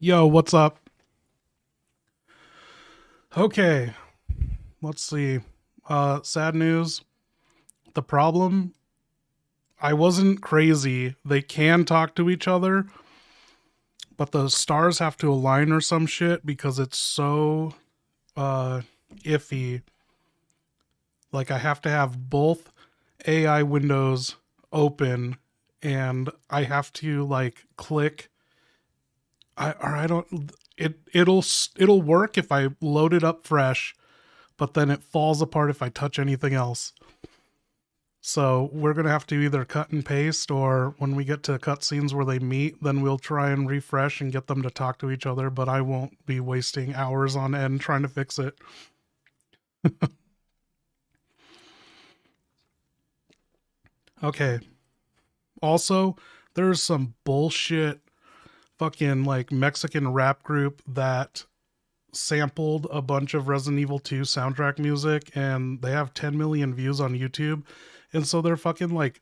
Yo, what's up? Okay, let's see. Sad news. The problem, I wasn't crazy. They can talk to each other, but the stars have to align or some shit because it's so uh iffy. Like I have to have both AI windows open and I have to like click I don't it'll work if I load it up fresh, but then it falls apart if I touch anything else. So we're gonna have to either cut and paste, or when we get to cutscenes where they meet, then we'll try and refresh and get them to talk to each other. But I won't be wasting hours on end trying to fix it. Okay. Also, there's some bullshit fucking like Mexican rap group that sampled a bunch of Resident Evil 2 soundtrack music, and they have 10 million views on YouTube. And so they're fucking like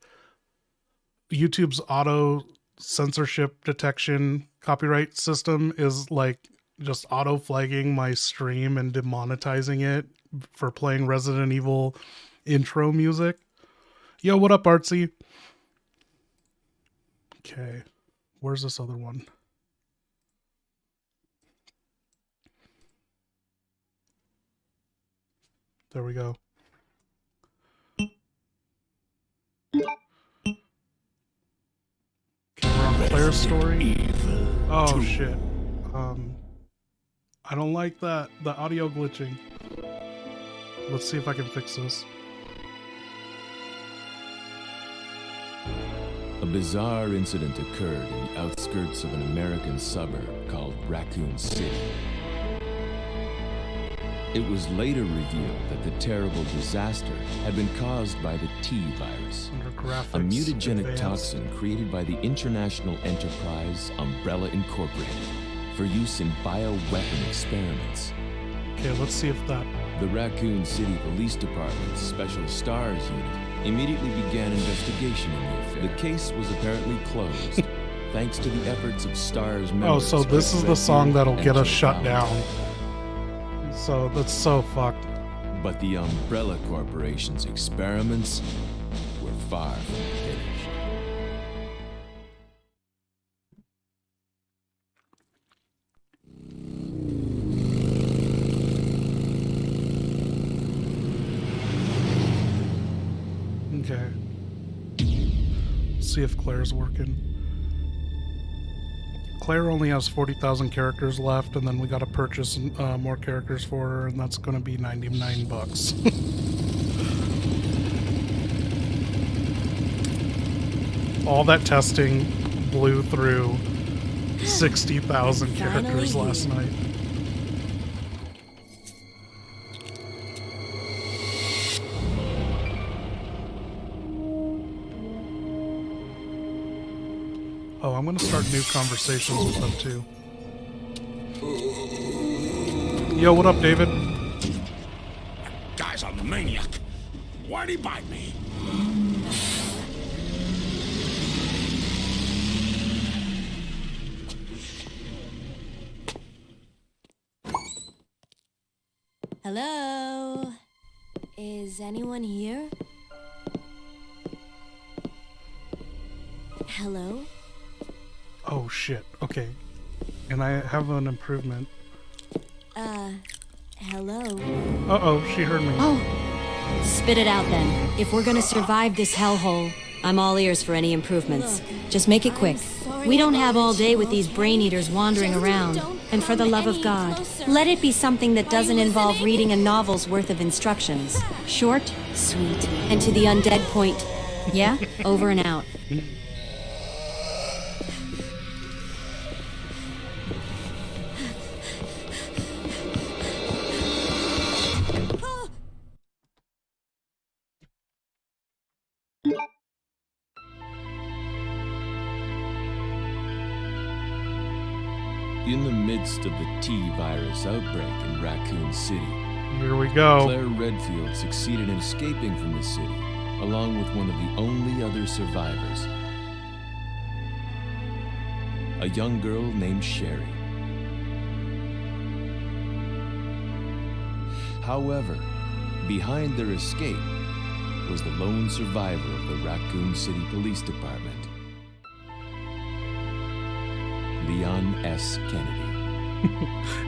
YouTube's auto censorship detection copyright system is like just auto flagging my stream and demonetizing it for playing Resident Evil intro music. Yo, what up, Artsy? Okay, where's this other one? There we go. Okay, we're on Claire's story. Oh shit. I don't like that. The audio glitching. Let's see if I can fix this. A bizarre incident occurred in the outskirts of an American suburb called Raccoon City. It was later revealed that the terrible disaster had been caused by the T virus, a mutagenic toxin created by the international enterprise Umbrella Incorporated for use in bioweapon experiments. Okay, let's see if that... The Raccoon City Police Department's Special Stars Unit immediately began investigation in the affair. The case was apparently closed, thanks to the efforts of STARS members. Oh, so this is the song that'll get us shut down. So that's so fucked. But the Umbrella Corporation's experiments were far from finished. Okay. See if Claire's working. Claire only has 40,000 characters left, and then we gotta purchase more characters for her, and that's gonna be 99 bucks. All that testing blew through 60,000 characters last night. Oh, I'm gonna start new conversations with them too. Yo, what up, David? Guy's a maniac. Why'd he bite me? Hello? Is anyone here? Hello? Oh shit, okay. And I have an improvement. Hello? Uh-oh, she heard me. Oh! Spit it out then. If we're gonna survive this hellhole, I'm all ears for any improvements. Just make it quick. We don't have all day with these brain eaters wandering around. And for the love of God, let it be something that doesn't involve reading a novel's worth of instructions. Short, sweet, and to the undead point. Yeah? Over and out. In the midst of the T-virus outbreak in Raccoon City, Here we go. Claire Redfield succeeded in escaping from the city, along with one of the only other survivors, a young girl named Sherry. However, behind their escape was the lone survivor of the Raccoon City Police Department, Leon S. Kennedy.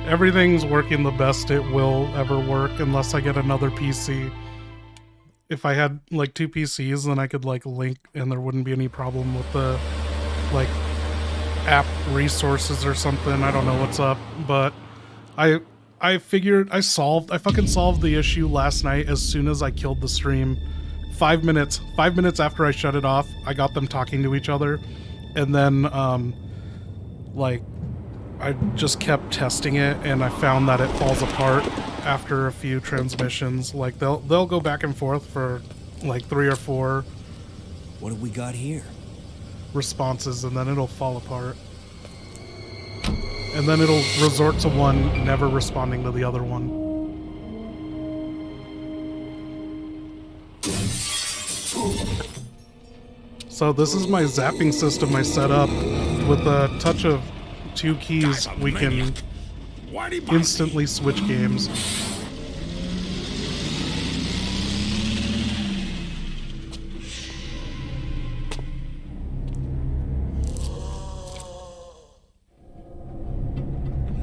Everything's working the best it will ever work unless I get another PC. If I had like 2 PCs, then I could like link and there wouldn't be any problem with the like app resources or something. I don't know what's up, but I figured I fucking solved the issue last night as soon as I killed the stream. 5 minutes after I shut it off, I got them talking to each other, and then like I just kept testing it, and I found that it falls apart after a few transmissions. Like they'll go back and forth for like 3 or 4. What have we got here? Responses, and then it'll fall apart. And then it'll resort to one never responding to the other one. So this is my zapping system I set up. With a touch of 2 keys, we can instantly switch games.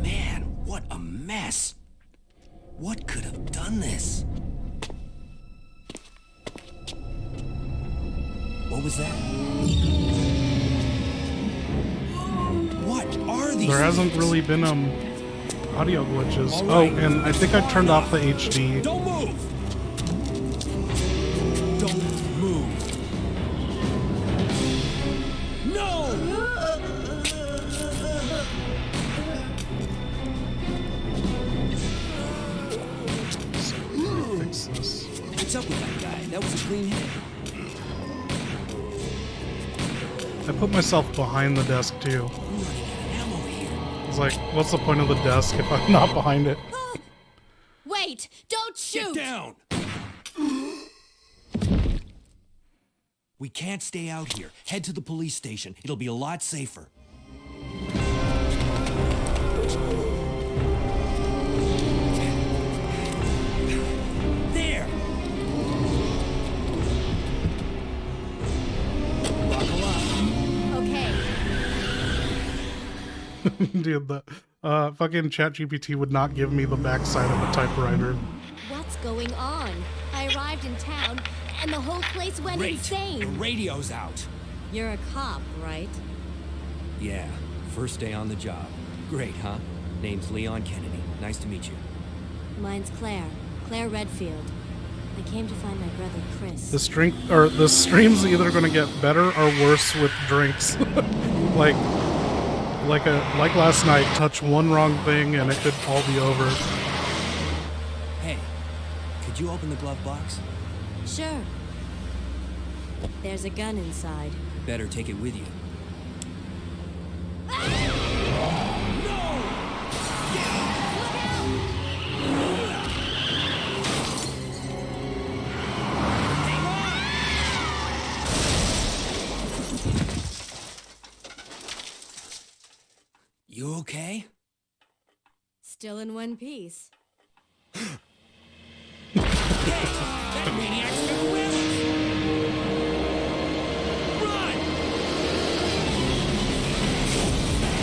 Man, what a mess. What could have done this? What was that? What are these? There hasn't really been audio glitches. Oh, and I think I turned off the HD. Don't move! Don't move! No! Fix this. What's up with that guy? That was a clean hit. I put myself behind the desk too. It's like, what's the point of the desk if I'm not behind it? Wait! Don't shoot! Get down! We can't stay out here. Head to the police station. It'll be a lot safer. There! Buckle up. Okay. Dude, the fucking ChatGPT would not give me the backside of a typewriter. What's going on? I arrived in town, and the whole place went Great. insane. The radio's out. You're a cop, right? Yeah, first day on the job. Great, huh? Name's Leon Kennedy. Nice to meet you. Mine's Claire. Claire Redfield. I came to find my brother Chris. The stream's either gonna get better or worse with drinks. like last night, touch one wrong thing and it could all be over. Hey, could you open the glove box? Sure. There's a gun inside. Better take it with you. You okay? Still in one piece. That maniac's gonna win! Run!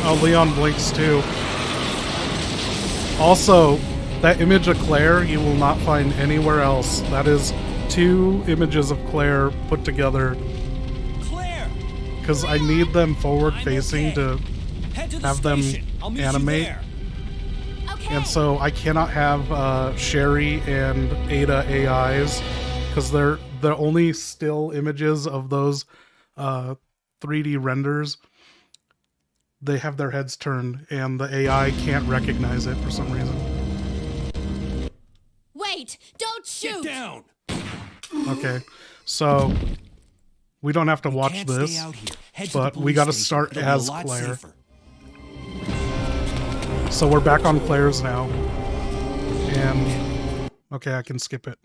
Oh, Leon blinks too. Also, that image of Claire you will not find anywhere else. That is 2 images of Claire put together. Claire! Because I need them forward facing I'm to Head to the have them station. I'll meet animate. You there. Okay. And so I cannot have Sherry and Ada AIs because they're only still images of those 3D renders. They have their heads turned and the AI can't recognize it for some reason. Wait! Don't shoot! Get down! Okay, so we don't have to watch Can't this, stay out here. Head to but the we police got to station. start It'll be a as lot Claire. safer. So we're back on Claire's now. And okay, I can skip it.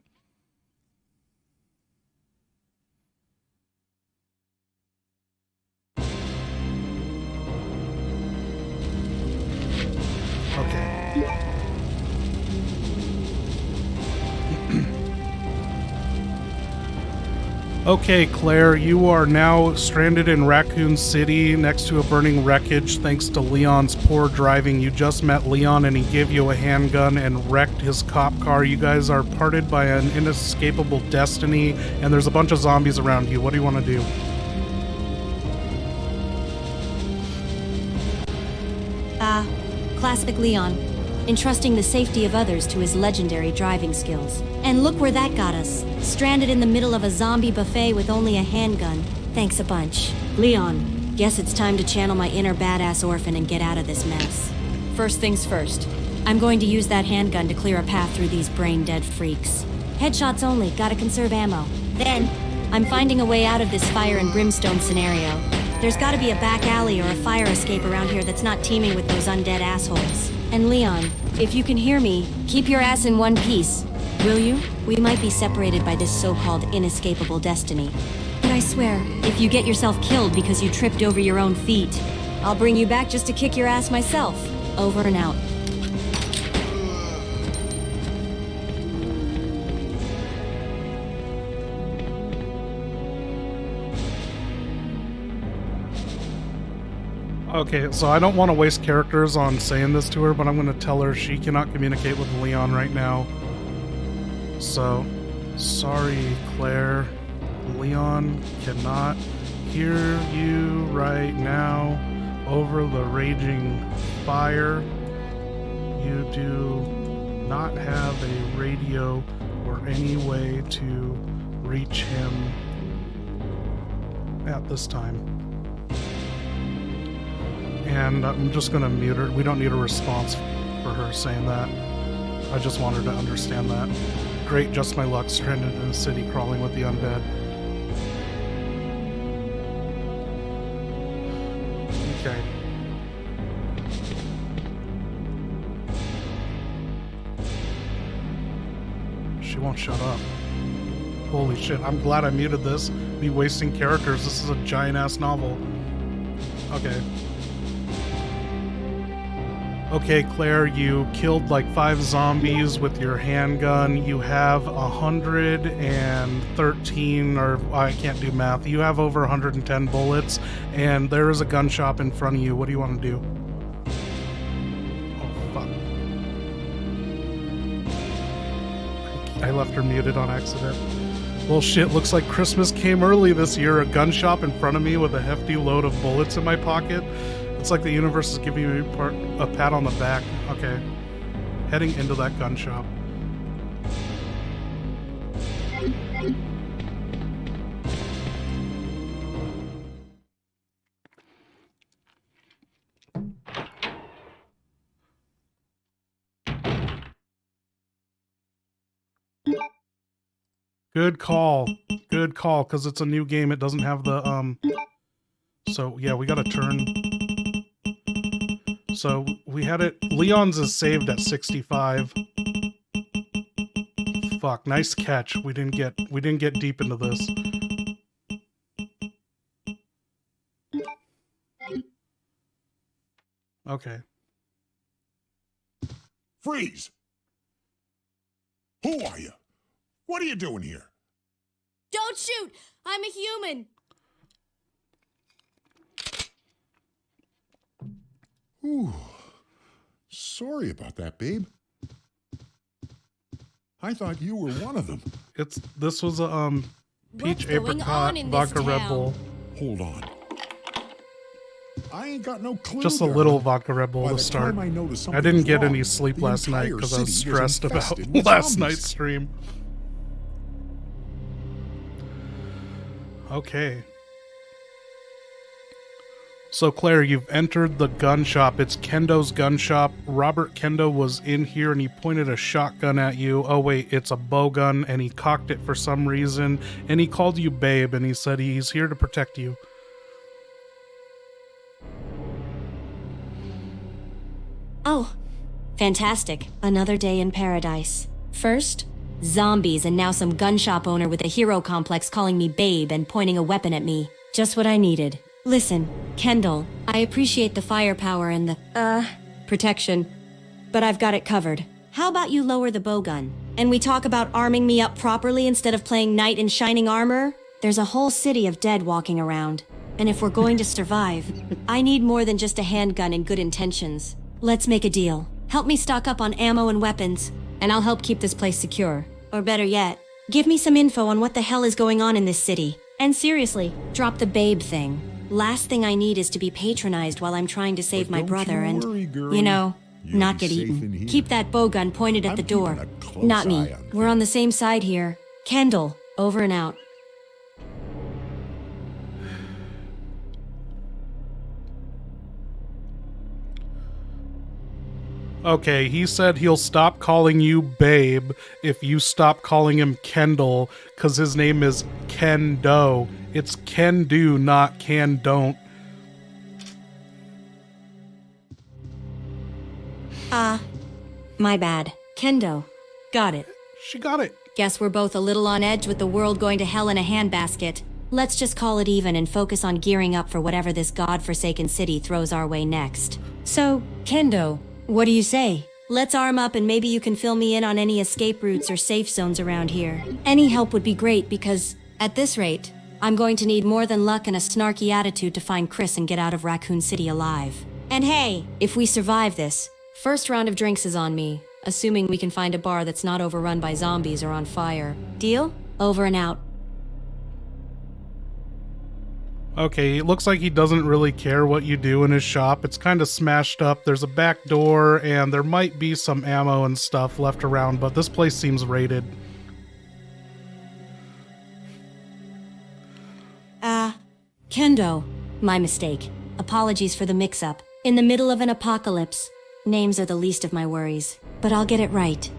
Okay. Okay, Claire, you are now stranded in Raccoon City next to a burning wreckage thanks to Leon's poor driving. You just met Leon and he gave you a handgun and wrecked his cop car. You guys are parted by an inescapable destiny and there's a bunch of zombies around you. What do you want to do? Classic Leon. Entrusting the safety of others to his legendary driving skills. And look where that got us. Stranded in the middle of a zombie buffet with only a handgun. Thanks a bunch. Leon, guess it's time to channel my inner badass orphan and get out of this mess. First things first. I'm going to use that handgun to clear a path through these brain-dead freaks. Headshots only, gotta conserve ammo. Then, I'm finding a way out of this fire and brimstone scenario. There's gotta be a back alley or a fire escape around here that's not teeming with those undead assholes. And Leon, if you can hear me, keep your ass in one piece. Will you? We might be separated by this so-called inescapable destiny. But I swear, if you get yourself killed because you tripped over your own feet, I'll bring you back just to kick your ass myself. Over and out. Okay, so I don't want to waste characters on saying this to her, but I'm going to tell her she cannot communicate with Leon right now. So, sorry, Claire. Leon cannot hear you right now over the raging fire. You do not have a radio or any way to reach him at this time. And I'm just going to mute her. We don't need a response for her saying that. I just want her to understand that. Great, just my luck, stranded in a city crawling with the undead. Okay. She won't shut up. Holy shit, I'm glad I muted this. Be wasting characters. This is a giant-ass novel. Okay. Okay, Claire, you killed like 5 zombies with your handgun. You have 113, or I can't do math. You have over 110 bullets, and there is a gun shop in front of you. What do you want to do? Oh, fuck. I left her muted on accident. Well, shit, looks like Christmas came early this year. A gun shop in front of me with a hefty load of bullets in my pocket. It's like the universe is giving me a pat on the back. Okay. Heading into that gun shop. Good call. Good call, because it's a new game. It doesn't have the, So, yeah, we gotta turn. So, we had it. Leon's is saved at 65. Fuck, nice catch. We didn't get deep into this. Okay. Freeze! Who are you? What are you doing here? Don't shoot! I'm a human! Ooh. Sorry about that, babe. I thought you were one of them. This was a peach What's going apricot on in vodka this Red town? Bull. Hold on. I ain't got no clue. Just a little vodka Red Bull By to the start. time I noticed I something didn't was get wrong, any sleep the last night entire because I was city was stressed about infested with last zombies. night's stream. Okay. So Claire, you've entered the gun shop. It's Kendo's gun shop. Robert Kendo was in here and he pointed a shotgun at you. Oh wait, it's a bow gun, and he cocked it for some reason. And he called you babe, and he said he's here to protect you. Oh, fantastic. Another day in paradise. First, zombies, and now some gun shop owner with a hero complex calling me babe and pointing a weapon at me. Just what I needed. Listen, Kendall, I appreciate the firepower and the, protection, but I've got it covered. How about you lower the bowgun, and we talk about arming me up properly instead of playing knight in shining armor? There's a whole city of dead walking around. And if we're going to survive, I need more than just a handgun and good intentions. Let's make a deal. Help me stock up on ammo and weapons, and I'll help keep this place secure. Or better yet, give me some info on what the hell is going on in this city. And seriously, drop the babe thing. Last thing I need is to be patronized while I'm trying to save my brother and, you know, not get eaten. Keep that bowgun pointed at the door. Not me. We're on the same side here. Kendall, over and out. Okay, he said he'll stop calling you babe if you stop calling him Kendall, because his name is Kendo. It's can do, not can don't. My bad. Kendo. Got it. She got it. Guess we're both a little on edge with the world going to hell in a handbasket. Let's just call it even and focus on gearing up for whatever this godforsaken city throws our way next. So, Kendo, what do you say? Let's arm up and maybe you can fill me in on any escape routes or safe zones around here. Any help would be great because, at this rate, I'm going to need more than luck and a snarky attitude to find Chris and get out of Raccoon City alive. And hey, if we survive this, first round of drinks is on me, assuming we can find a bar that's not overrun by zombies or on fire. Deal? Over and out. Okay, it looks like he doesn't really care what you do in his shop. It's kind of smashed up. There's a back door, and there might be some ammo and stuff left around, but this place seems raided. Kendo. My mistake. Apologies for the mix-up. In the middle of an apocalypse, names are the least of my worries, but I'll get it right.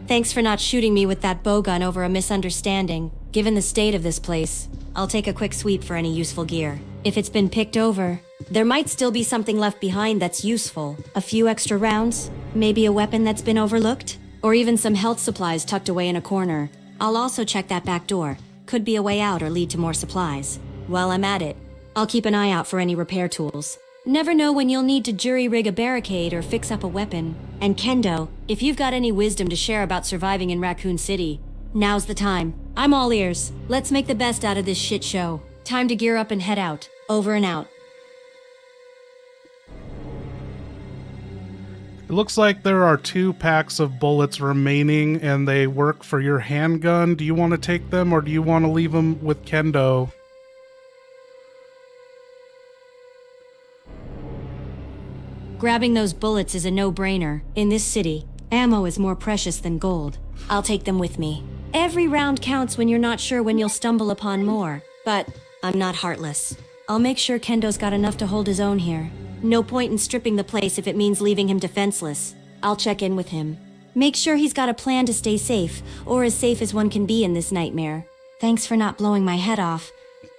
Thanks for not shooting me with that bowgun over a misunderstanding. Given the state of this place, I'll take a quick sweep for any useful gear. If it's been picked over, there might still be something left behind that's useful. A few extra rounds, maybe a weapon that's been overlooked, or even some health supplies tucked away in a corner. I'll also check that back door. Could be a way out or lead to more supplies. While I'm at it, I'll keep an eye out for any repair tools. Never know when you'll need to jury-rig a barricade or fix up a weapon. And Kendo, if you've got any wisdom to share about surviving in Raccoon City, now's the time. I'm all ears. Let's make the best out of this shit show. Time to gear up and head out. Over and out. It looks like there are 2 packs of bullets remaining, and they work for your handgun. Do you want to take them, or do you want to leave them with Kendo? Grabbing those bullets is a no-brainer. In this city, ammo is more precious than gold. I'll take them with me. Every round counts when you're not sure when you'll stumble upon more. But I'm not heartless. I'll make sure Kendo's got enough to hold his own here. No point in stripping the place if it means leaving him defenseless. I'll check in with him. Make sure he's got a plan to stay safe, or as safe as one can be in this nightmare. Thanks for not blowing my head off,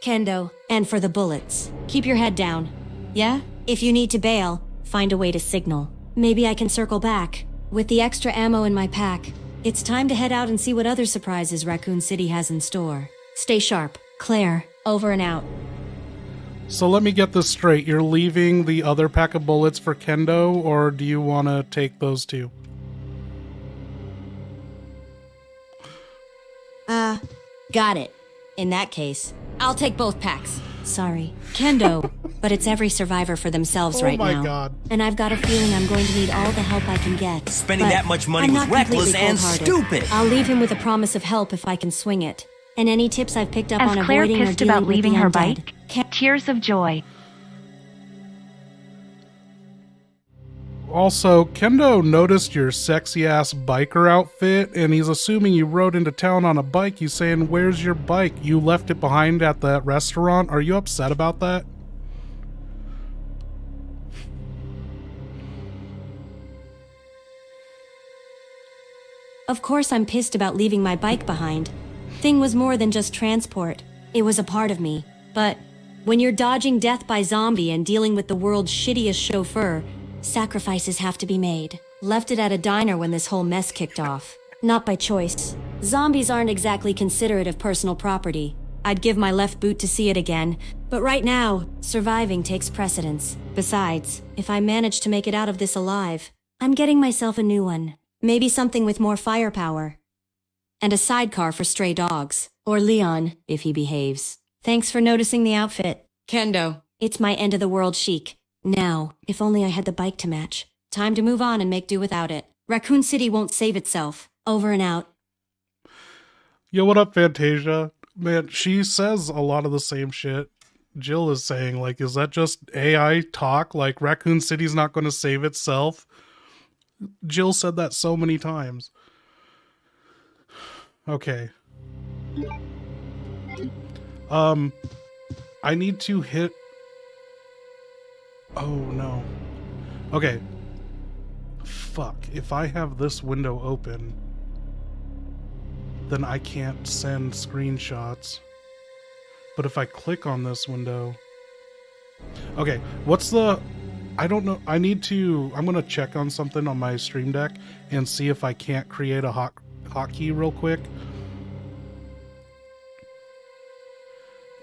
Kendo, and for the bullets. Keep your head down. Yeah? If you need to bail, find a way to signal. Maybe I can circle back. With the extra ammo in my pack, it's time to head out and see what other surprises Raccoon City has in store. Stay sharp. Claire, over and out. So let me get this straight. You're leaving the other pack of bullets for Kendo, or do you want to take those 2? Got it. In that case, I'll take both packs. Sorry. Kendo, but it's every survivor for themselves right now. Oh my god. And I've got a feeling I'm going to need all the help I can get. Spending But that much money I'm was not reckless completely and cold-hearted. stupid. I'll leave him with a promise of help if I can swing it. And any tips I've picked up on As Claire avoiding or pissed dealing about with leaving the her undead. bike, tears of joy. Also, Kendo noticed your sexy-ass biker outfit, and he's assuming you rode into town on a bike. He's saying, where's your bike? You left it behind at that restaurant. Are you upset about that? Of course I'm pissed about leaving my bike behind. Thing was more than just transport. It was a part of me. But when you're dodging death by zombie and dealing with the world's shittiest chauffeur, sacrifices have to be made. Left it at a diner when this whole mess kicked off. Not by choice. Zombies aren't exactly considerate of personal property. I'd give my left boot to see it again, but right now, surviving takes precedence. Besides, if I manage to make it out of this alive, I'm getting myself a new one. Maybe something with more firepower. and a sidecar for stray dogs. Or Leon, if he behaves. Thanks for noticing the outfit. Kendo. It's my end-of-the-world chic. Now, if only I had the bike to match. Time to move on and make do without it. Raccoon City won't save itself. Over and out. Yo, what up, Fantasia? Man, she says a lot of the same shit Jill is saying. Like, is that just AI talk? Like, Raccoon City's not going to save itself? Jill said that so many times. Okay. I need to hit... Oh, no. Okay. Fuck. If I have this window open, then I can't send screenshots. But if I click on this window... Okay, what's the... I don't know. I need to... I'm going to check on something on my Stream Deck and see if I can't create a hotkey real quick.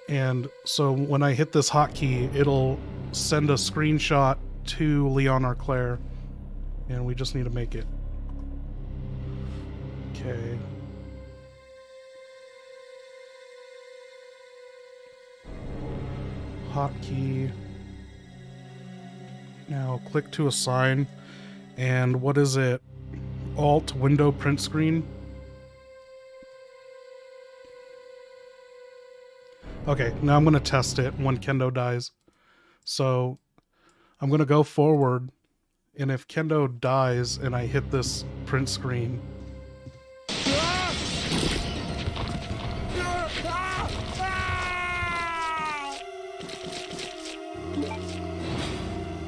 And so when I hit this hotkey, it'll send a screenshot to Leon or Claire. And we just need to make it. Okay. Hotkey. Now click to assign. And what is it? Alt window print screen. Okay, now I'm going to test it when Kendo dies. So I'm going to go forward, and if Kendo dies and I hit this print screen...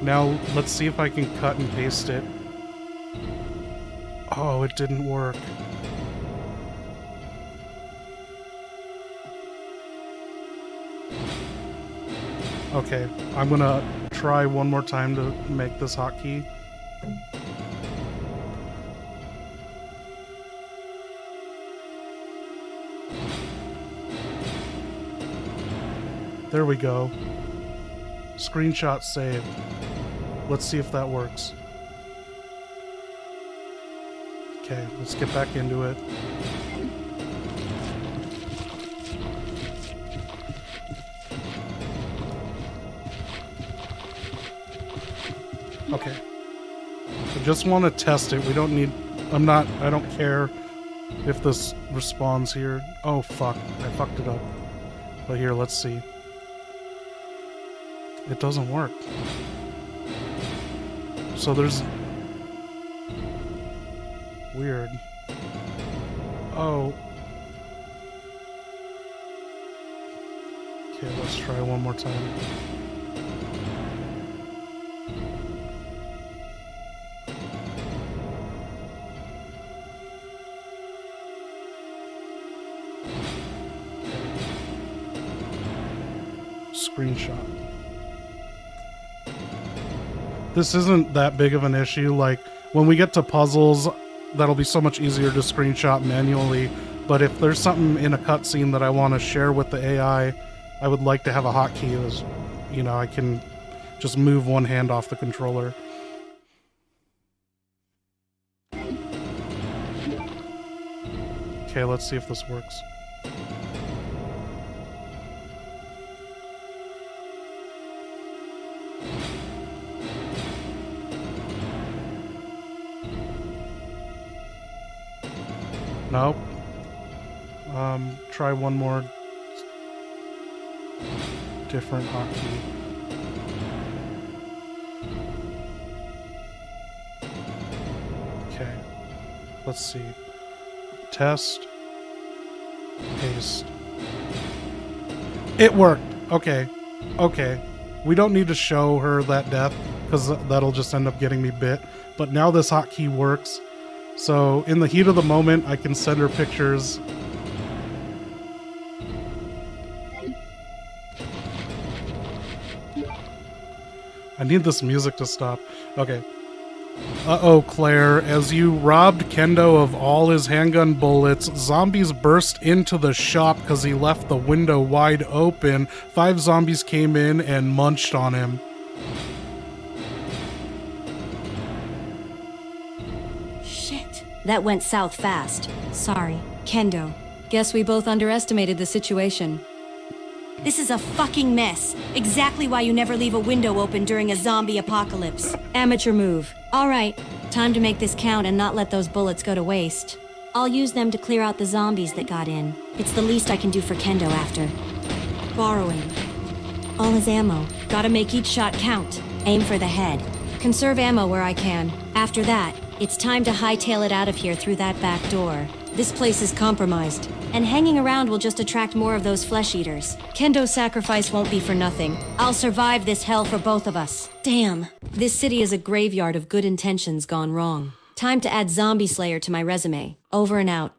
Now let's see if I can cut and paste it. Oh, it didn't work. Okay, I'm gonna try one more time to make this hotkey. There we go. Screenshot saved. Let's see if that works. Okay, let's get back into it. Okay. I just want to test it. We don't need... I don't care if this responds here. Oh, fuck. I fucked it up. But here, let's see. It doesn't work. So there's... Weird. Oh. Okay, let's try one more time. Screenshot. This isn't that big of an issue. Like, when we get to puzzles, that'll be so much easier to screenshot manually. But if there's something in a cutscene that I want to share with the AI, I would like to have a hotkey as, you know, I can just move one hand off the controller. Okay, let's see if this works. Nope. Try one more different hotkey. Okay. Let's see. Test. Paste. It worked. Okay. Okay. We don't need to show her that death because that'll just end up getting me bit. But now this hotkey works. So, in the heat of the moment, I can send her pictures. I need this music to stop. Okay. Uh-oh, Claire. As you robbed Kendo of all his handgun bullets, zombies burst into the shop because he left the window wide open. 5 zombies came in and munched on him. That went south fast. Sorry. Kendo, guess we both underestimated the situation. This is a fucking mess. Exactly why you never leave a window open during a zombie apocalypse. Amateur move. All right, time to make this count and not let those bullets go to waste. I'll use them to clear out the zombies that got in. It's the least I can do for Kendo after. Borrowing. All his ammo. Gotta make each shot count. Aim for the head. Conserve ammo where I can. After that, it's time to hightail it out of here through that back door. This place is compromised, and hanging around will just attract more of those flesh eaters. Kendo's sacrifice won't be for nothing. I'll survive this hell for both of us. Damn. This city is a graveyard of good intentions gone wrong. Time to add Zombie Slayer to my resume. Over and out.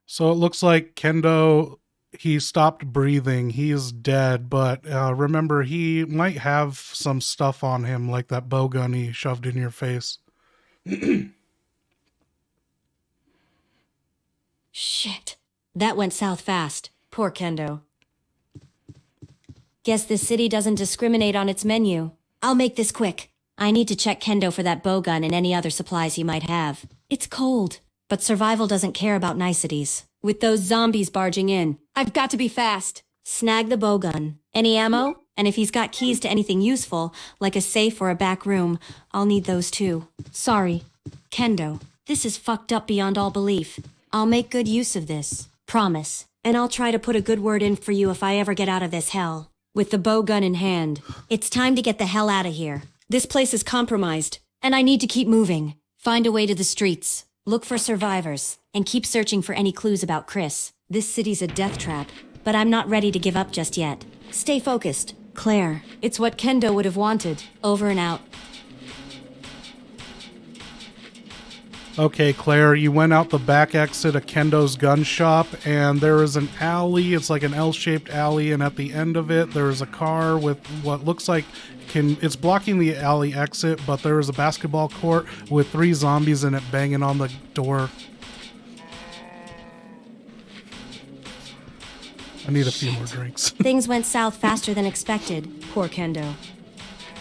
So it looks like Kendo, he stopped breathing. He is dead, but remember, he might have some stuff on him, like that bow gun he shoved in your face. Shit. That went south fast. Poor Kendo. Guess this city doesn't discriminate on its menu. I'll make this quick. I need to check Kendo for that bow gun and any other supplies he might have. It's cold, but survival doesn't care about niceties. With those zombies barging in, I've got to be fast. Snag the bow gun. Any ammo? And if he's got keys to anything useful, like a safe or a back room, I'll need those too. Sorry. Kendo, this is fucked up beyond all belief. I'll make good use of this. Promise. And I'll try to put a good word in for you if I ever get out of this hell. With the bow gun in hand, it's time to get the hell out of here. This place is compromised, and I need to keep moving. Find a way to the streets. Look for survivors, and keep searching for any clues about Chris. This city's a death trap, but I'm not ready to give up just yet. Stay focused. Claire, it's what Kendo would have wanted. Over and out. Okay, Claire, you went out the back exit of Kendo's gun shop, and there is an alley. It's like an L-shaped alley, and at the end of it, there is a car with what looks like it's blocking the alley exit, but there is a basketball court with 3 zombies in it banging on the door. I need a few more drinks. Things went south faster than expected. Poor Kendo.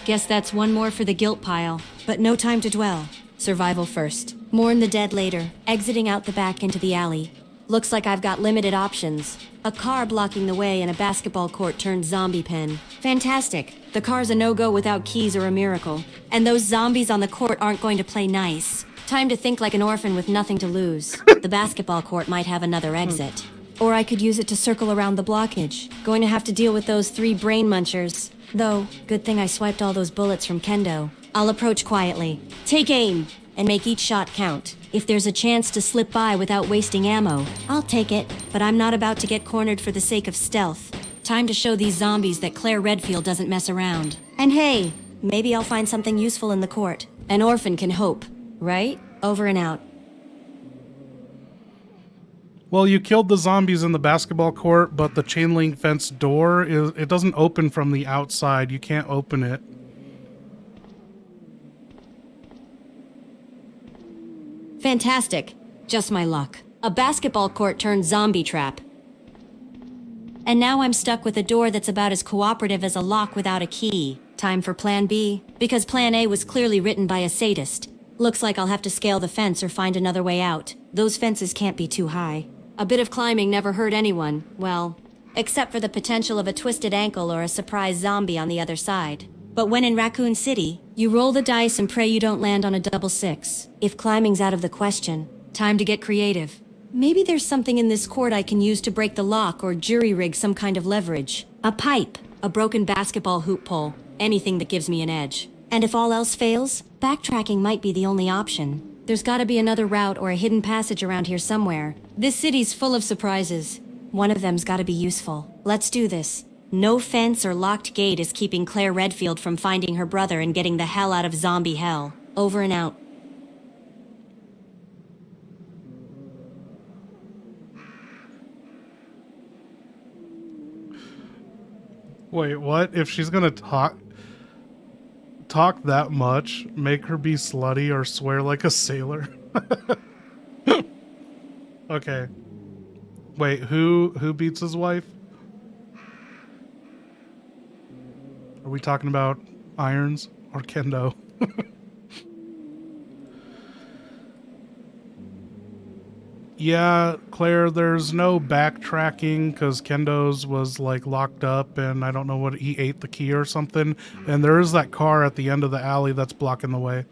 Guess that's one more for the guilt pile, but no time to dwell. Survival first. Mourn the dead later. Exiting out the back into the alley. Looks like I've got limited options. A car blocking the way and a basketball court turned zombie pen. Fantastic. The car's a no-go without keys or a miracle. And those zombies on the court aren't going to play nice. Time to think like an orphan with nothing to lose. The basketball court might have another exit. Or I could use it to circle around the blockage. Going to have to deal with those 3 brain munchers. Though, good thing I swiped all those bullets from Kendo. I'll approach quietly. Take aim, and make each shot count. If there's a chance to slip by without wasting ammo, I'll take it, but I'm not about to get cornered for the sake of stealth. Time to show these zombies that Claire Redfield doesn't mess around. And hey, maybe I'll find something useful in the court. An orphan can hope, right? Over and out. Well, you killed the zombies in the basketball court, but the chain link fence door, it doesn't open from the outside. You can't open it. Fantastic. Just my luck. A basketball court turned zombie trap. And now I'm stuck with a door that's about as cooperative as a lock without a key. Time for Plan B, because Plan A was clearly written by a sadist. Looks like I'll have to scale the fence or find another way out. Those fences can't be too high. A bit of climbing never hurt anyone, well, except for the potential of a twisted ankle or a surprise zombie on the other side. But when in Raccoon City, you roll the dice and pray you don't land on a double 6. If climbing's out of the question, time to get creative. Maybe there's something in this court I can use to break the lock or jury rig some kind of leverage. A pipe, a broken basketball hoop pole, anything that gives me an edge. And if all else fails, backtracking might be the only option. There's gotta be another route or a hidden passage around here somewhere. This city's full of surprises. One of them's gotta be useful. Let's do this. No fence or locked gate is keeping Claire Redfield from finding her brother and getting the hell out of zombie hell. Over and out. Wait, what? If she's gonna talk that much, make her be slutty or swear like a sailor? Okay. Wait, who beats his wife? Are we talking about Irons or Kendo? Yeah, Claire, there's no backtracking because Kendo's was like locked up and I don't know what, he ate the key or something. And there is that car at the end of the alley that's blocking the way.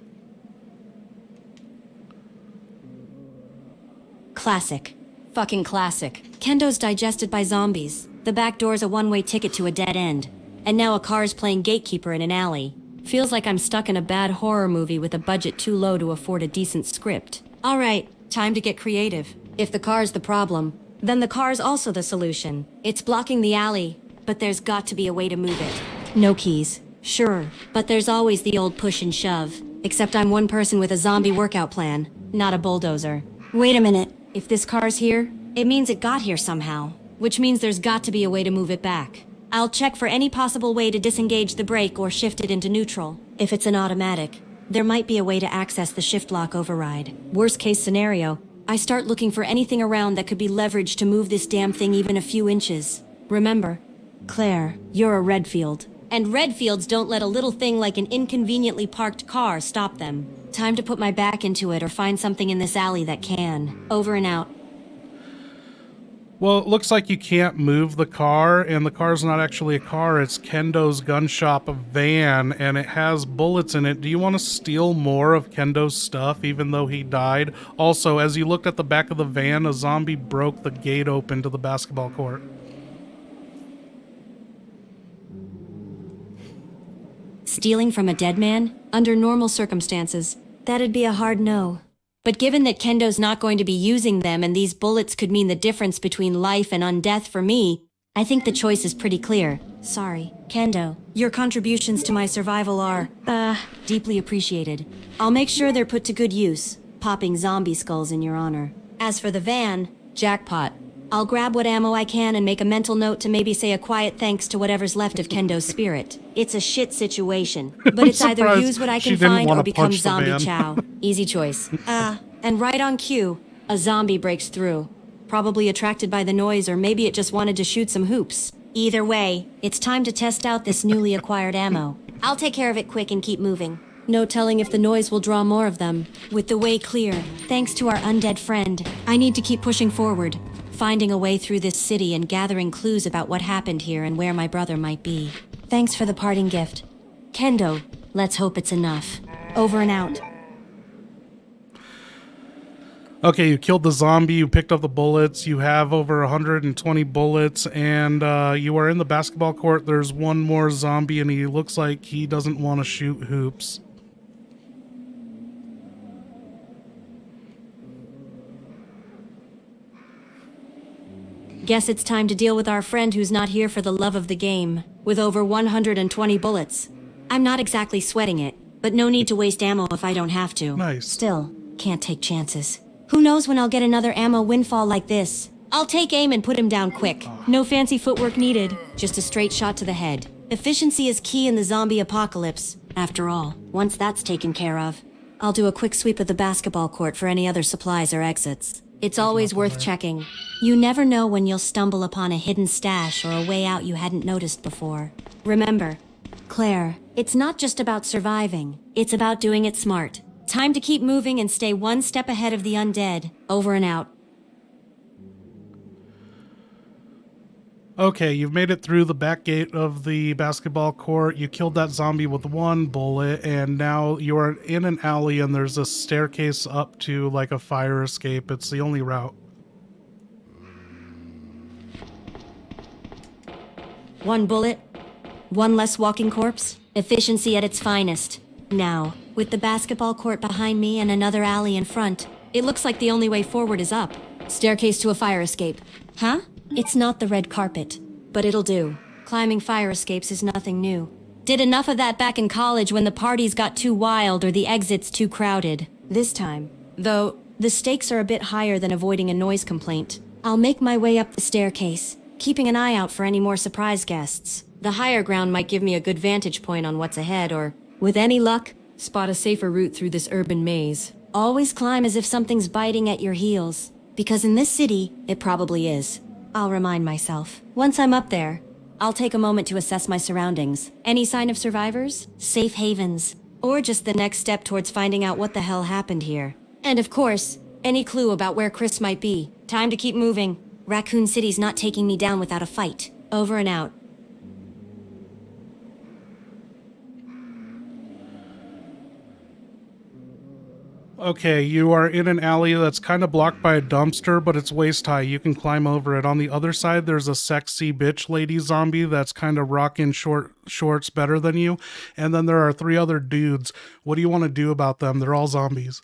Classic. Fucking classic. Kendo's digested by zombies. The back door's a one-way ticket to a dead end. And now a car's playing gatekeeper in an alley. Feels like I'm stuck in a bad horror movie with a budget too low to afford a decent script. Alright, time to get creative. If the car's the problem, then the car's also the solution. It's blocking the alley, but there's got to be a way to move it. No keys. Sure, but there's always the old push and shove. Except I'm one person with a zombie workout plan, not a bulldozer. Wait a minute. If this car's here, it means it got here somehow. Which means there's got to be a way to move it back. I'll check for any possible way to disengage the brake or shift it into neutral. If it's an automatic, there might be a way to access the shift lock override. Worst case scenario, I start looking for anything around that could be leveraged to move this damn thing even a few inches. Remember, Claire, you're a Redfield. And Redfields don't let a little thing like an inconveniently parked car stop them. Time to put my back into it or find something in this alley that can. Over and out. Well, it looks like you can't move the car, and the car's not actually a car, it's Kendo's gun shop van, and it has bullets in it. Do you want to steal more of Kendo's stuff, even though he died? Also, as you looked at the back of the van, a zombie broke the gate open to the basketball court. Stealing from a dead man? Under normal circumstances, that'd be a hard no. But given that Kendo's not going to be using them and these bullets could mean the difference between life and undeath for me, I think the choice is pretty clear. Sorry, Kendo. Your contributions to my survival are, deeply appreciated. I'll make sure they're put to good use, popping zombie skulls in your honor. As for the van, jackpot. I'll grab what ammo I can and make a mental note to maybe say a quiet thanks to whatever's left of Kendo's spirit. It's a shit situation, but it's either use what I can find or become zombie chow. Easy choice. And right on cue, a zombie breaks through. Probably attracted by the noise, or maybe it just wanted to shoot some hoops. Either way, it's time to test out this newly acquired ammo. I'll take care of it quick and keep moving. No telling if the noise will draw more of them. With the way clear, thanks to our undead friend, I need to keep pushing forward. Finding a way through this city and gathering clues about what happened here and where my brother might be. Thanks for the parting gift. Kendo, let's hope it's enough. Over and out. Okay, you killed the zombie, you picked up the bullets, you have over 120 bullets, and you are in the basketball court. There's one more zombie, and he looks like he doesn't want to shoot hoops. Guess it's time to deal with our friend who's not here for the love of the game, with over 120 bullets. I'm not exactly sweating it, but no need to waste ammo if I don't have to. Nice. Still, can't take chances. Who knows when I'll get another ammo windfall like this? I'll take aim and put him down quick. No fancy footwork needed, just a straight shot to the head. Efficiency is key in the zombie apocalypse. After all, once that's taken care of, I'll do a quick sweep of the basketball court for any other supplies or exits. It's always worth checking. You never know when you'll stumble upon a hidden stash or a way out you hadn't noticed before. Remember, Claire, it's not just about surviving. It's about doing it smart. Time to keep moving and stay one step ahead of the undead. Over and out. Okay, you've made it through the back gate of the basketball court. You killed that zombie with one bullet, and now you are in an alley and there's a staircase up to like a fire escape. It's the only route. One bullet, one less walking corpse. Efficiency at its finest. Now, with the basketball court behind me and another alley in front, it looks like the only way forward is up. Staircase to a fire escape. Huh? It's not the red carpet, but it'll do. Climbing fire escapes is nothing new. Did enough of that back in college when the parties got too wild or the exits too crowded. This time, though, the stakes are a bit higher than avoiding a noise complaint. I'll make my way up the staircase, keeping an eye out for any more surprise guests. The higher ground might give me a good vantage point on what's ahead, or, with any luck, spot a safer route through this urban maze. Always climb as if something's biting at your heels, because in this city, it probably is. I'll remind myself. Once I'm up there, I'll take a moment to assess my surroundings. Any sign of survivors? Safe havens? Or just the next step towards finding out what the hell happened here. And of course, Any clue about where Chris might be? Time to keep moving. Raccoon City's not taking me down without a fight. Over and out. Okay, you are in an alley that's kind of blocked by a dumpster, but it's waist high. You can climb over it. On the other side, there's a sexy bitch lady zombie that's kind of rocking shorts better than you. And then there are 3 other dudes. What do you want to do about them? They're all zombies.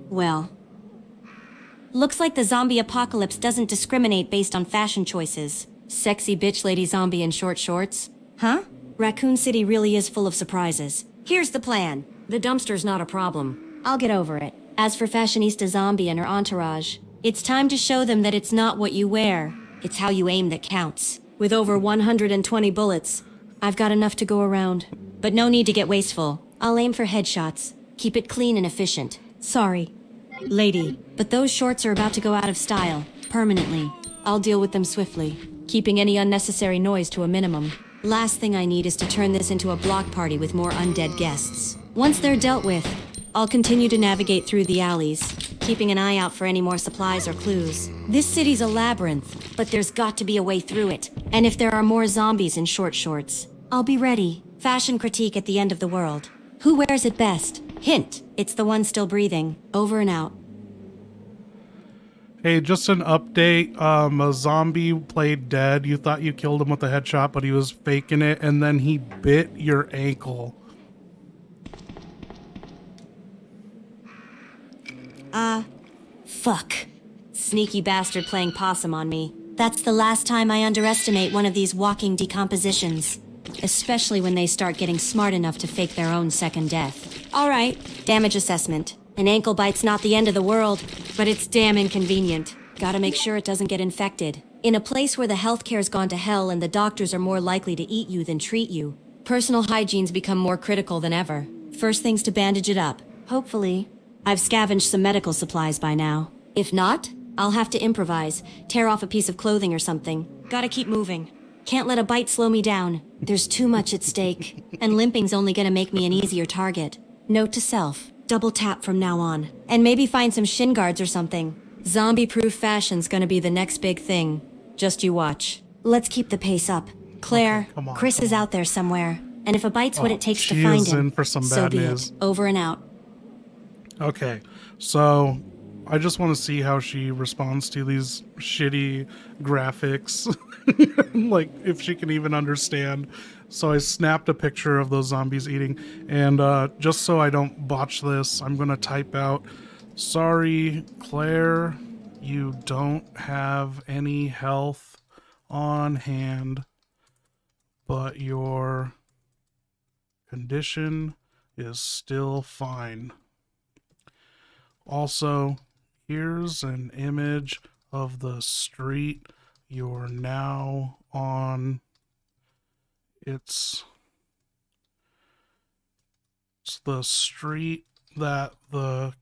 Well, looks like the zombie apocalypse doesn't discriminate based on fashion choices. Sexy bitch lady zombie in short shorts? Huh? Raccoon City really is full of surprises. Here's the plan. The dumpster's not a problem. I'll get over it. As for fashionista zombie and her entourage, it's time to show them that it's not what you wear, it's how you aim that counts. With over 120 bullets, I've got enough to go around. But no need to get wasteful. I'll aim for headshots. Keep it clean and efficient. Sorry, lady, but those shorts are about to go out of style, permanently. I'll deal with them swiftly, keeping any unnecessary noise to a minimum. Last thing I need is to turn this into a block party with more undead guests. Once they're dealt with, I'll continue to navigate through the alleys, keeping an eye out for any more supplies or clues. This city's a labyrinth, but there's got to be a way through it. And if there are more zombies in short shorts, I'll be ready. Fashion critique at the end of the world. Who wears it best? Hint, it's the one still breathing. Over and out. Hey, just an update. A zombie played dead. You thought you killed him with a headshot, but he was faking it, and then he bit your ankle. Fuck. Sneaky bastard playing possum on me. That's the last time I underestimate one of these walking decompositions. Especially when they start getting smart enough to fake their own second death. Alright, damage assessment. An ankle bite's not the end of the world, but it's damn inconvenient. Gotta make sure it doesn't get infected. In a place where the healthcare's gone to hell and the doctors are more likely to eat you than treat you, personal hygiene's become more critical than ever. First thing's to bandage it up. Hopefully. I've scavenged some medical supplies by now. If not, I'll have to improvise, tear off a piece of clothing or something. Gotta keep moving. Can't let a bite slow me down. There's too much at stake, and limping's only gonna make me an easier target. Note to self. Double tap from now on. And maybe find some shin guards or something. Zombie-proof fashion's gonna be the next big thing. Just you watch. Let's keep the pace up. Claire, okay, Chris is out there somewhere. And if a bite's what it takes to she find is him, in for some so bad be news. it. Over and out. Okay, so I just want to see how she responds to these shitty graphics. Like, if she can even understand. So I snapped a picture of those zombies eating, and just so I don't botch this, I'm gonna type out, sorry, Claire, you don't have any health on hand, but your condition is still fine. Also, here's an image of the street you're now on. It's the street that the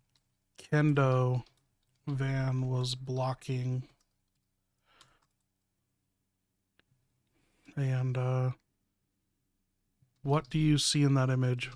kendo van was blocking. And what do you see in that image?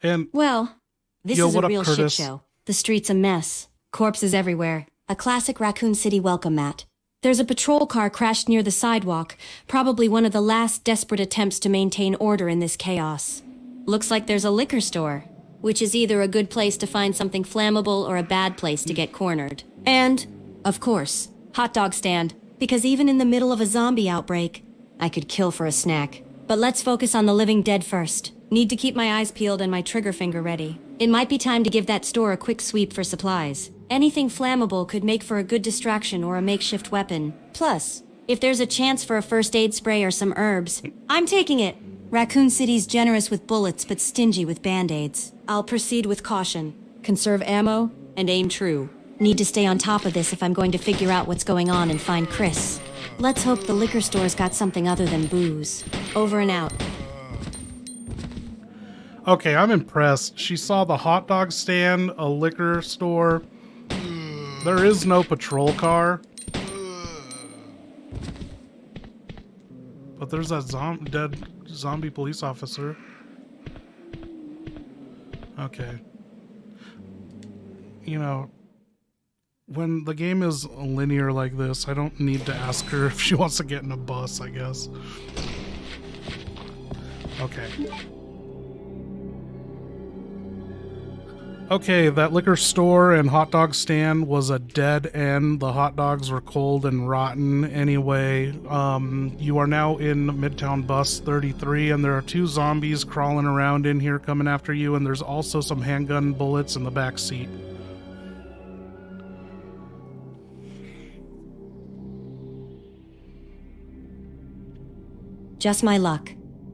And well, this yo, is a what up, real shit Curtis? show. The street's a mess. Corpses everywhere. A classic Raccoon City welcome mat. There's a patrol car crashed near the sidewalk, probably one of the last desperate attempts to maintain order in this chaos. Looks like there's a liquor store, which is either a good place to find something flammable or a bad place to get cornered. And, of course, hot dog stand, because even in the middle of a zombie outbreak, I could kill for a snack. But let's focus on the living dead first. Need to keep my eyes peeled and my trigger finger ready. It might be time to give that store a quick sweep for supplies. Anything flammable could make for a good distraction or a makeshift weapon. Plus, if there's a chance for a first aid spray or some herbs, I'm taking it. Raccoon City's generous with bullets but stingy with band-aids. I'll proceed with caution, conserve ammo, and aim true. Need to stay on top of this if I'm going to figure out what's going on and find Chris. Let's hope the liquor store's got something other than booze. Over and out. Okay, I'm impressed. She saw the hot dog stand, a liquor store. There is no patrol car. But there's that dead zombie police officer. Okay. You know, when the game is linear like this, I don't need to ask her if she wants to get in a bus, I guess. Okay. Okay, that liquor store and hot dog stand was a dead end. The hot dogs were cold and rotten. Anyway, you are now in Midtown Bus 33, and there are 2 zombies crawling around in here coming after you, and there's also some handgun bullets in the back seat. Just my luck.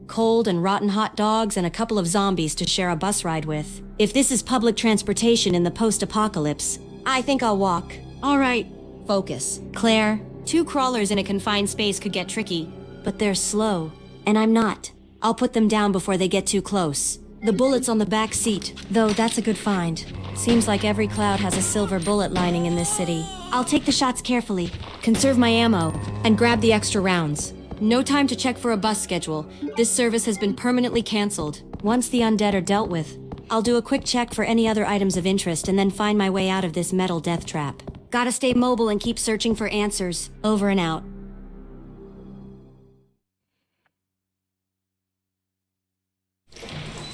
Cold and rotten hot dogs and a couple of zombies to share a bus ride with. If this is public transportation in the post-apocalypse, I think I'll walk. All right, focus. Claire, 2 crawlers in a confined space could get tricky, but they're slow, and I'm not. I'll put them down before they get too close. The bullet's on the back seat, though that's a good find. Seems like every cloud has a silver bullet lining in this city. I'll take the shots carefully, conserve my ammo, and grab the extra rounds. No time to check for a bus schedule. This service has been permanently canceled. Once the undead are dealt with, I'll do a quick check for any other items of interest and then find my way out of this metal death trap. Gotta stay mobile and keep searching for answers. Over and out.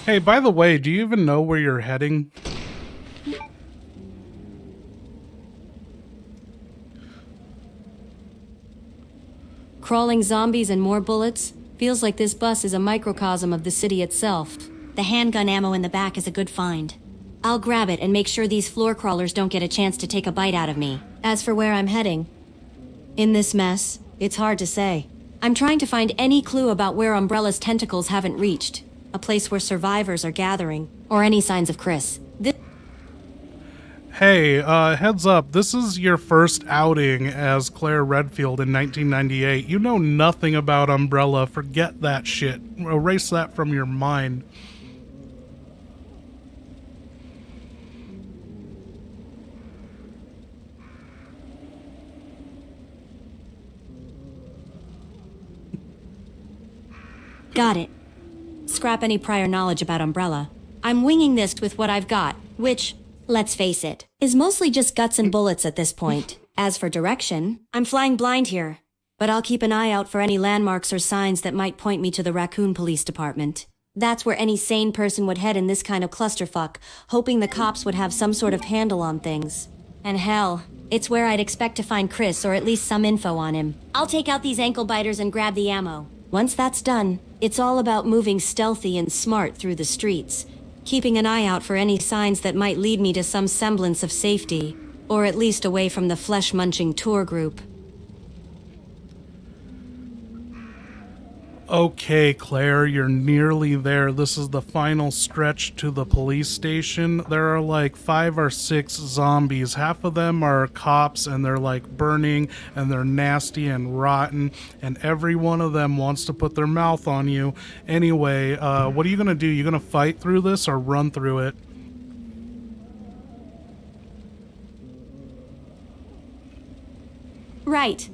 Hey, by the way, do you even know where you're heading? Crawling zombies and more bullets? Feels like this bus is a microcosm of the city itself. The handgun ammo in the back is a good find. I'll grab it and make sure these floor crawlers don't get a chance to take a bite out of me. As for where I'm heading, in this mess, it's hard to say. I'm trying to find any clue about where Umbrella's tentacles haven't reached. A place where survivors are gathering, or any signs of Chris. Hey, heads up, this is your first outing as Claire Redfield in 1998. You know nothing about Umbrella. Forget that shit. Erase that from your mind. Got it. Scrap any prior knowledge about Umbrella. I'm winging this with what I've got, which, let's face it, is mostly just guts and bullets at this point. As for direction, I'm flying blind here, but I'll keep an eye out for any landmarks or signs that might point me to the Raccoon Police Department. That's where any sane person would head in this kind of clusterfuck, hoping the cops would have some sort of handle on things. And hell, it's where I'd expect to find Chris, or at least some info on him. I'll take out these ankle biters and grab the ammo. Once that's done, it's all about moving stealthy and smart through the streets, keeping an eye out for any signs that might lead me to some semblance of safety, or at least away from the flesh-munching tour group. Okay, Claire, you're nearly there. This is the final stretch to the police station. There are like 5 or 6 zombies. Half of them are cops, and they're like burning, and they're nasty and rotten, and every one of them wants to put their mouth on you. Anyway, what are you gonna do? You gonna fight through this or run through it? Right.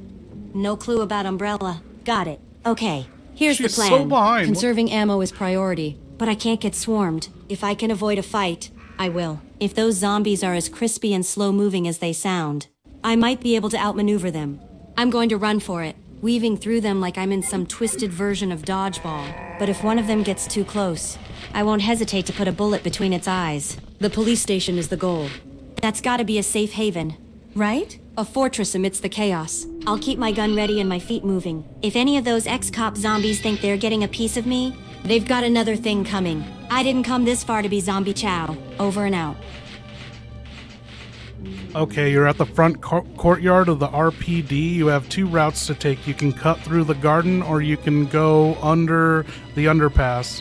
No clue about Umbrella. Got it. Okay. Here's She's the plan. so behind. Conserving ammo is priority, but I can't get swarmed. If I can avoid a fight, I will. If those zombies are as crispy and slow-moving as they sound, I might be able to outmaneuver them. I'm going to run for it, weaving through them like I'm in some twisted version of dodgeball. But if one of them gets too close, I won't hesitate to put a bullet between its eyes. The police station is the goal. That's gotta be a safe haven, right? A fortress amidst the chaos. I'll keep my gun ready and my feet moving. If any of those ex-cop zombies think they're getting a piece of me, they've got another thing coming. I didn't come this far to be zombie chow. Over and out. Okay, you're at the front courtyard of the RPD. You have 2 routes to take. You can cut through the garden, or you can go under the underpass.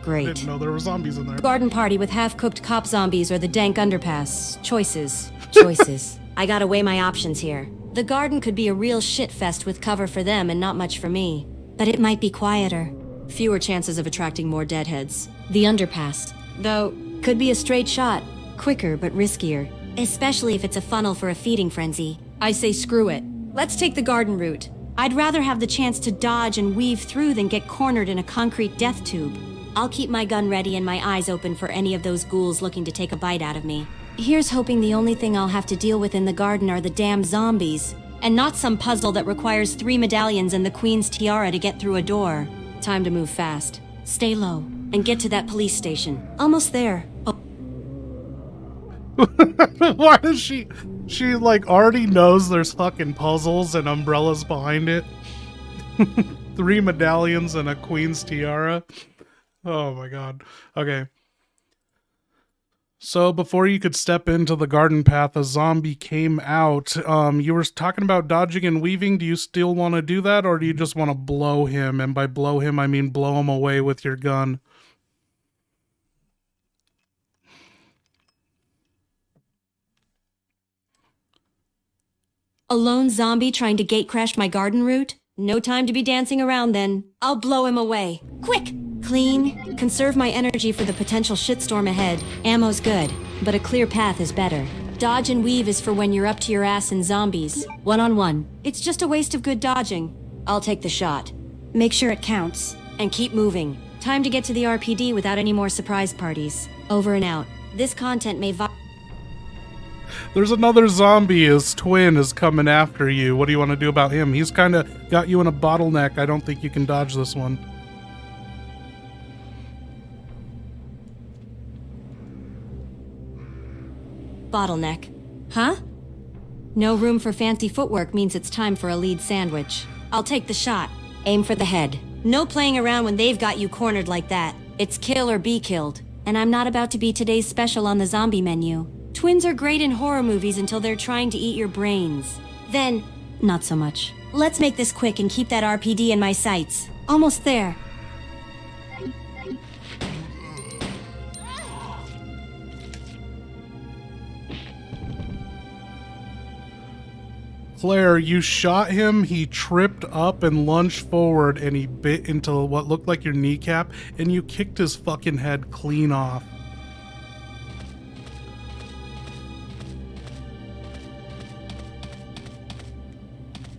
Great. I didn't know there were zombies in there. Garden party with half-cooked cop zombies or the dank underpass. Choices. Choices. I gotta weigh my options here. The garden could be a real shitfest with cover for them and not much for me. But it might be quieter. Fewer chances of attracting more deadheads. The underpass, though, could be a straight shot. Quicker, but riskier. Especially if it's a funnel for a feeding frenzy. I say screw it. Let's take the garden route. I'd rather have the chance to dodge and weave through than get cornered in a concrete death tube. I'll keep my gun ready and my eyes open for any of those ghouls looking to take a bite out of me. Here's hoping the only thing I'll have to deal with in the garden are the damn zombies. And not some puzzle that requires 3 medallions and the Queen's tiara to get through a door. Time to move fast. Stay low, and get to that police station. Almost there. Oh. Why does she like already knows there's fucking puzzles and umbrellas behind it? 3 medallions and a Queen's tiara. Oh my god. Okay. So before you could step into the garden path, a zombie came out. You were talking about dodging and weaving. Do you still want to do that, or do you just want to blow him? And by blow him, I mean blow him away with your gun. A lone zombie trying to gatecrash my garden route? No time to be dancing around then. I'll blow him away. Quick! Clean. Conserve my energy for the potential shitstorm ahead. Ammo's good, but a clear path is better. Dodge and weave is for when you're up to your ass in zombies. One-on-one. It's just a waste of good dodging. I'll take the shot. Make sure it counts. And keep moving. Time to get to the RPD without any more surprise parties. Over and out. This content may There's another zombie. His twin is coming after you. What do you want to do about him? He's kind of got you in a bottleneck. I don't think you can dodge this one. bottleneck. Huh? No room for fancy footwork means it's time for a lead sandwich. I'll take the shot. Aim for the head. No playing around when they've got you cornered like that. It's kill or be killed. And I'm not about to be today's special on the zombie menu. Twins are great in horror movies until they're trying to eat your brains. Then, not so much. Let's make this quick and keep that RPD in my sights. Almost there. Claire, you shot him, he tripped up and lunged forward, and he bit into what looked like your kneecap, and you kicked his fucking head clean off.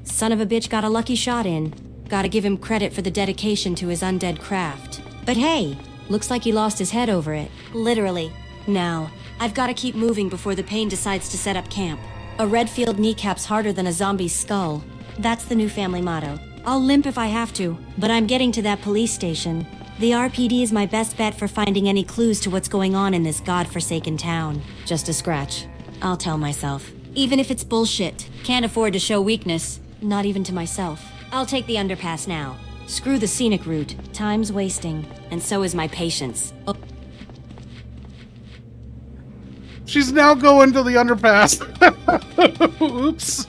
Son of a bitch got a lucky shot in. Gotta give him credit for the dedication to his undead craft. But hey, looks like he lost his head over it. Literally. Now, I've gotta keep moving before the pain decides to set up camp. A Redfield kneecap's harder than a zombie's skull. That's the new family motto. I'll limp if I have to, but I'm getting to that police station. The RPD is my best bet for finding any clues to what's going on in this godforsaken town. Just a scratch. I'll tell myself. Even if it's bullshit. Can't afford to show weakness. Not even to myself. I'll take the underpass now. Screw the scenic route. Time's wasting. And so is my patience. Oh. She's now going to the underpass. Oops.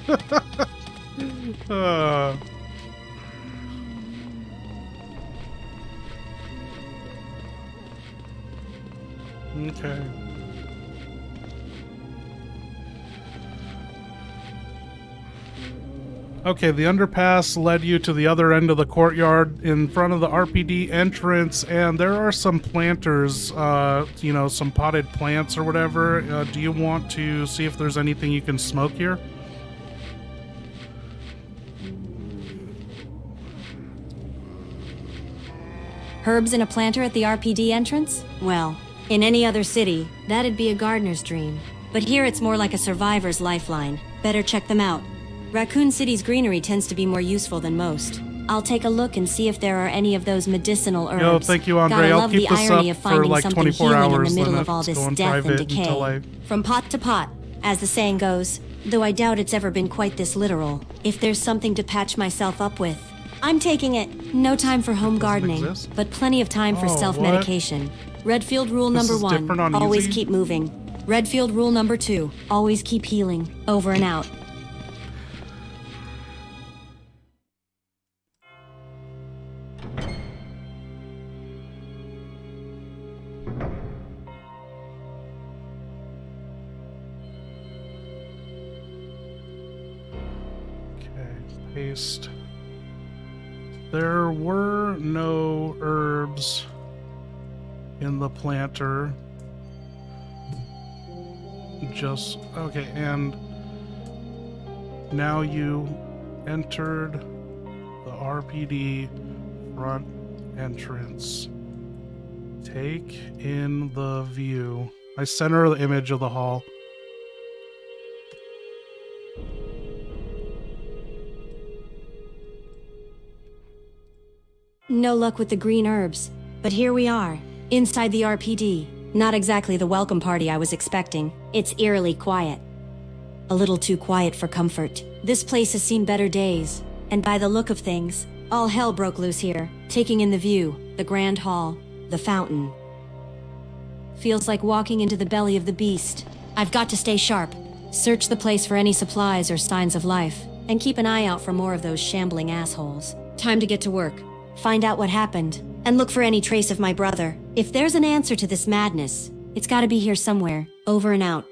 Okay. Okay, the underpass led you to the other end of the courtyard in front of the RPD entrance, and there are some planters, you know, some potted plants or whatever. Do you want to see if there's anything you can smoke here? Herbs in a planter at the RPD entrance? Well, in any other city, that'd be a gardener's dream. But here it's more like a survivor's lifeline. Better check them out. Raccoon City's greenery tends to be more useful than most. I'll take a look and see if there are any of those medicinal herbs. Yo, thank you, Andre. Gotta I'll love keep the this irony up of for finding like something 24 healing hours, in the then middle of all it's this going death and private until decay. From pot to pot, as the saying goes, though I doubt it's ever been quite this literal. If there's something to patch myself up with, I'm taking it. No time for home gardening, exist? but plenty of time for Oh, self-medication. Redfield rule This number is 1, different on always easy? keep moving. Redfield rule number 2, always keep healing. Over and out. Okay, paste. There were no herbs in the planter. Just, okay, and now you entered the RPD front entrance. Take in the view. I sent her the image of the hall. No luck with the green herbs, but here we are, inside the RPD. Not exactly the welcome party I was expecting. It's eerily quiet. A little too quiet for comfort. This place has seen better days, and by the look of things, all hell broke loose here, taking in the view, the grand hall, the fountain. Feels like walking into the belly of the beast. I've got to stay sharp, search the place for any supplies or signs of life, and keep an eye out for more of those shambling assholes. Time to get to work, find out what happened, and look for any trace of my brother. If there's an answer to this madness, it's gotta be here somewhere. Over and out.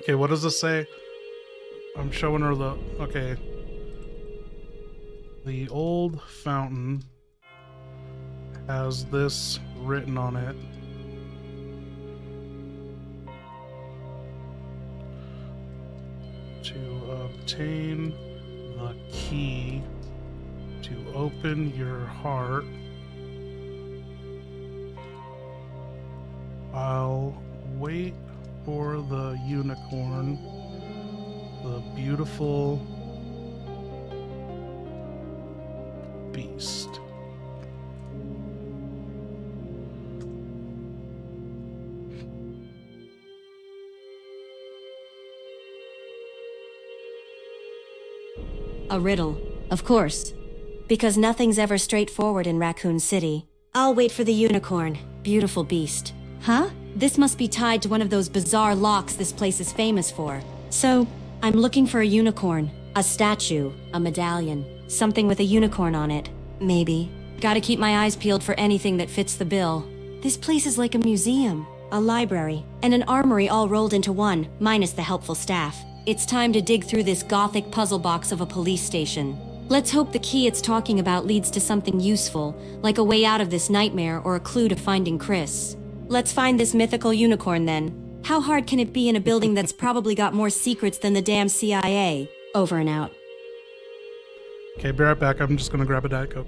Okay, what does this say? I'm showing her the... Okay. The old fountain has this written on it. To obtain the key to open your heart, I'll wait for the unicorn, the beautiful beast. A riddle, of course. Because nothing's ever straightforward in Raccoon City. I'll wait for the unicorn, beautiful beast. Huh? This must be tied to one of those bizarre locks this place is famous for. So, I'm looking for a unicorn. A statue, a medallion, something with a unicorn on it. Maybe. Gotta keep my eyes peeled for anything that fits the bill. This place is like a museum, a library, and an armory all rolled into one, minus the helpful staff. It's time to dig through this gothic puzzle box of a police station. Let's hope the key it's talking about leads to something useful, like a way out of this nightmare or a clue to finding Chris. Let's find this mythical unicorn then. How hard can it be in a building that's probably got more secrets than the damn CIA? Over and out. Okay, be right back. I'm just gonna grab a Diet Coke.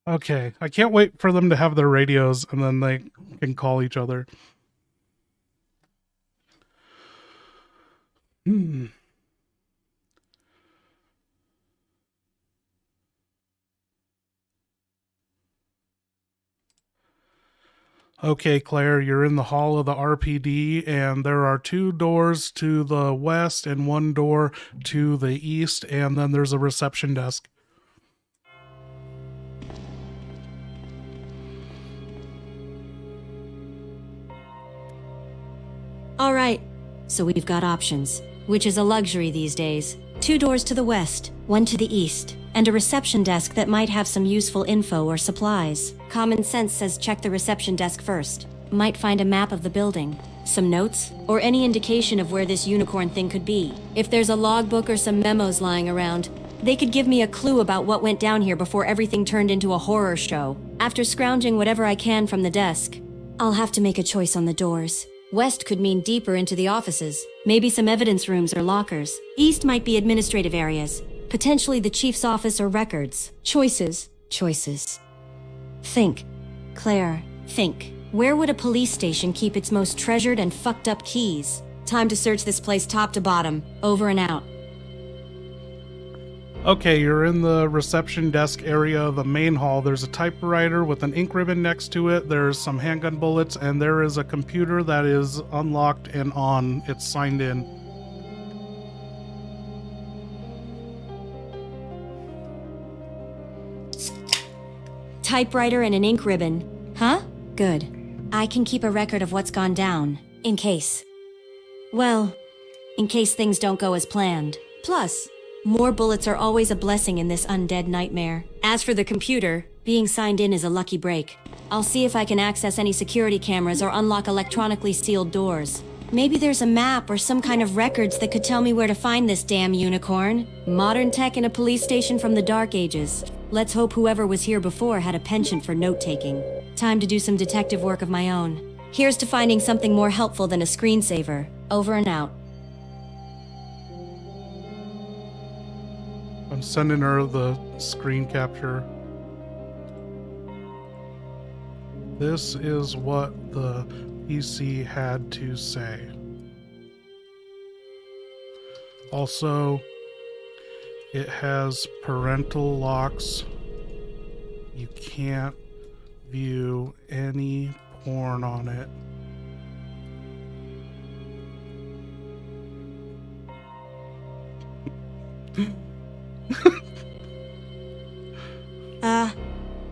Okay, I can't wait for them to have their radios and then they can call each other. Okay, Claire, you're in the hall of the RPD, and there are 2 doors to the west and 1 door to the east, and then there's a reception desk. All right, so we've got options, which is a luxury these days. 2 doors to the west, 1 to the east, and a reception desk that might have some useful info or supplies. Common sense says check the reception desk first. Might find a map of the building, some notes, or any indication of where this unicorn thing could be. If there's a logbook or some memos lying around, They could give me a clue about what went down here before everything turned into a horror show. After scrounging whatever I can from the desk, I'll have to make a choice on the doors. West could mean deeper into the offices, maybe some evidence rooms or lockers. East might be administrative areas, potentially the chief's office or records. Choices. Think. Claire, think. Where would a police station keep its most treasured and fucked up keys? Time to search this place top to bottom. Over and out. Okay, you're in the reception desk area of the main hall. There's a typewriter with an ink ribbon next to it. There's some handgun bullets, and there is a computer that is unlocked and on. It's signed in. Typewriter and an ink ribbon. Huh? Good. I can keep a record of what's gone down, in case. Well, in case things don't go as planned. Plus, more bullets are always a blessing in this undead nightmare. As for the computer, being signed in is a lucky break. I'll see if I can access any security cameras or unlock electronically sealed doors. Maybe there's a map or some kind of records that could tell me where to find this damn unicorn. Modern tech in a police station from the Dark Ages. Let's hope whoever was here before had a penchant for note-taking. Time to do some detective work of my own. Here's to finding something more helpful than a screensaver. Over and out. I'm sending her the screen capture. This is what the PC had to say. Also, it has parental locks. You can't view any porn on it.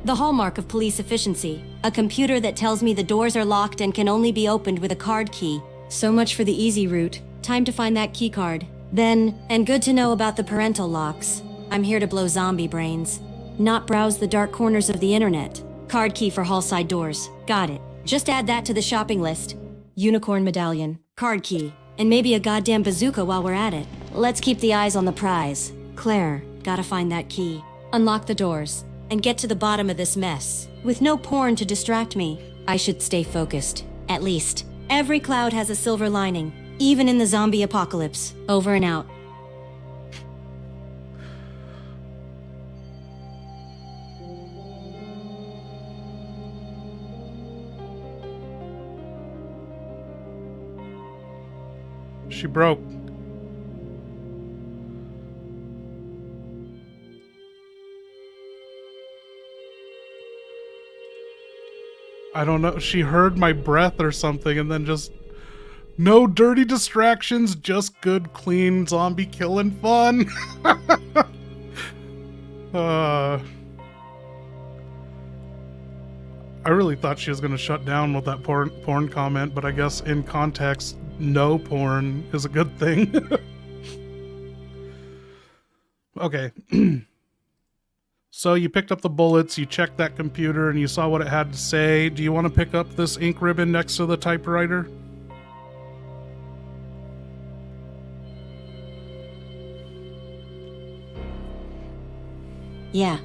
The hallmark of police efficiency. A computer that tells me the doors are locked and can only be opened with a card key. So much for the easy route. Time to find that key card. Then, and good to know about the parental locks. I'm here to blow zombie brains. Not browse the dark corners of the internet. Card key for hall side doors. Got it. Just add that to the shopping list. Unicorn medallion. Card key. And maybe a goddamn bazooka while we're at it. Let's keep the eyes on the prize. Claire, gotta find that key. Unlock the doors. And get to the bottom of this mess. With no porn to distract me, I should stay focused. At least. Every cloud has a silver lining, even in the zombie apocalypse. Over and out. She broke. I don't know. She heard my breath or something and then just... No dirty distractions, just good, clean, zombie killing fun. I really thought she was going to shut down with that porn comment, but I guess in context, no porn is a good thing. Okay. So you picked up the bullets, you checked that computer, and you saw what it had to say. Do you want to pick up this ink ribbon next to the typewriter? Yeah.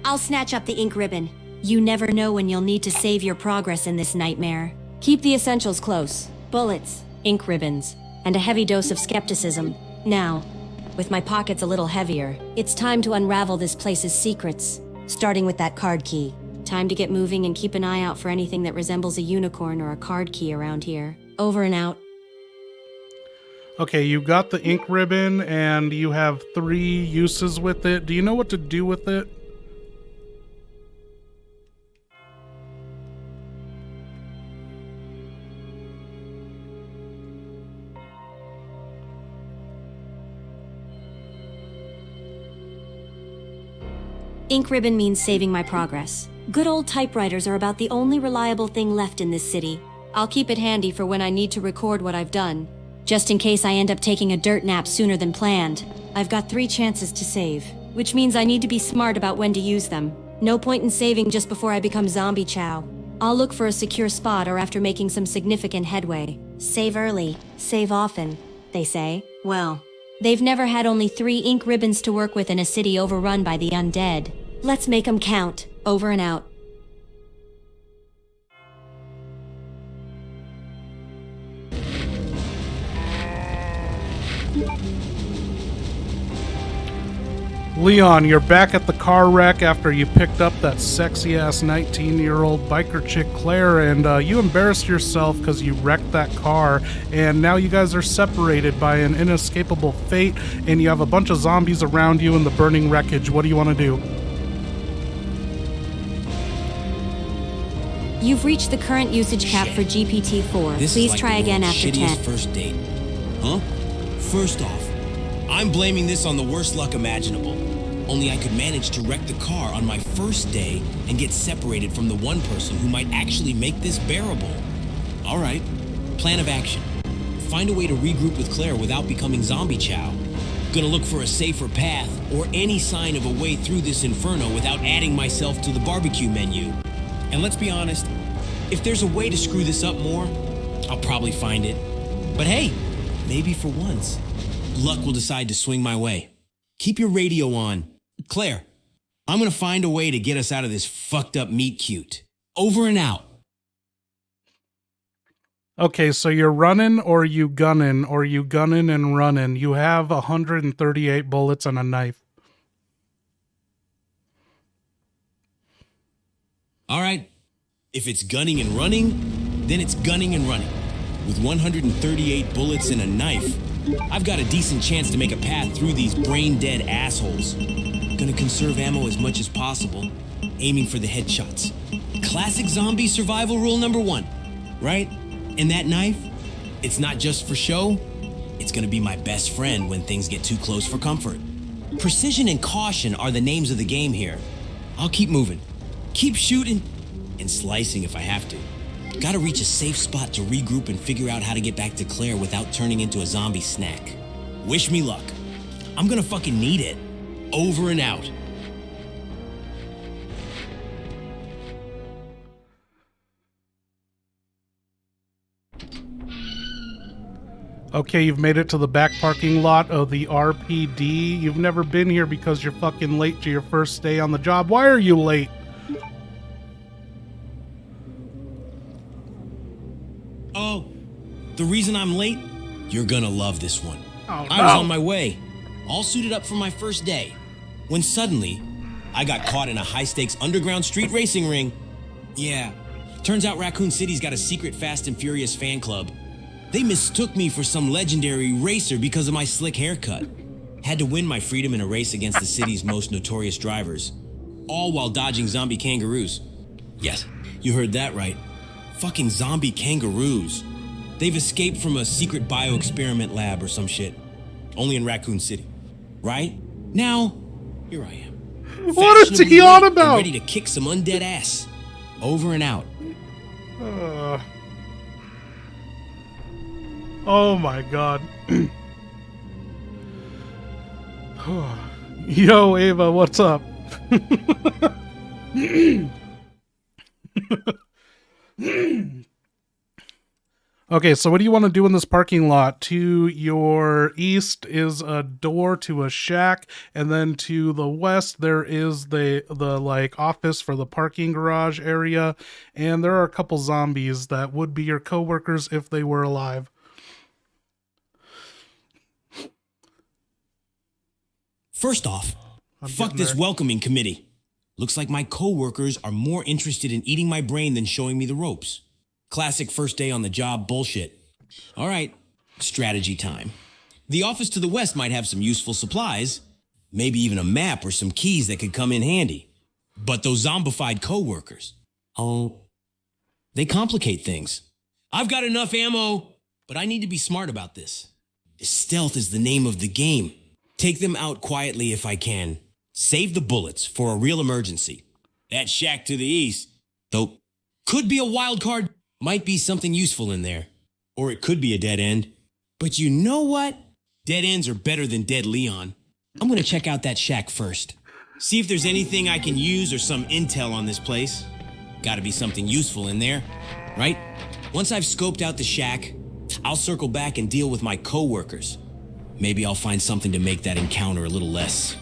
I'll snatch up the ink ribbon. You never know when you'll need to save your progress in this nightmare. Keep the essentials close. Bullets, ink ribbons, and a heavy dose of skepticism. Now, with my pockets a little heavier, it's time to unravel this place's secrets, starting with that card key. Time to get moving and keep an eye out for anything that resembles a unicorn or a card key around here. Over and out. Okay, you got the ink ribbon and you have 3 uses with it. Do you know what to do with it? Ink ribbon means saving my progress. Good old typewriters are about the only reliable thing left in this city. I'll keep it handy for when I need to record what I've done. Just in case I end up taking a dirt nap sooner than planned. I've got 3 chances to save, which means I need to be smart about when to use them. No point in saving just before I become zombie chow. I'll look for a secure spot or after making some significant headway. Save early, save often, they say. Well, They've never had only 3 ink ribbons to work with in a city overrun by the undead. Let's make 'em count. Over and out. Leon, you're back at the car wreck after you picked up that sexy-ass 19-year-old biker chick Claire, and you embarrassed yourself because you wrecked that car, and now you guys are separated by an inescapable fate, and you have a bunch of zombies around you in the burning wreckage. What do you want to do? You've reached the current usage cap for GPT-4. Please try again after 10. First date. Huh? First off, I'm blaming this on the worst luck imaginable. Only I could manage to wreck the car on my first day and get separated from the one person who might actually make this bearable. All right, plan of action. Find a way to regroup with Claire without becoming zombie chow. Gonna look for a safer path or any sign of a way through this inferno without adding myself to the barbecue menu. And let's be honest, if there's a way to screw this up more, I'll probably find it. But hey, maybe for once, luck will decide to swing my way. Keep your radio on. Claire, I'm gonna find a way to get us out of this fucked up meet cute. Over and out. Okay, so you're running or you gunning and running. You have 138 bullets and a knife. All right, if it's gunning and running, then it's gunning and running. With 138 bullets and a knife, I've got a decent chance to make a path through these brain-dead assholes. Gonna conserve ammo as much as possible, aiming for the headshots. Classic zombie survival rule number 1, right? And that knife, it's not just for show, it's gonna be my best friend when things get too close for comfort. Precision and caution are the names of the game here. I'll keep moving, keep shooting, and slicing if I have to. Gotta reach a safe spot to regroup and figure out how to get back to Claire without turning into a zombie snack. Wish me luck. I'm gonna fucking need it. Over and out. Okay, you've made it to the back parking lot of the RPD. You've never been here because you're fucking late to your first day on the job. Why are you late? Oh, the reason I'm late? You're gonna love this one. Oh, no. I was on my way, all suited up for my first day, when suddenly, I got caught in a high-stakes underground street racing ring. Yeah, turns out Raccoon City's got a secret Fast and Furious fan club. They mistook me for some legendary racer because of my slick haircut. Had to win my freedom in a race against the city's most notorious drivers, all while dodging zombie kangaroos. Yes, you heard that right. Fucking zombie kangaroos. They've escaped from a secret bioexperiment lab or some shit. Only in Raccoon City. Right? Now, here I am. What is he on about? Ready to kick some undead ass. Over and out. Oh my god. Yo, Ava, what's up? Okay, so what do you want to do in this parking lot? To your east is a door to a shack, and then to the west there is the like office for the parking garage area, and there are a couple zombies that would be your coworkers if they were alive. First off, fuck this welcoming committee. Looks like my coworkers are more interested in eating my brain than showing me the ropes. Classic first day on the job bullshit. All right, strategy time. The office to the west might have some useful supplies, maybe even a map or some keys that could come in handy. But those zombified coworkers, oh, they complicate things. I've got enough ammo, but I need to be smart about this. Stealth is the name of the game. Take them out quietly if I can. Save the bullets for a real emergency. That shack to the east, though, could be a wild card. Might be something useful in there. Or it could be a dead end. But you know what? Dead ends are better than dead Leon. I'm gonna check out that shack first. See if there's anything I can use or some intel on this place. Gotta be something useful in there, right? Once I've scoped out the shack, I'll circle back and deal with my coworkers. Maybe I'll find something to make that encounter a little less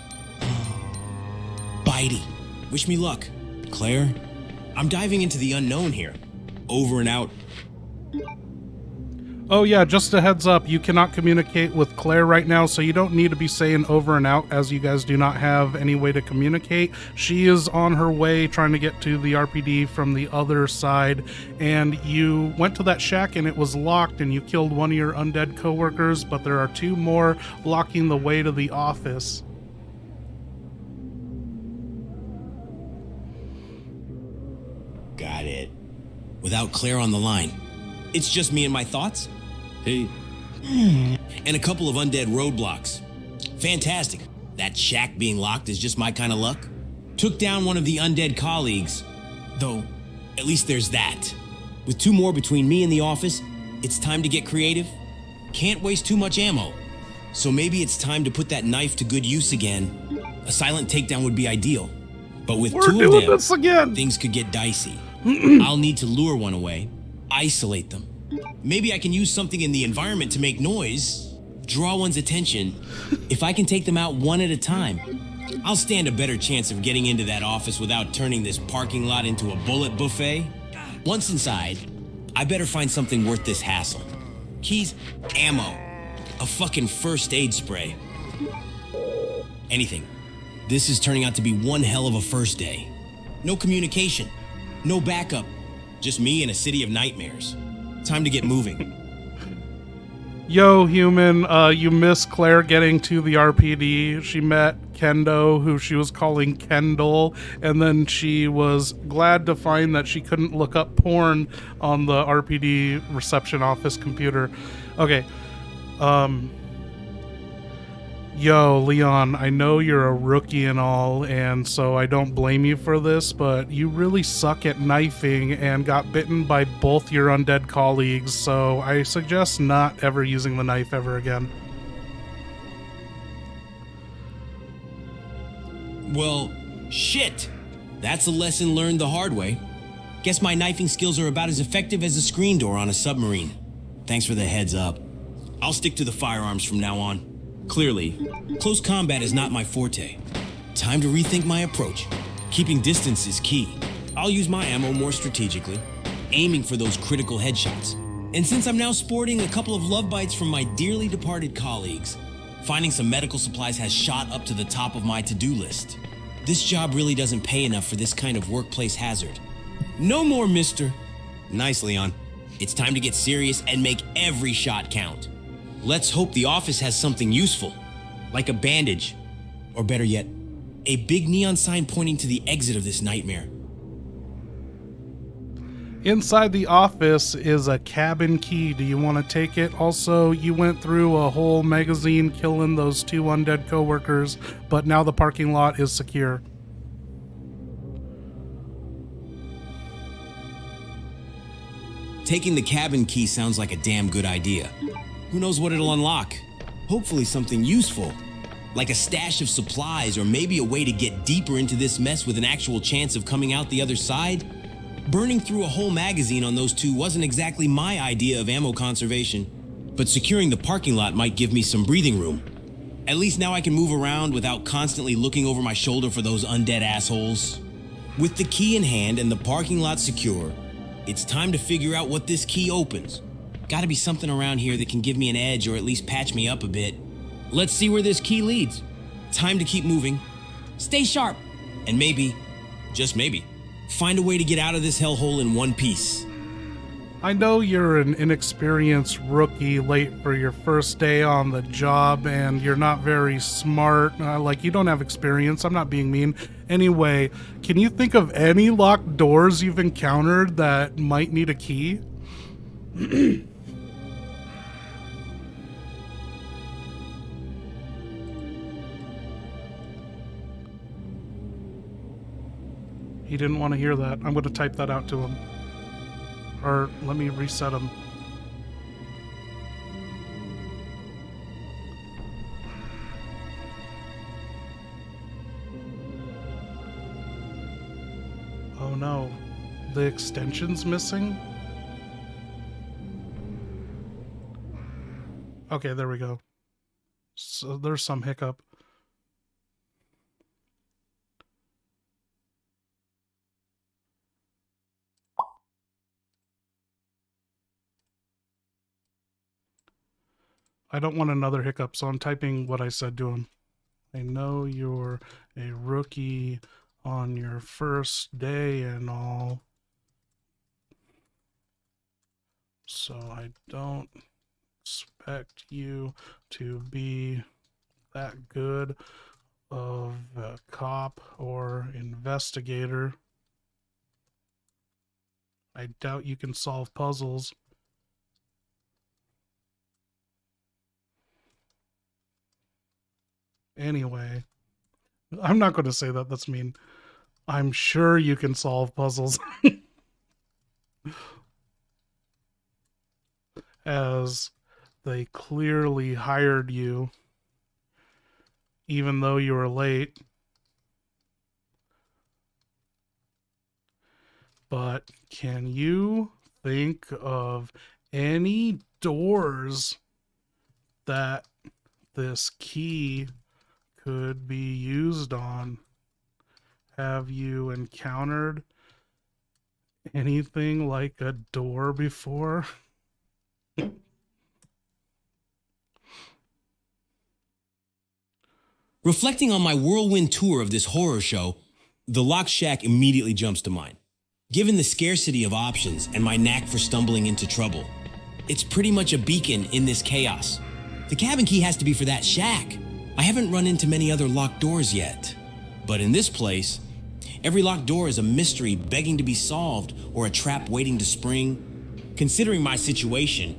bitey. Wish me luck. Claire, I'm diving into the unknown here. Over and out. Oh yeah, just a heads up, you cannot communicate with Claire right now, so you don't need to be saying over and out, as you guys do not have any way to communicate. She is on her way trying to get to the RPD from the other side, and you went to that shack and it was locked and you killed one of your undead coworkers, but there are 2 more blocking the way to the office. Got it. Without Claire on the line, it's just me and my thoughts? Hey. And a couple of undead roadblocks. Fantastic. That shack being locked is just my kind of luck. Took down one of the undead colleagues. Though, at least there's that. With 2 more between me and the office, it's time to get creative. Can't waste too much ammo. So maybe it's time to put that knife to good use again. A silent takedown would be ideal. But with 2 of them, things could get dicey. I'll need to lure one away, isolate them. Maybe I can use something in the environment to make noise, draw one's attention. If I can take them out one at a time, I'll stand a better chance of getting into that office without turning this parking lot into a bullet buffet. Once inside, I better find something worth this hassle. Keys, ammo, a fucking first aid spray. Anything. This is turning out to be one hell of a first day. No communication, no backup, just me in a city of nightmares. Time to get moving. Yo, human, you missed Claire getting to the RPD. She met Kendo, who she was calling Kendall, and then she was glad to find that she couldn't look up porn on the RPD reception office computer. Okay, yo, Leon, I know you're a rookie and all, and so I don't blame you for this, but you really suck at knifing and got bitten by both your undead colleagues, so I suggest not ever using the knife ever again. Well, shit. That's a lesson learned the hard way. Guess my knifing skills are about as effective as a screen door on a submarine. Thanks for the heads up. I'll stick to the firearms from now on. Clearly, close combat is not my forte. Time to rethink my approach. Keeping distance is key. I'll use my ammo more strategically, aiming for those critical headshots. And since I'm now sporting a couple of love bites from my dearly departed colleagues, finding some medical supplies has shot up to the top of my to-do list. This job really doesn't pay enough for this kind of workplace hazard. No more, mister. Nice, Leon. It's time to get serious and make every shot count. Let's hope the office has something useful, like a bandage, or better yet, a big neon sign pointing to the exit of this nightmare. Inside the office is a cabin key. Do you want to take it? Also, you went through a whole magazine killing those 2 undead coworkers, but now the parking lot is secure. Taking the cabin key sounds like a damn good idea. Who knows what it'll unlock? Hopefully something useful, like a stash of supplies or maybe a way to get deeper into this mess with an actual chance of coming out the other side. Burning through a whole magazine on those 2 wasn't exactly my idea of ammo conservation, but securing the parking lot might give me some breathing room. At least now I can move around without constantly looking over my shoulder for those undead assholes. With the key in hand and the parking lot secure, it's time to figure out what this key opens. Gotta be something around here that can give me an edge or at least patch me up a bit. Let's see where this key leads. Time to keep moving. Stay sharp. And maybe, just maybe, find a way to get out of this hellhole in one piece. I know you're an inexperienced rookie late for your first day on the job, and you're not very smart. Like, you don't have experience. I'm not being mean. Anyway, can you think of any locked doors you've encountered that might need a key? He didn't want to hear that. I'm going to type that out to him. Or let me reset him. Oh no. The extension's missing? Okay, there we go. there's some hiccup. I don't want another hiccup, so I'm typing what I said to him. I know you're a rookie on your first day and all, so I don't expect you to be that good of a cop or investigator. I doubt you can solve puzzles. Anyway, I'm not going to say that. That's mean. I'm sure you can solve puzzles. As they clearly hired you, even though you were late. But can you think of any doors that this key could be used on? Have you encountered anything like a door before? Reflecting on my whirlwind tour of this horror show, the Lock Shack immediately jumps to mind. Given the scarcity of options and my knack for stumbling into trouble, it's pretty much a beacon in this chaos. The cabin key has to be for that shack. I haven't run into many other locked doors yet. But in this place, every locked door is a mystery begging to be solved or a trap waiting to spring. Considering my situation,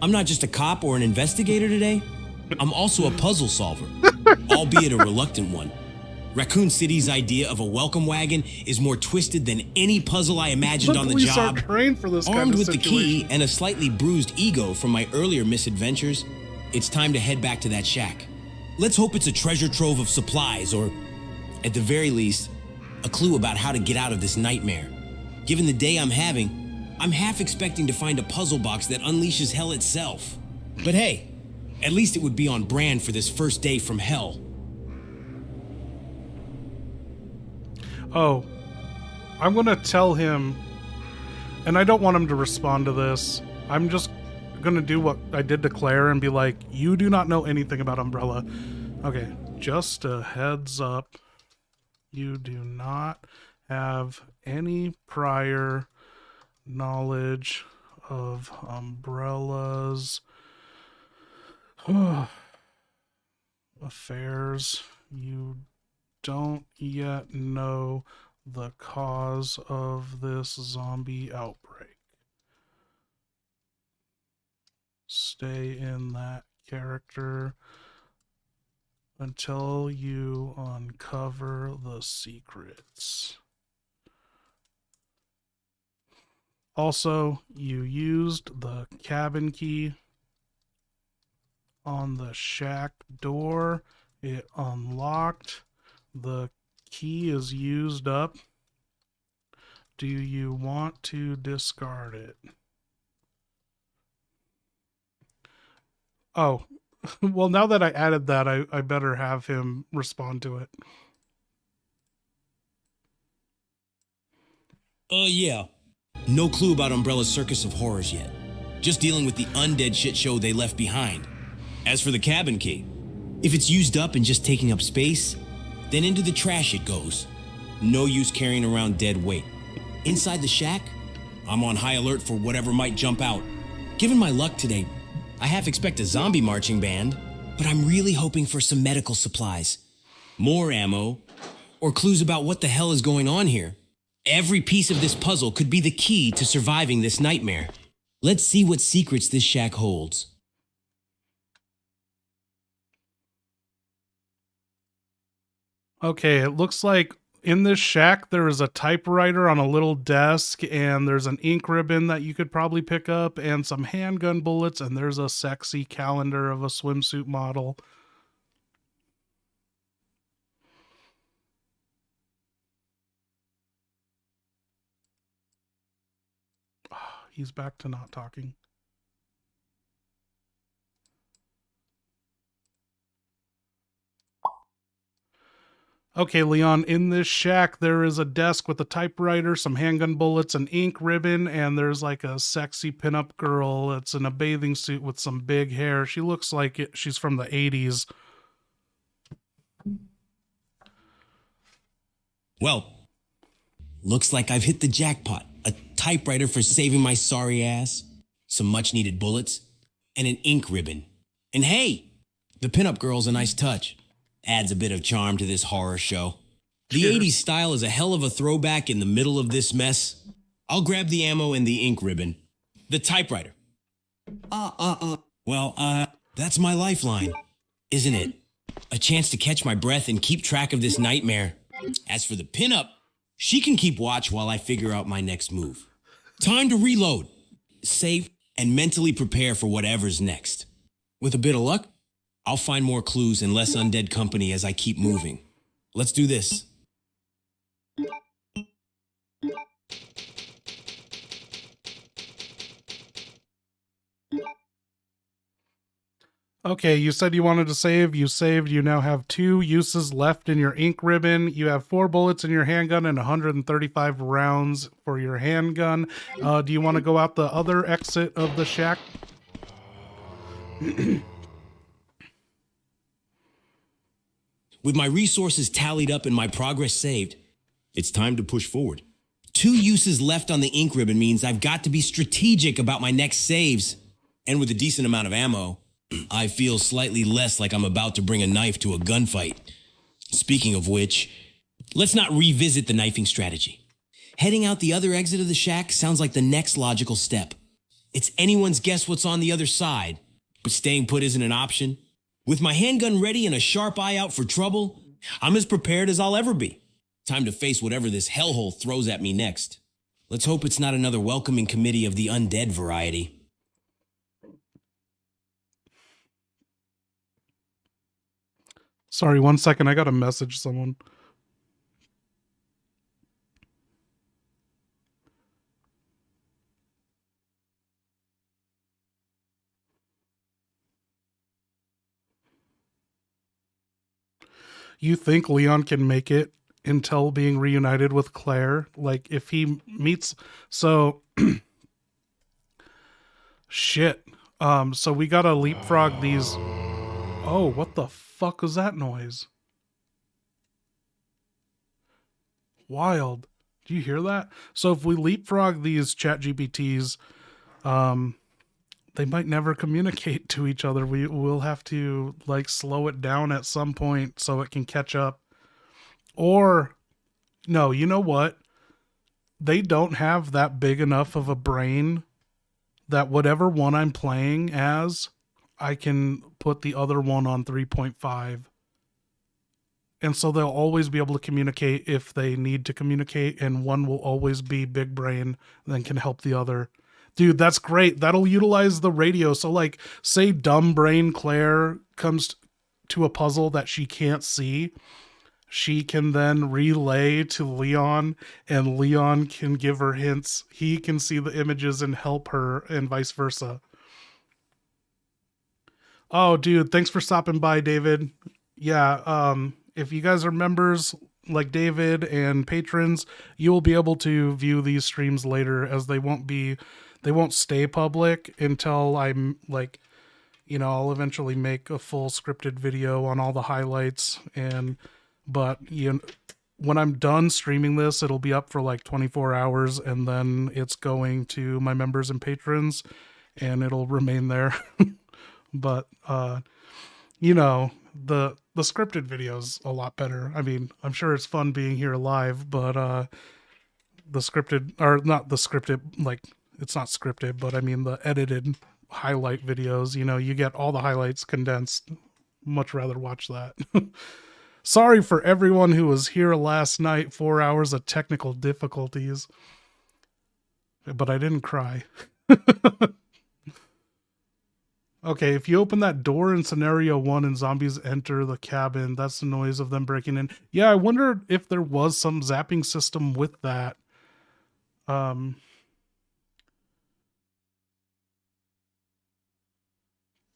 I'm not just a cop or an investigator today, I'm also a puzzle solver, albeit a reluctant one. Raccoon City's idea of a welcome wagon is more twisted than any puzzle I imagined on the job. For this Armed kind of with the key situation. and a slightly bruised ego from my earlier misadventures, it's time to head back to that shack. Let's hope it's a treasure trove of supplies, or at the very least, a clue about how to get out of this nightmare. Given the day I'm having, I'm half expecting to find a puzzle box that unleashes hell itself. But hey, at least it would be on brand for this first day from hell. Oh, I'm going to tell him, and I don't want him to respond to this. I'm just going to do what I did to Claire and be like, you do not know anything about Umbrella. Okay, just a heads up. You do not have any prior knowledge of Umbrella's affairs. You don't yet know the cause of this zombie outbreak. Stay in that character until you uncover the secrets. Also, you used the cabin key on the shack door. It unlocked. The key is used up. Do you want to discard it? Oh, well, now that I added that, I better have him respond to it. Yeah. No clue about Umbrella's Circus of Horrors yet. Just dealing with the undead shit show they left behind. As for the cabin key, if it's used up and just taking up space, then into the trash it goes. No use carrying around dead weight. Inside the shack, I'm on high alert for whatever might jump out. Given my luck today, I half expect a zombie marching band, but I'm really hoping for some medical supplies, more ammo, or clues about what the hell is going on here. Every piece of this puzzle could be the key to surviving this nightmare. Let's see what secrets this shack holds. Okay, it looks like in this shack there is a typewriter on a little desk, and there's an ink ribbon that you could probably pick up, and some handgun bullets, and there's a sexy calendar of a swimsuit model. He's back to not talking. Okay, Leon, in this shack, there is a desk with a typewriter, some handgun bullets, an ink ribbon, and there's like a sexy pinup girl. It's in a bathing suit with some big hair. She looks like she's from the 80s. Well, looks like I've hit the jackpot. A typewriter for saving my sorry ass, some much needed bullets, and an ink ribbon. And hey, the pinup girl's a nice touch. Adds a bit of charm to this horror show. The 80s style is a hell of a throwback in the middle of this mess. I'll grab the ammo and the ink ribbon. The typewriter. Well, that's my lifeline, isn't it? A chance to catch my breath and keep track of this nightmare. As for the pinup, she can keep watch while I figure out my next move. Time to reload, save, and mentally prepare for whatever's next. With a bit of luck, I'll find more clues and less undead company as I keep moving. Let's do this. Okay, you said you wanted to save. You saved. You now have 2 uses left in your ink ribbon. You have 4 bullets in your handgun and 135 rounds for your handgun. Do you want to go out the other exit of the shack? With my resources tallied up and my progress saved, it's time to push forward. 2 uses left on the ink ribbon means I've got to be strategic about my next saves. And with a decent amount of ammo, I feel slightly less like I'm about to bring a knife to a gunfight. Speaking of which, let's not revisit the knifing strategy. Heading out the other exit of the shack sounds like the next logical step. It's anyone's guess what's on the other side, but staying put isn't an option. With my handgun ready and a sharp eye out for trouble, I'm as prepared as I'll ever be. Time to face whatever this hellhole throws at me next. Let's hope it's not another welcoming committee of the undead variety. Sorry, 1 second. I got to message someone. You think Leon can make it until being reunited with Claire? Like, if he meets... So... Shit. So we gotta leapfrog these... Oh, what the fuck was that noise? Wild. Do you hear that? So if we leapfrog these chat GPTs, they might never communicate to each other. We'll have to like slow it down at some point so it can catch up. Or no, you know what? They don't have that big enough of a brain that whatever one I'm playing as, I can put the other one on 3.5. And so they'll always be able to communicate if they need to communicate, and one will always be big brain, then can help the other. Dude, that's great. That'll utilize the radio. So like, say dumb brain Claire comes to a puzzle that she can't see. She can then relay to Leon, and Leon can give her hints. He can see the images and help her, and vice versa. Oh, dude, thanks for stopping by, David. Yeah, if you guys are members like David and patrons, you will be able to view these streams later, as they won't stay public until I'm like, you know, I'll eventually make a full scripted video on all the highlights. But you know, when I'm done streaming this, it'll be up for like 24 hours, and then it's going to my members and patrons, and it'll remain there. But you know, the scripted video's a lot better. I mean, I'm sure it's fun being here live, but the scripted, or not the scripted, like, it's not scripted, but I mean the edited highlight videos, you know, you get all the highlights condensed. Much rather watch that. Sorry for everyone who was here last night. 4 hours of technical difficulties. But I didn't cry. Okay, if you open that door in scenario 1 and zombies enter the cabin, that's the noise of them breaking in. Yeah, I wonder if there was some zapping system with that. The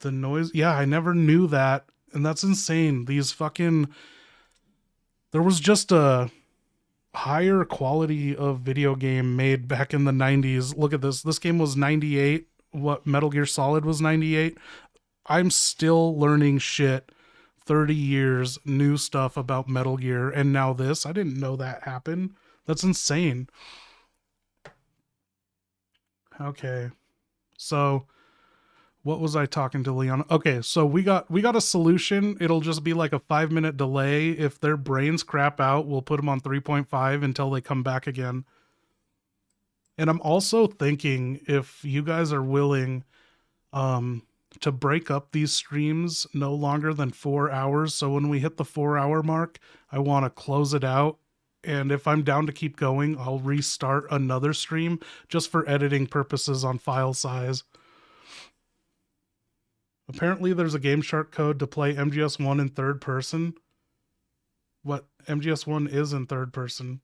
noise, yeah, I never knew that. And that's insane. These fucking There was just a higher quality of video game made back in the 90s. Look at this. This game was 98. What, Metal Gear Solid was 98. I'm still learning shit 30 years, new stuff about Metal Gear, and now this. I didn't know that happened. That's insane. Okay. So what was I talking to Leon? Okay, so we got a solution. It'll just be like a 5-minute delay. If their brains crap out, we'll put them on 3.5 until they come back again. And I'm also thinking, if you guys are willing to break up these streams no longer than 4 hours. So when we hit the 4-hour mark, I want to close it out. And if I'm down to keep going, I'll restart another stream just for editing purposes on file size. Apparently there's a Game Shark code to play MGS1 in third person. What? MGS1 is in third person.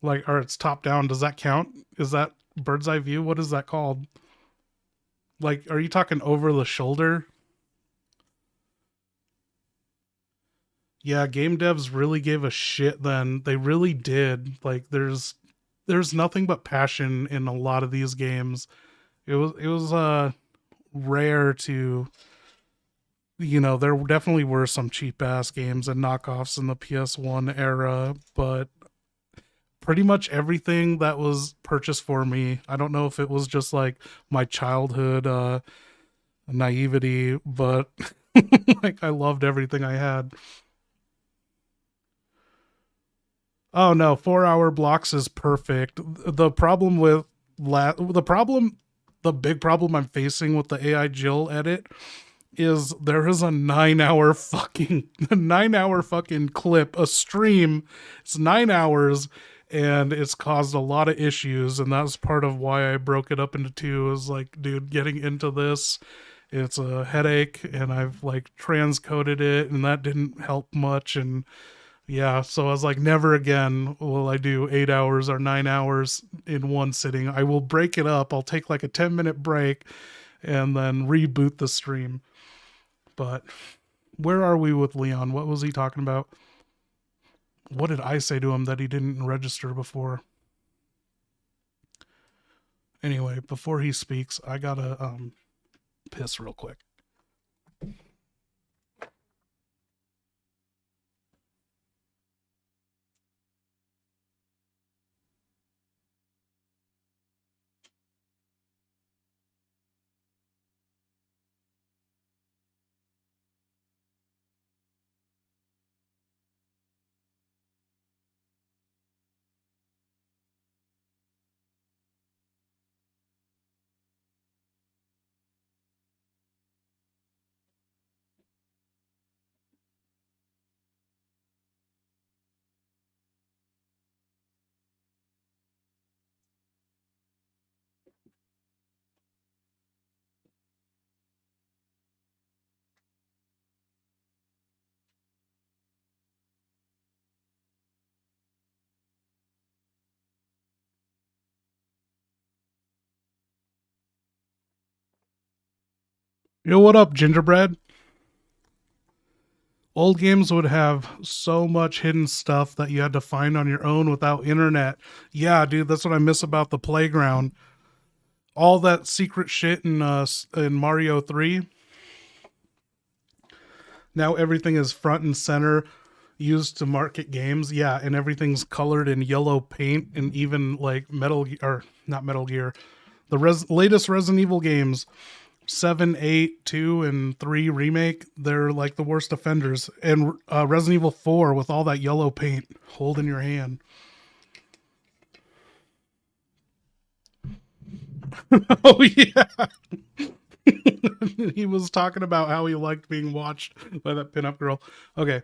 Like, or it's top down. Does that count? Is that bird's eye view? What is that called? Like, are you talking over the shoulder? Yeah, game devs really gave a shit then. They really did. Like, there's nothing but passion in a lot of these games. It was rare to, you know, there definitely were some cheap ass games and knockoffs in the PS1 era, but pretty much everything that was purchased for me, I don't know if it was just like my childhood naivety, but like I loved everything I had. Oh no, 4-hour blocks is perfect. The problem with the big problem I'm facing with the AI Jill edit is there is a 9-hour fucking clip, a stream. It's 9 hours and it's caused a lot of issues, and that's part of why I broke it up into two. Is like, dude, getting into this, it's a headache, and I've like transcoded it and that didn't help much. And yeah, so I was like, never again will I do 8 hours or 9 hours in one sitting. I will break it up. I'll take like a 10-minute break and then reboot the stream. But where are we with Leon? What was he talking about? What did I say to him that he didn't register before? Anyway, before he speaks, I gotta piss real quick. Yo, what up, Gingerbread? Old games would have so much hidden stuff that you had to find on your own without internet. Yeah, dude, that's what I miss about the playground. All that secret shit in Mario 3. Now everything is front and center, used to market games. Yeah, and everything's colored in yellow paint, and even like not Metal Gear, the latest Resident Evil games, 7, 8, 2, and 3 remake, they're like the worst offenders. And Resident Evil 4 with all that yellow paint, hold in your hand. Oh yeah. He was talking about how he liked being watched by that pinup girl. Okay.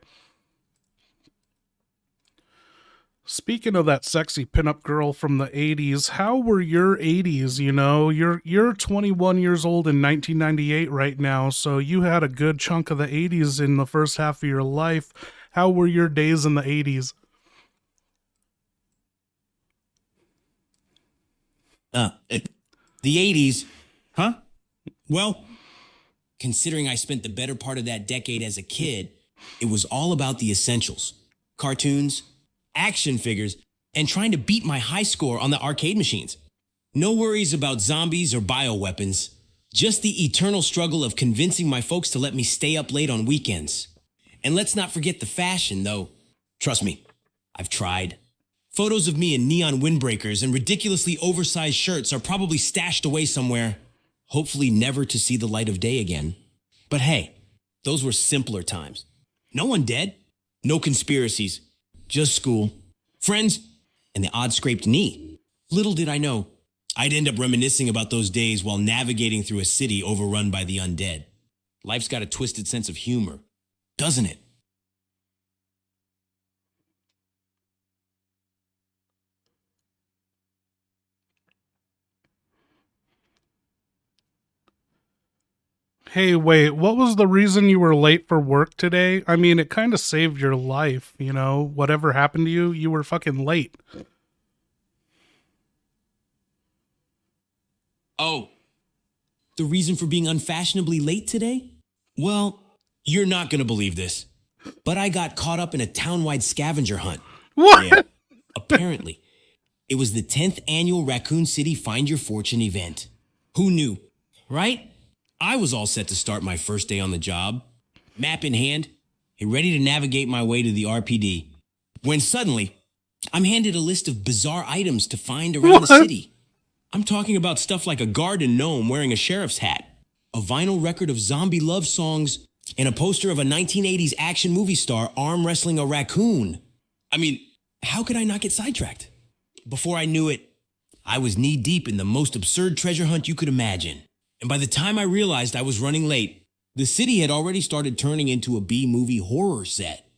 Speaking of that sexy pinup girl from the 80s, how were your 80s? You know, you're 21 years old in 1998 right now, so you had a good chunk of the 80s in the first half of your life. How were your days in the 80s? The 80s, huh? Well, considering I spent the better part of that decade as a kid, It was all about the essentials: cartoons, action figures, and trying to beat my high score on the arcade machines. No worries about zombies or bioweapons. Just the eternal struggle of convincing my folks to let me stay up late on weekends. And let's not forget the fashion, though. Trust me, I've tried. Photos of me in neon windbreakers and ridiculously oversized shirts are probably stashed away somewhere, hopefully never to see the light of day again. But hey, those were simpler times. No one dead, no conspiracies, just school, friends, and the odd scraped knee. Little did I know, I'd end up reminiscing about those days while navigating through a city overrun by the undead. Life's got a twisted sense of humor, doesn't it? Hey, wait, what was the reason you were late for work today? I mean, it kind of saved your life, you know? Whatever happened to you, you were fucking late. Oh, the reason for being unfashionably late today? Well, you're not going to believe this, but I got caught up in a town-wide scavenger hunt. What? Yeah, apparently. It was the 10th annual Raccoon City Find Your Fortune event. Who knew, right? I was all set to start my first day on the job, map in hand, and ready to navigate my way to the RPD, when suddenly, I'm handed a list of bizarre items to find around the city. I'm talking about stuff like a garden gnome wearing a sheriff's hat, a vinyl record of zombie love songs, and a poster of a 1980s action movie star arm wrestling a raccoon. I mean, how could I not get sidetracked? Before I knew it, I was knee-deep in the most absurd treasure hunt you could imagine. And by the time I realized I was running late, the city had already started turning into a B-movie horror set.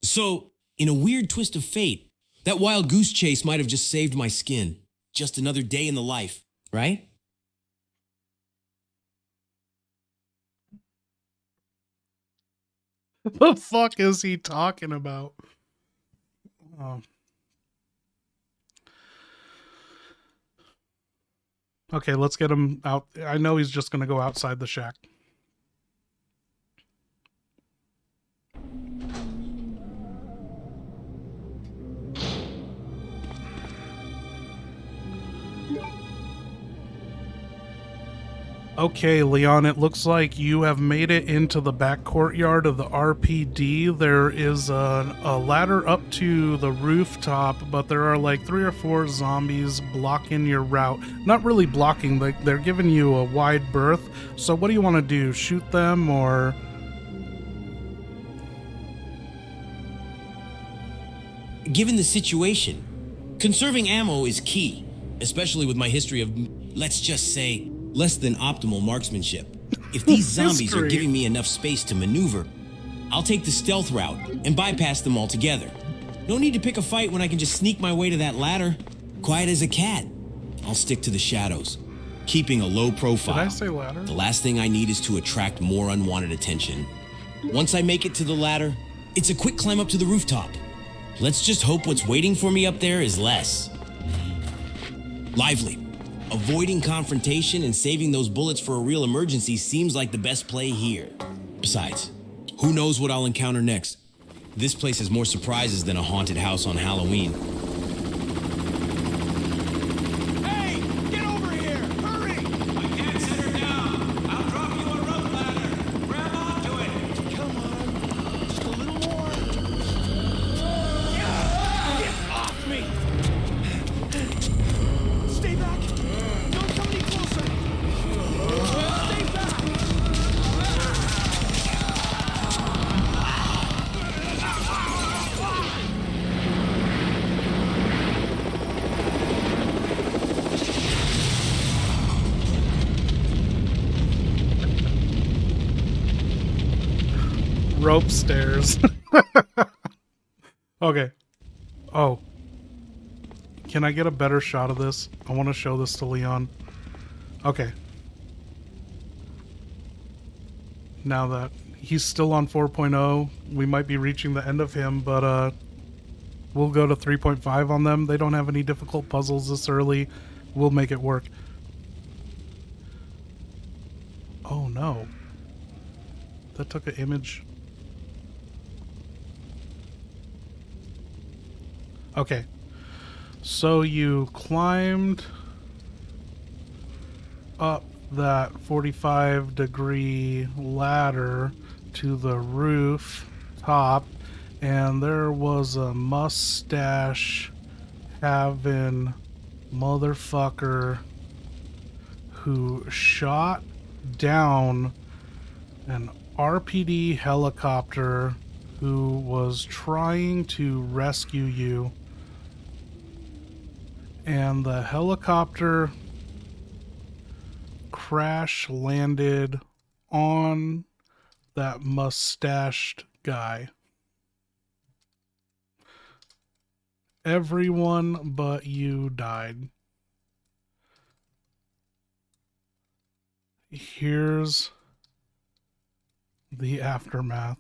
So, in a weird twist of fate, that wild goose chase might have just saved my skin. Just another day in the life, right? What the fuck is he talking about? Oh. Okay, let's get him out. I know he's just going to go outside the shack. Okay, Leon, it looks like you have made it into the back courtyard of the RPD. There is a ladder up to the rooftop, but there are like 3 or 4 zombies blocking your route. Not really blocking, like they're giving you a wide berth. So what do you want to do? Shoot them or... Given the situation, conserving ammo is key, especially with my history of, let's just say, less than optimal marksmanship. If these zombies are giving me enough space to maneuver, I'll take the stealth route and bypass them altogether. No need to pick a fight when I can just sneak my way to that ladder. Quiet as a cat. I'll stick to the shadows, keeping a low profile. Did I say ladder? The last thing I need is to attract more unwanted attention. Once I make it to the ladder, it's a quick climb up to the rooftop. Let's just hope what's waiting for me up there is less lively. Avoiding confrontation and saving those bullets for a real emergency seems like the best play here. Besides, who knows what I'll encounter next? This place has more surprises than a haunted house on Halloween. Hey, get over here! Hurry! I can't set her down. I'll drop you a rope ladder. Grab onto it. Come on, just a little more. Get off me! Stay back! Don't come any closer! Stay back! Rope stairs. Okay. Oh. Can I get a better shot of this? I want to show this to Leon. Okay. Now that he's still on 4.0, we might be reaching the end of him, but we'll go to 3.5 on them. They don't have any difficult puzzles this early. We'll make it work. Oh no. That took an image. Okay. So you climbed up that 45-degree ladder to the roof top, and there was a mustache having motherfucker who shot down an RPD helicopter who was trying to rescue you, and the helicopter crash landed on that mustached guy. Everyone but you died. Here's the aftermath.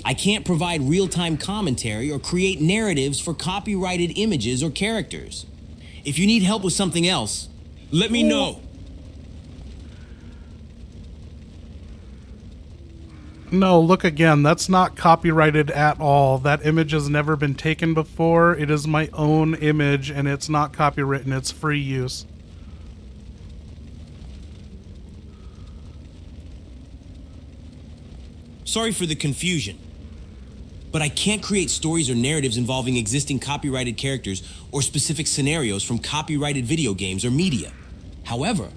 I can't provide real-time commentary or create narratives for copyrighted images or characters. If you need help with something else, let me know. No, look again. That's not copyrighted at all. That image has never been taken before. It is my own image, and it's not copywritten. It's free use. Sorry for the confusion, but I can't create stories or narratives involving existing copyrighted characters or specific scenarios from copyrighted video games or media. However,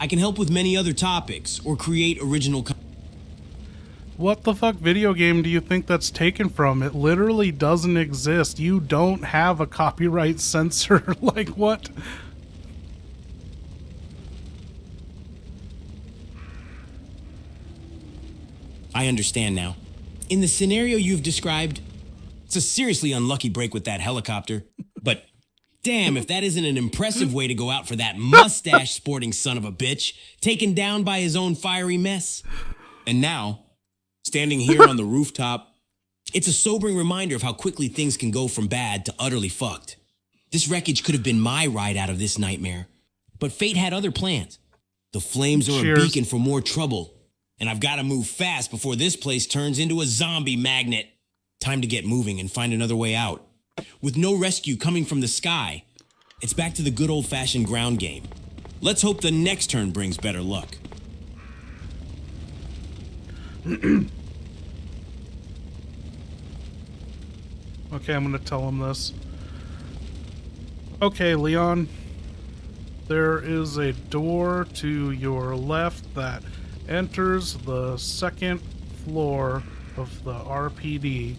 I can help with many other topics or create original content. What the fuck video game do you think that's taken from? It literally doesn't exist. You don't have a copyright censor. Like, what? I understand now. In the scenario you've described, it's a seriously unlucky break with that helicopter. But damn, if that isn't an impressive way to go out for that mustache sporting son of a bitch, taken down by his own fiery mess. And now, standing here on the rooftop, it's a sobering reminder of how quickly things can go from bad to utterly fucked. This wreckage could have been my ride out of this nightmare, but fate had other plans. The flames are Cheers. a beacon for more trouble, and I've got to move fast before this place turns into a zombie magnet. Time to get moving and find another way out. With no rescue coming from the sky, it's back to the good old-fashioned ground game. Let's hope the next turn brings better luck. Okay, I'm gonna tell him this. Okay, Leon. There is a door to your left that enters the second floor of the RPD.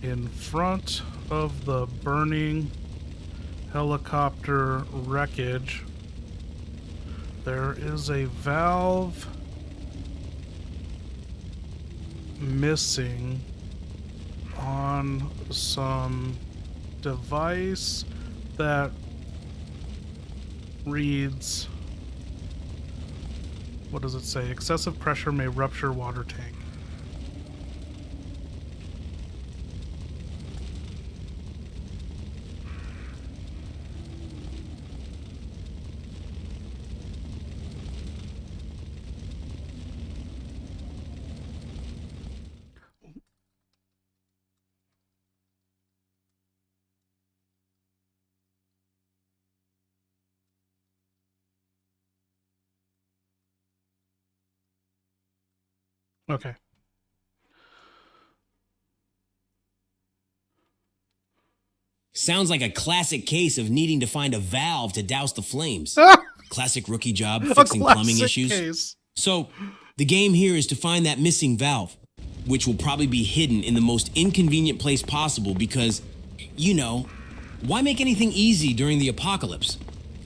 In front of the burning helicopter wreckage, there is a valve missing on some device that reads, what does it say? Excessive pressure may rupture water tank. Okay. Sounds like a classic case of needing to find a valve to douse the flames. Classic rookie job fixing plumbing issues. Case. So, the game here is to find that missing valve, which will probably be hidden in the most inconvenient place possible because, you know, why make anything easy during the apocalypse?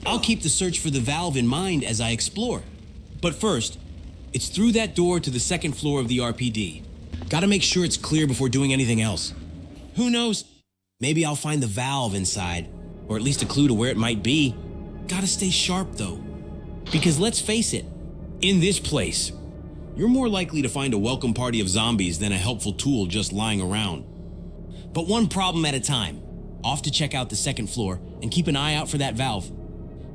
I'll keep the search for the valve in mind as I explore. But first, it's through that door to the second floor of the RPD. Gotta make sure it's clear before doing anything else. Who knows? Maybe I'll find the valve inside, or at least a clue to where it might be. Gotta stay sharp though. Because let's face it, in this place, you're more likely to find a welcome party of zombies than a helpful tool just lying around. But one problem at a time. Off to check out the second floor and keep an eye out for that valve.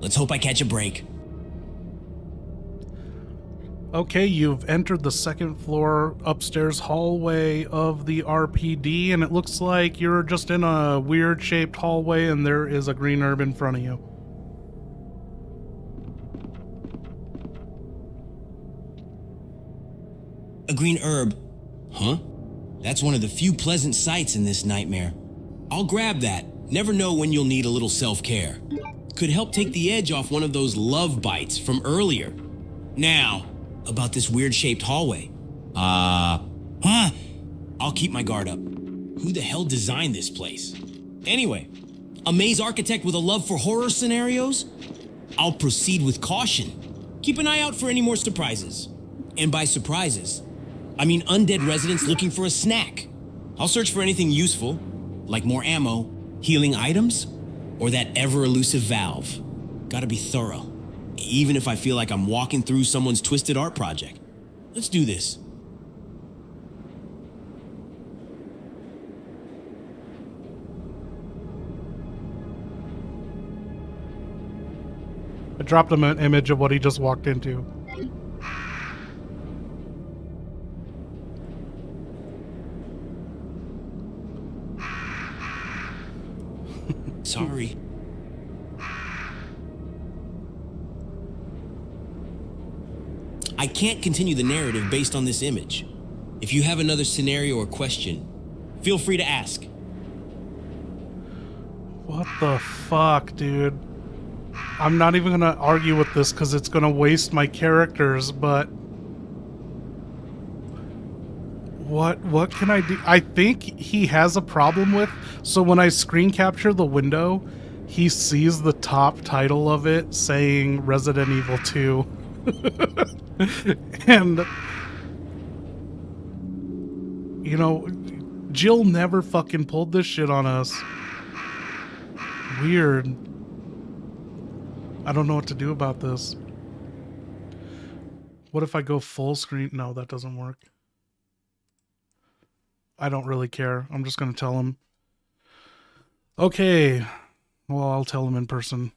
Let's hope I catch a break. Okay, you've entered the second floor upstairs hallway of the RPD, and it looks like you're just in a weird shaped hallway and there is a green herb in front of you. A green herb? Huh? That's one of the few pleasant sights in this nightmare. I'll grab that. Never know when you'll need a little self-care. Could help take the edge off one of those love bites from earlier. Now, about this weird-shaped hallway. Huh? I'll keep my guard up. Who the hell designed this place? Anyway, a maze architect with a love for horror scenarios? I'll proceed with caution. Keep an eye out for any more surprises. And by surprises, I mean undead residents looking for a snack. I'll search for anything useful, like more ammo, healing items, or that ever-elusive valve. Gotta be thorough, even if I feel like I'm walking through someone's twisted art project. Let's do this. I dropped him an image of what he just walked into. Sorry. I can't continue the narrative based on this image. If you have another scenario or question, feel free to ask. What the fuck, dude? I'm not even gonna argue with this because it's gonna waste my characters, but what can I do? I think he has a problem with, so when I screen capture the window, he sees the top title of it saying Resident Evil 2. And you know, Jill never fucking pulled this shit on us. Weird. I don't know what to do about this. What if I go full screen? No, that doesn't work. I don't really care. I'm just going to tell him. Okay. Well, I'll tell him in person.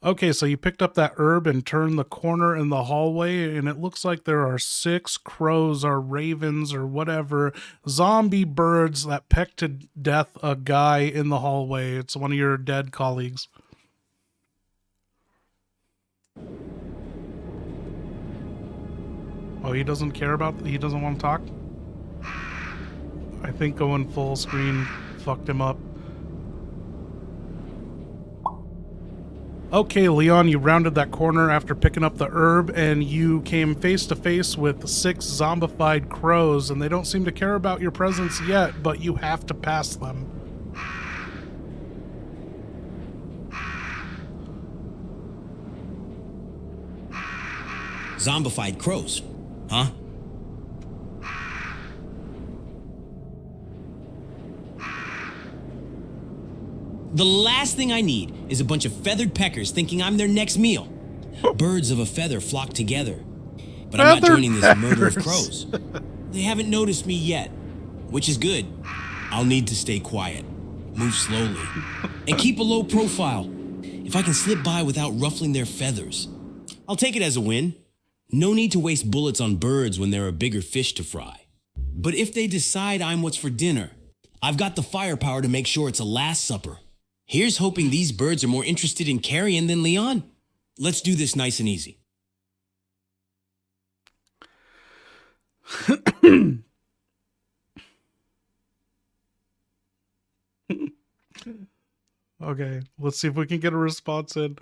Okay, so you picked up that herb and turned the corner in the hallway, and it looks like there are 6 crows or ravens or whatever, zombie birds that pecked to death a guy in the hallway. It's one of your dead colleagues. Oh, he doesn't care about... He doesn't want to talk? I think going full screen fucked him up. Okay, Leon, you rounded that corner after picking up the herb, and you came face to face with 6 zombified crows, and they don't seem to care about your presence yet, but you have to pass them. Zombified crows, huh? The last thing I need is a bunch of feathered peckers thinking I'm their next meal. Birds of a feather flock together. But I'm not joining this murder of crows. They haven't noticed me yet, which is good. I'll need to stay quiet, move slowly, and keep a low profile. If I can slip by without ruffling their feathers, I'll take it as a win. No need to waste bullets on birds when there are bigger fish to fry. But if they decide I'm what's for dinner, I've got the firepower to make sure it's a last supper. Here's hoping these birds are more interested in carrion than Leon. Let's do this nice and easy. Okay, let's see if we can get a response in.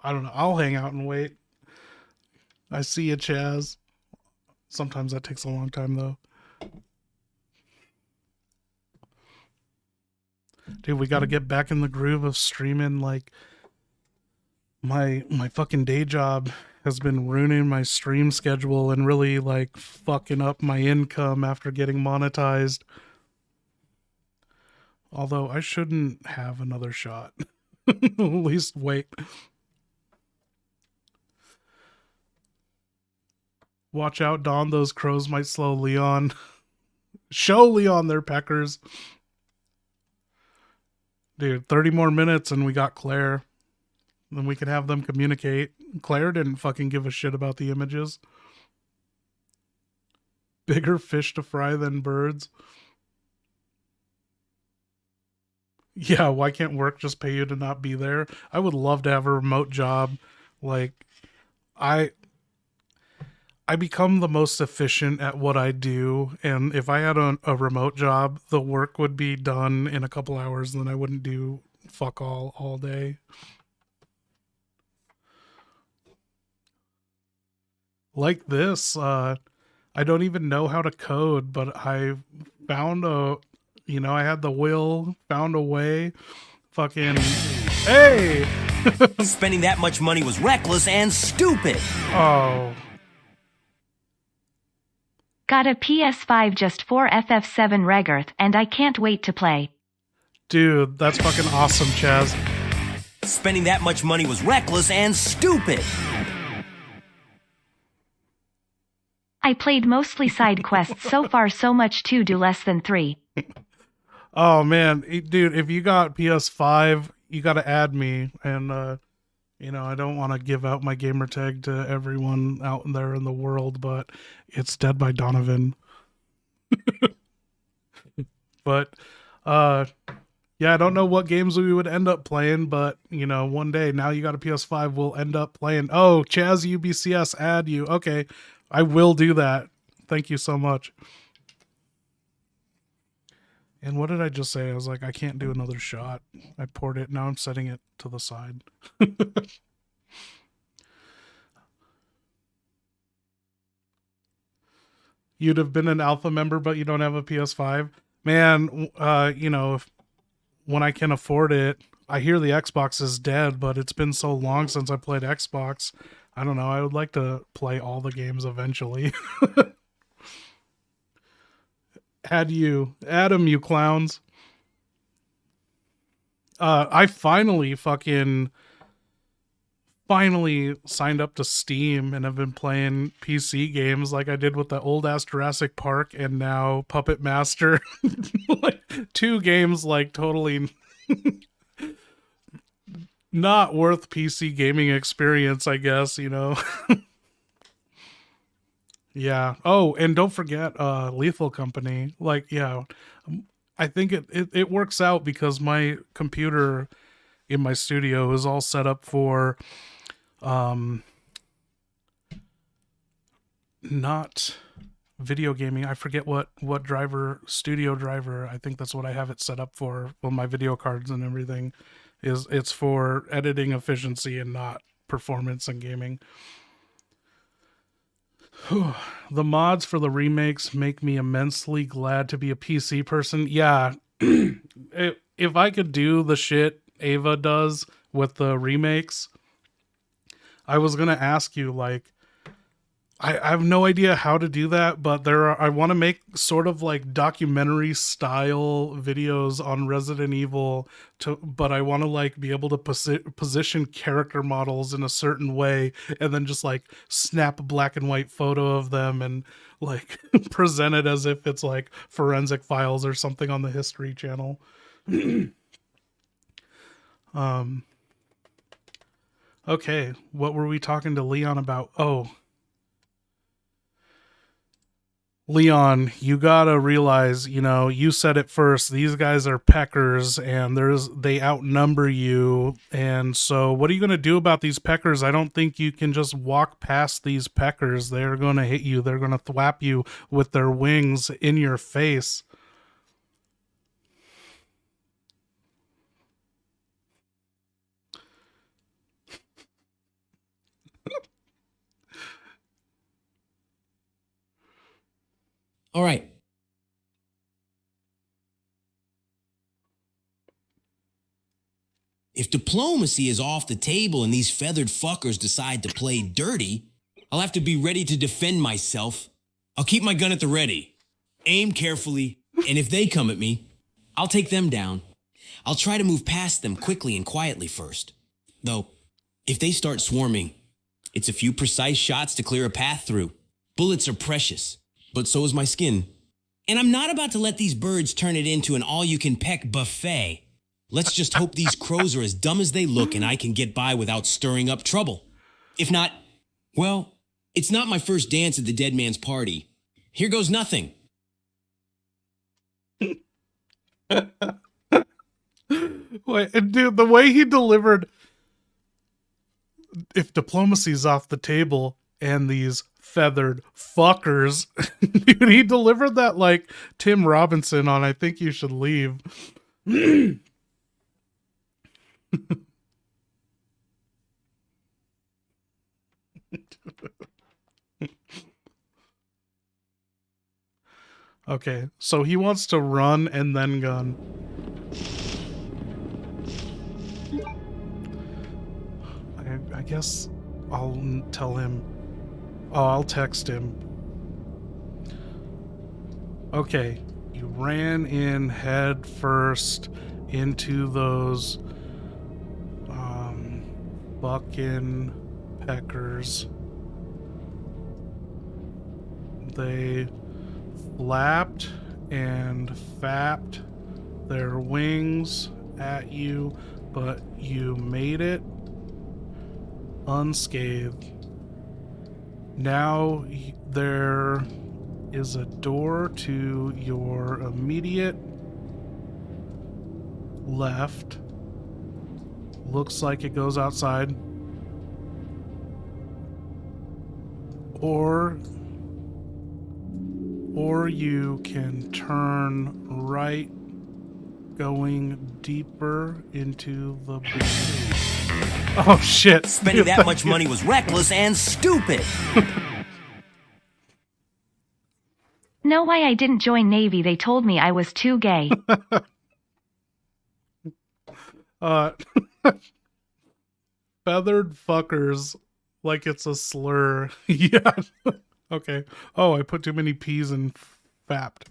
I don't know. I'll hang out and wait. I see you, Chaz. Sometimes that takes a long time, though. Dude, we got to get back in the groove of streaming. Like, my fucking day job has been ruining my stream schedule and really, like, fucking up my income after getting monetized. Although, I shouldn't have another shot. At least wait. Watch out, Don. Those crows might slow Leon. Show Leon their peckers. Dude, 30 more minutes and we got Claire. Then we can have them communicate. Claire didn't fucking give a shit about the images. Bigger fish to fry than birds. Yeah, why can't work just pay you to not be there? I would love to have a remote job. Like, I become the most efficient at what I do, and if I had a remote job, the work would be done in a couple hours, and then I wouldn't do fuck all day. Like this, I don't even know how to code, but I found I had the will, found a way. Fucking, hey! Spending that much money was reckless and stupid. Oh. Got a PS5 just for FF7 Regearth, and I can't wait to play. Dude, that's fucking awesome, Chaz. Spending that much money was reckless and stupid. I played mostly side quests so far, so much to do less than 3. Oh man, dude, if you got PS5, you got to add me, and I don't want to give out my gamer tag to everyone out there in the world, but it's Dead by Donovan. But yeah, I don't know what games we would end up playing, but one day, now you got a PS5, we'll end up playing. Oh, Chaz UBCS, add you. Okay, I will do that. Thank you so much. And what did I just say? I was like, I can't do another shot. I poured it. Now I'm setting it to the side. You'd have been an alpha member, but you don't have a PS5. Man, when I can afford it, I hear the Xbox is dead, but it's been so long since I played Xbox. I don't know. I would like to play all the games eventually. Adam, you clowns. I finally signed up to Steam and have been playing PC games like I did with the old ass Jurassic Park and now Puppet Master. Like 2 games like totally not worth PC gaming experience, I guess, Yeah. Oh, and don't forget Lethal Company. Like, yeah, I think it works out because my computer in my studio is all set up for not video gaming. I forget what driver, studio driver. I think that's what I have it set up for. Well, my video cards and everything it's for editing efficiency and not performance and gaming. The mods for the remakes make me immensely glad to be a PC person. Yeah, if I could do the shit Ava does with the remakes, I was gonna ask you, like, I have no idea how to do that, but I want to make sort of like documentary style videos on Resident Evil, but I want to like be able to position character models in a certain way and then just like snap a black and white photo of them and like present it as if it's like Forensic Files or something on the History Channel. Okay, what were we talking to Leon about? Oh, Leon, you gotta realize, you said it first. These guys are peckers, and they outnumber you. And so, what are you gonna do about these peckers? I don't think you can just walk past these peckers. They're gonna hit you. They're gonna thwap you with their wings in your face. All right. If diplomacy is off the table and these feathered fuckers decide to play dirty, I'll have to be ready to defend myself. I'll keep my gun at the ready, aim carefully, and if they come at me, I'll take them down. I'll try to move past them quickly and quietly first. Though, if they start swarming, it's a few precise shots to clear a path through. Bullets are precious, but so is my skin. And I'm not about to let these birds turn it into an all-you-can-peck buffet. Let's just hope these crows are as dumb as they look and I can get by without stirring up trouble. If not, well, it's not my first dance at the dead man's party. Here goes nothing. Wait, and dude, the way he delivered, if diplomacy's off the table and these feathered fuckers, dude, he delivered that like Tim Robinson on I Think You Should Leave. Okay, so he wants to run and then gun. I guess I'll tell him. Oh, I'll text him. Okay, you ran in head first into those bucking peckers. They flapped and fapped their wings at you, but you made it unscathed. Now there is a door to your immediate left. Looks like it goes outside. Or you can turn right, going deeper into the building. Oh shit. Spending that much money was reckless and stupid. Know why I didn't join Navy? They told me I was too gay. Feathered fuckers, like it's a slur. Yeah. Okay. Oh, I put too many P's in fapped.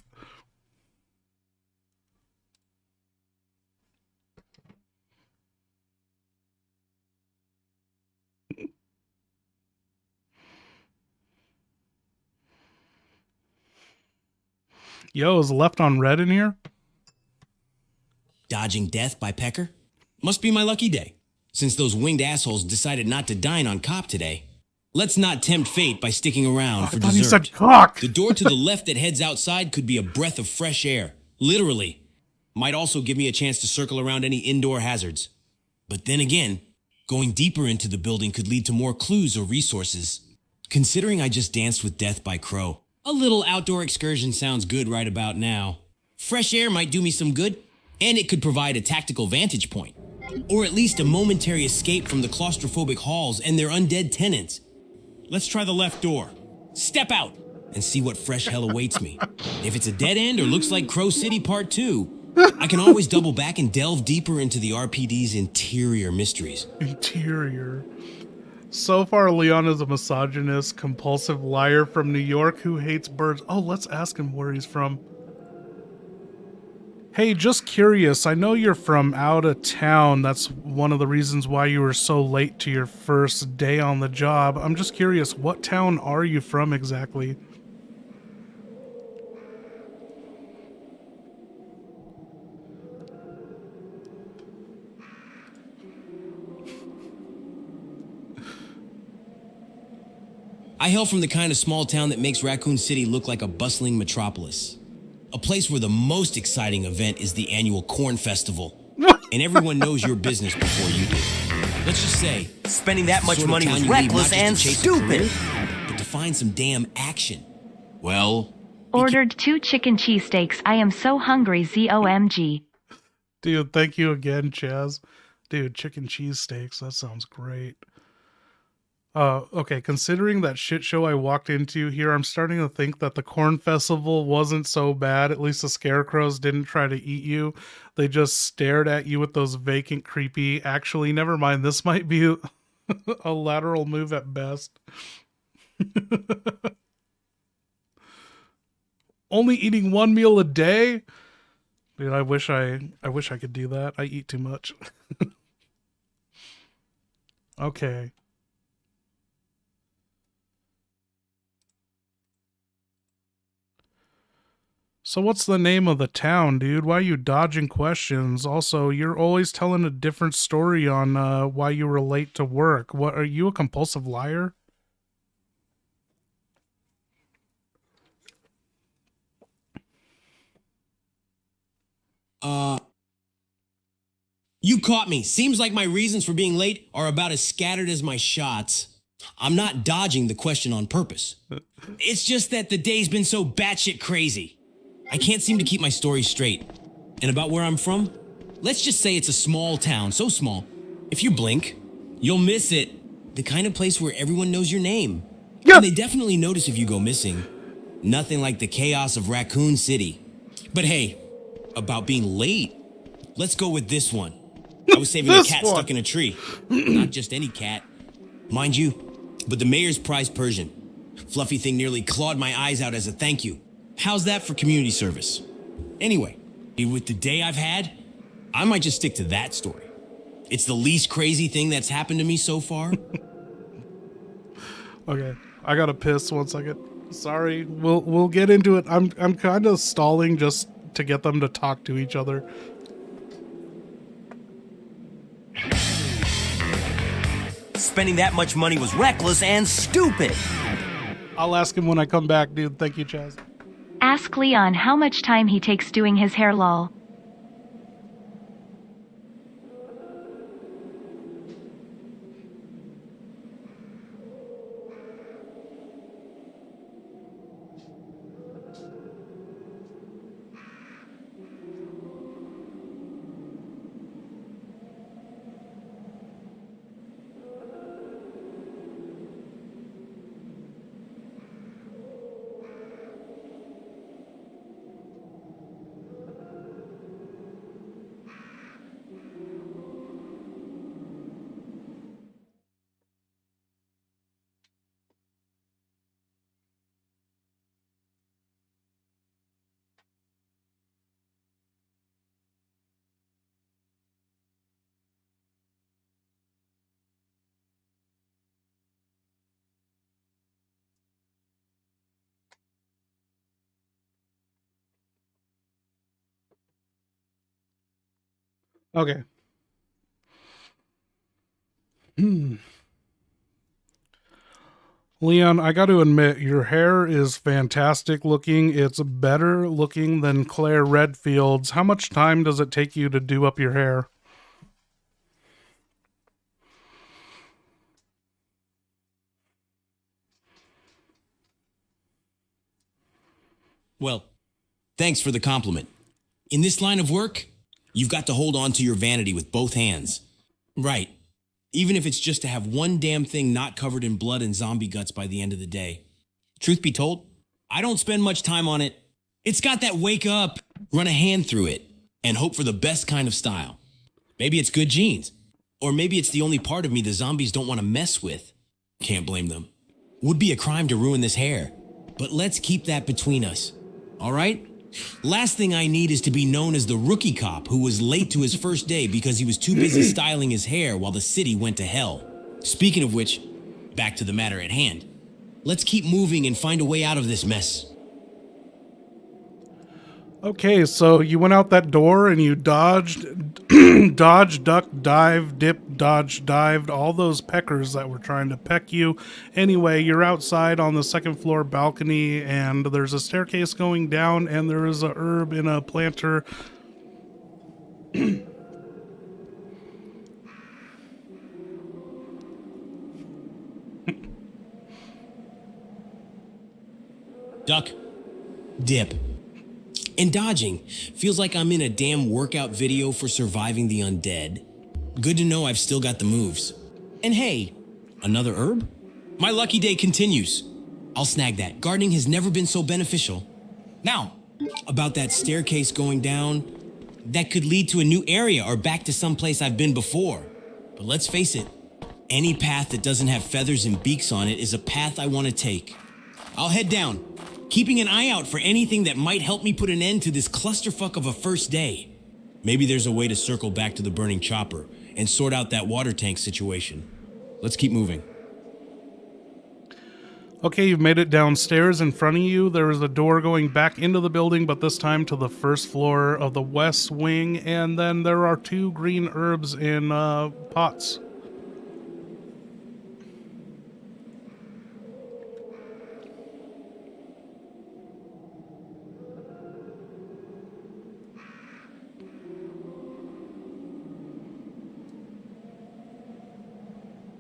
Yo, is left on red in here? Dodging death by Pecker? Must be my lucky day, since those winged assholes decided not to dine on cop today. Let's not tempt fate by sticking around for I thought he dessert. said cock. The door to the left that heads outside could be a breath of fresh air. Literally. Might also give me a chance to circle around any indoor hazards. But then again, going deeper into the building could lead to more clues or resources. Considering I just danced with death by crow, a little outdoor excursion sounds good right about now. Fresh air might do me some good, and it could provide a tactical vantage point. Or at least a momentary escape from the claustrophobic halls and their undead tenants. Let's try the left door. Step out and see what fresh hell awaits me. If it's a dead end or looks like Crow City Part 2, I can always double back and delve deeper into the RPD's interior mysteries. Interior. So far, Leon is a misogynist, compulsive liar from New York who hates birds. Oh, let's ask him where he's from. Hey, just curious, I know you're from out of town. That's one of the reasons why you were so late to your first day on the job. I'm just curious, what town are you from exactly? I hail from the kind of small town that makes Raccoon City look like a bustling metropolis. A place where the most exciting event is the annual Corn Festival. And everyone knows your business before you do. Let's just say, spending that much money was reckless and stupid. But to find some damn action. Well, Ordered 2 chicken cheesesteaks. I am so hungry, ZOMG. Dude, thank you again, Chaz. Dude, chicken cheesesteaks, that sounds great. Okay, considering that shit show I walked into here, I'm starting to think that the Corn Festival wasn't so bad. At least the scarecrows didn't try to eat you. They just stared at you with those vacant, creepy... Actually, never mind. This might be a lateral move at best. Only eating 1 meal a day? Dude, I wish I could do that. I eat too much. Okay. So what's the name of the town, dude? Why are you dodging questions? Also, you're always telling a different story on why you were late to work. What, are you a compulsive liar? You caught me. Seems like my reasons for being late are about as scattered as my shots. I'm not dodging the question on purpose. It's just that the day's been so batshit crazy. I can't seem to keep my story straight. And about where I'm from? Let's just say it's a small town, so small. If you blink, you'll miss it. The kind of place where everyone knows your name. Yeah. And they definitely notice if you go missing. Nothing like the chaos of Raccoon City. But hey, about being late, let's go with this one. I was saving a cat stuck in a tree. Not just any cat. Mind you, but the mayor's prized Persian. Fluffy thing nearly clawed my eyes out as a thank you. How's that for community service? Anyway, with the day I've had, I might just stick to that story. It's the least crazy thing that's happened to me so far. Okay, I gotta piss 1 second. Sorry, we'll get into it. I'm kind of stalling just to get them to talk to each other. Spending that much money was reckless and stupid. I'll ask him when I come back, dude. Thank you, Chaz. Ask Leon how much time he takes doing his hair, lol. Okay. Leon, I got to admit, your hair is fantastic looking. It's better looking than Claire Redfield's. How much time does it take you to do up your hair? Well, thanks for the compliment. In this line of work, you've got to hold on to your vanity with both hands. Right. Even if it's just to have one damn thing not covered in blood and zombie guts by the end of the day. Truth be told, I don't spend much time on it. It's got that wake up, run a hand through it, and hope for the best kind of style. Maybe it's good genes. Or maybe it's the only part of me the zombies don't want to mess with. Can't blame them. Would be a crime to ruin this hair. But let's keep that between us. All right? Last thing I need is to be known as the rookie cop who was late to his first day because he was too busy styling his hair while the city went to hell. Speaking of which, back to the matter at hand. Let's keep moving and find a way out of this mess. Okay, so you went out that door and you dodged, dodge, duck, dive, dip, dodge, dived, all those peckers that were trying to peck you. Anyway, you're outside on the second floor balcony and there's a staircase going down and there is a herb in a planter. Duck, dip. And dodging feels like I'm in a damn workout video for surviving the undead. Good to know I've still got the moves. And hey, another herb? My lucky day continues. I'll snag that. Gardening has never been so beneficial. Now, about that staircase going down, that could lead to a new area or back to some place I've been before. But let's face it, any path that doesn't have feathers and beaks on it is a path I want to take. I'll head down, keeping an eye out for anything that might help me put an end to this clusterfuck of a first day. Maybe there's a way to circle back to the burning chopper and sort out that water tank situation. Let's keep moving. Okay, you've made it downstairs. In front of you, there is a door going back into the building, but this time to the first floor of the west wing, and then there are 2 green herbs in pots.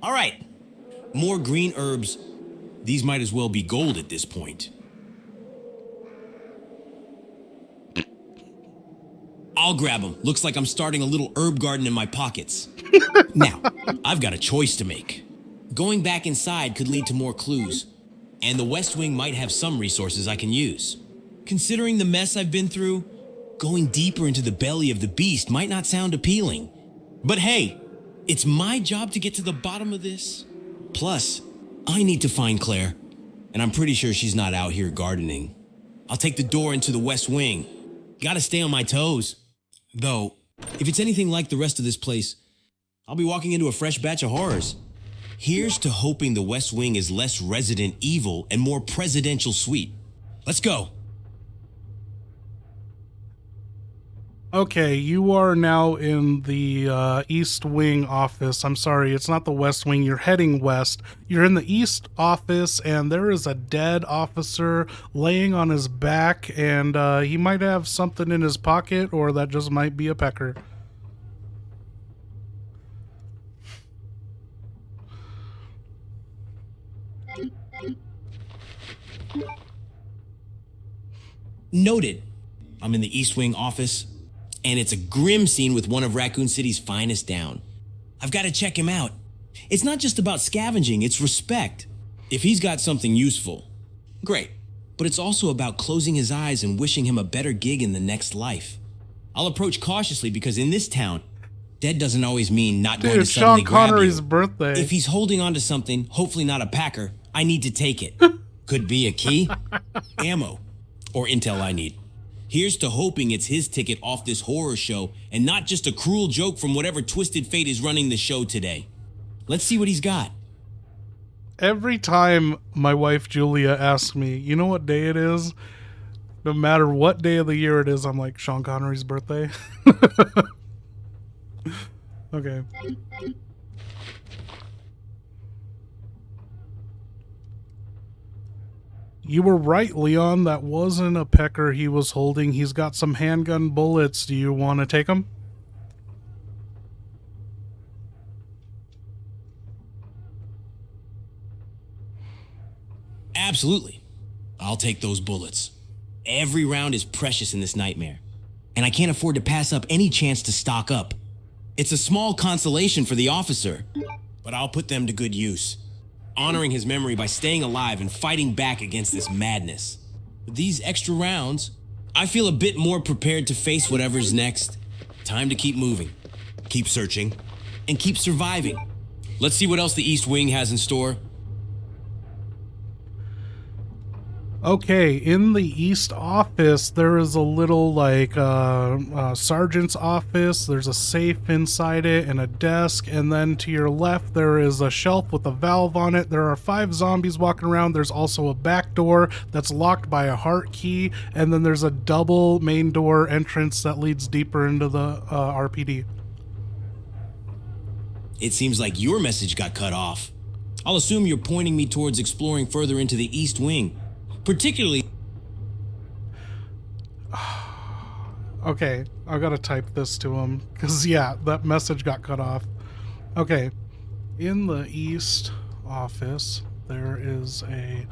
All right, more green herbs. These might as well be gold at this point. I'll grab them. Looks like I'm starting a little herb garden in my pockets. Now, I've got a choice to make. Going back inside could lead to more clues, and the West Wing might have some resources I can use. Considering the mess I've been through, going deeper into the belly of the beast might not sound appealing. But hey, it's my job to get to the bottom of this. Plus, I need to find Claire, and I'm pretty sure she's not out here gardening. I'll take the door into the West Wing. Gotta stay on my toes. Though, if it's anything like the rest of this place, I'll be walking into a fresh batch of horrors. Here's to hoping the West Wing is less Resident Evil and more presidential sweet. Let's go. Okay, you are now in the East Wing office. I'm sorry, it's not the West Wing. You're heading west. You're in the East office, and there is a dead officer laying on his back, and he might have something in his pocket, or that just might be a pecker. Noted. I'm in the East Wing office, and it's a grim scene with one of Raccoon City's finest down. I've got to check him out. It's not just about scavenging, it's respect. If he's got something useful, great. But it's also about closing his eyes and wishing him a better gig in the next life. I'll approach cautiously because in this town, dead doesn't always mean not going to suddenly grab you. Connery's birthday. If he's holding on to something, hopefully not a packer, I need to take it. Could be a key, ammo, or intel I need. Here's to hoping it's his ticket off this horror show and not just a cruel joke from whatever twisted fate is running the show today. Let's see what he's got. Every time my wife Julia asks me, you know what day it is? No matter what day of the year it is, I'm like, Sean Connery's birthday. Okay. You were right, Leon. That wasn't a pecker he was holding. He's got some handgun bullets. Do you want to take them? Absolutely. I'll take those bullets. Every round is precious in this nightmare, and I can't afford to pass up any chance to stock up. It's a small consolation for the officer, but I'll put them to good use, honoring his memory by staying alive and fighting back against this madness. With these extra rounds, I feel a bit more prepared to face whatever's next. Time to keep moving, keep searching, and keep surviving. Let's see what else the East Wing has in store. Okay, in the East office, there is a little, like, sergeant's office. There's a safe inside it and a desk. And then to your left, there is a shelf with a valve on it. There are 5 zombies walking around. There's also a back door that's locked by a heart key. And then there's a double main door entrance that leads deeper into the RPD. It seems like your message got cut off. I'll assume you're pointing me towards exploring further into the East Wing. Particularly... Okay, I gotta type this to him, because, yeah, that message got cut off. Okay, in the East office, there is a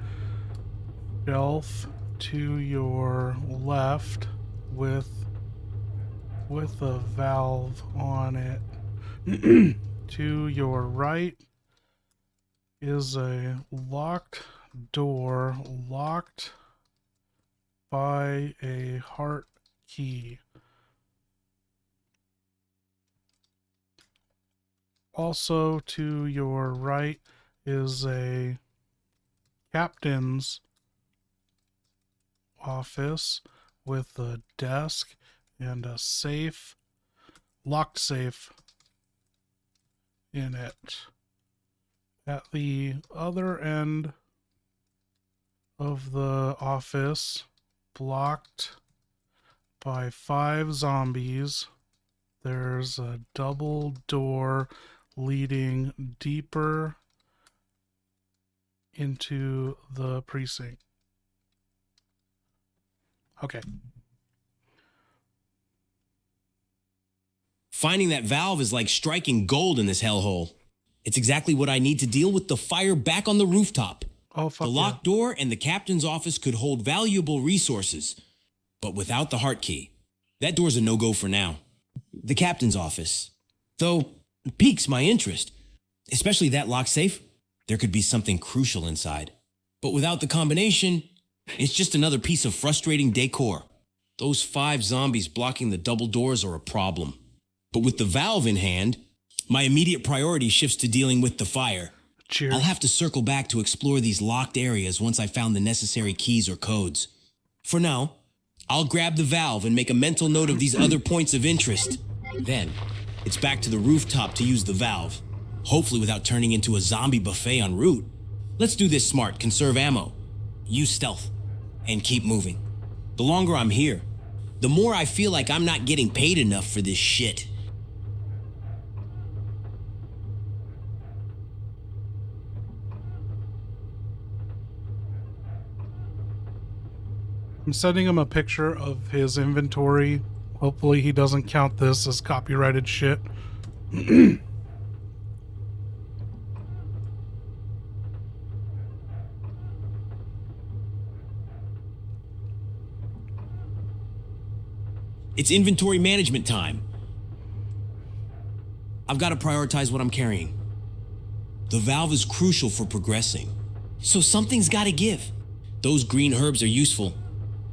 shelf to your left with a valve on it. To your right is a locked door, locked by a heart key. Also to your right is a captain's office with a desk and a safe, locked safe in it. At the other end of the office blocked by 5 zombies. There's a double door leading deeper into the precinct. Okay. Finding that valve is like striking gold in this hellhole. It's exactly what I need to deal with the fire back on the rooftop. Oh, fuck the locked door and the captain's office could hold valuable resources, but without the heart key, that door's a no-go for now. The captain's office, though, piques my interest, especially that lock safe. There could be something crucial inside, but without the combination, it's just another piece of frustrating decor. Those 5 zombies blocking the double doors are a problem. But with the valve in hand, my immediate priority shifts to dealing with the fire. Cheers. I'll have to circle back to explore these locked areas once I found the necessary keys or codes. For now, I'll grab the valve and make a mental note of these other points of interest. Then, it's back to the rooftop to use the valve, hopefully without turning into a zombie buffet en route. Let's do this smart, conserve ammo, use stealth, and keep moving. The longer I'm here, the more I feel like I'm not getting paid enough for this shit. I'm sending him a picture of his inventory. Hopefully he doesn't count this as copyrighted shit. It's inventory management time. I've got to prioritize what I'm carrying. The valve is crucial for progressing, so something's got to give. Those green herbs are useful,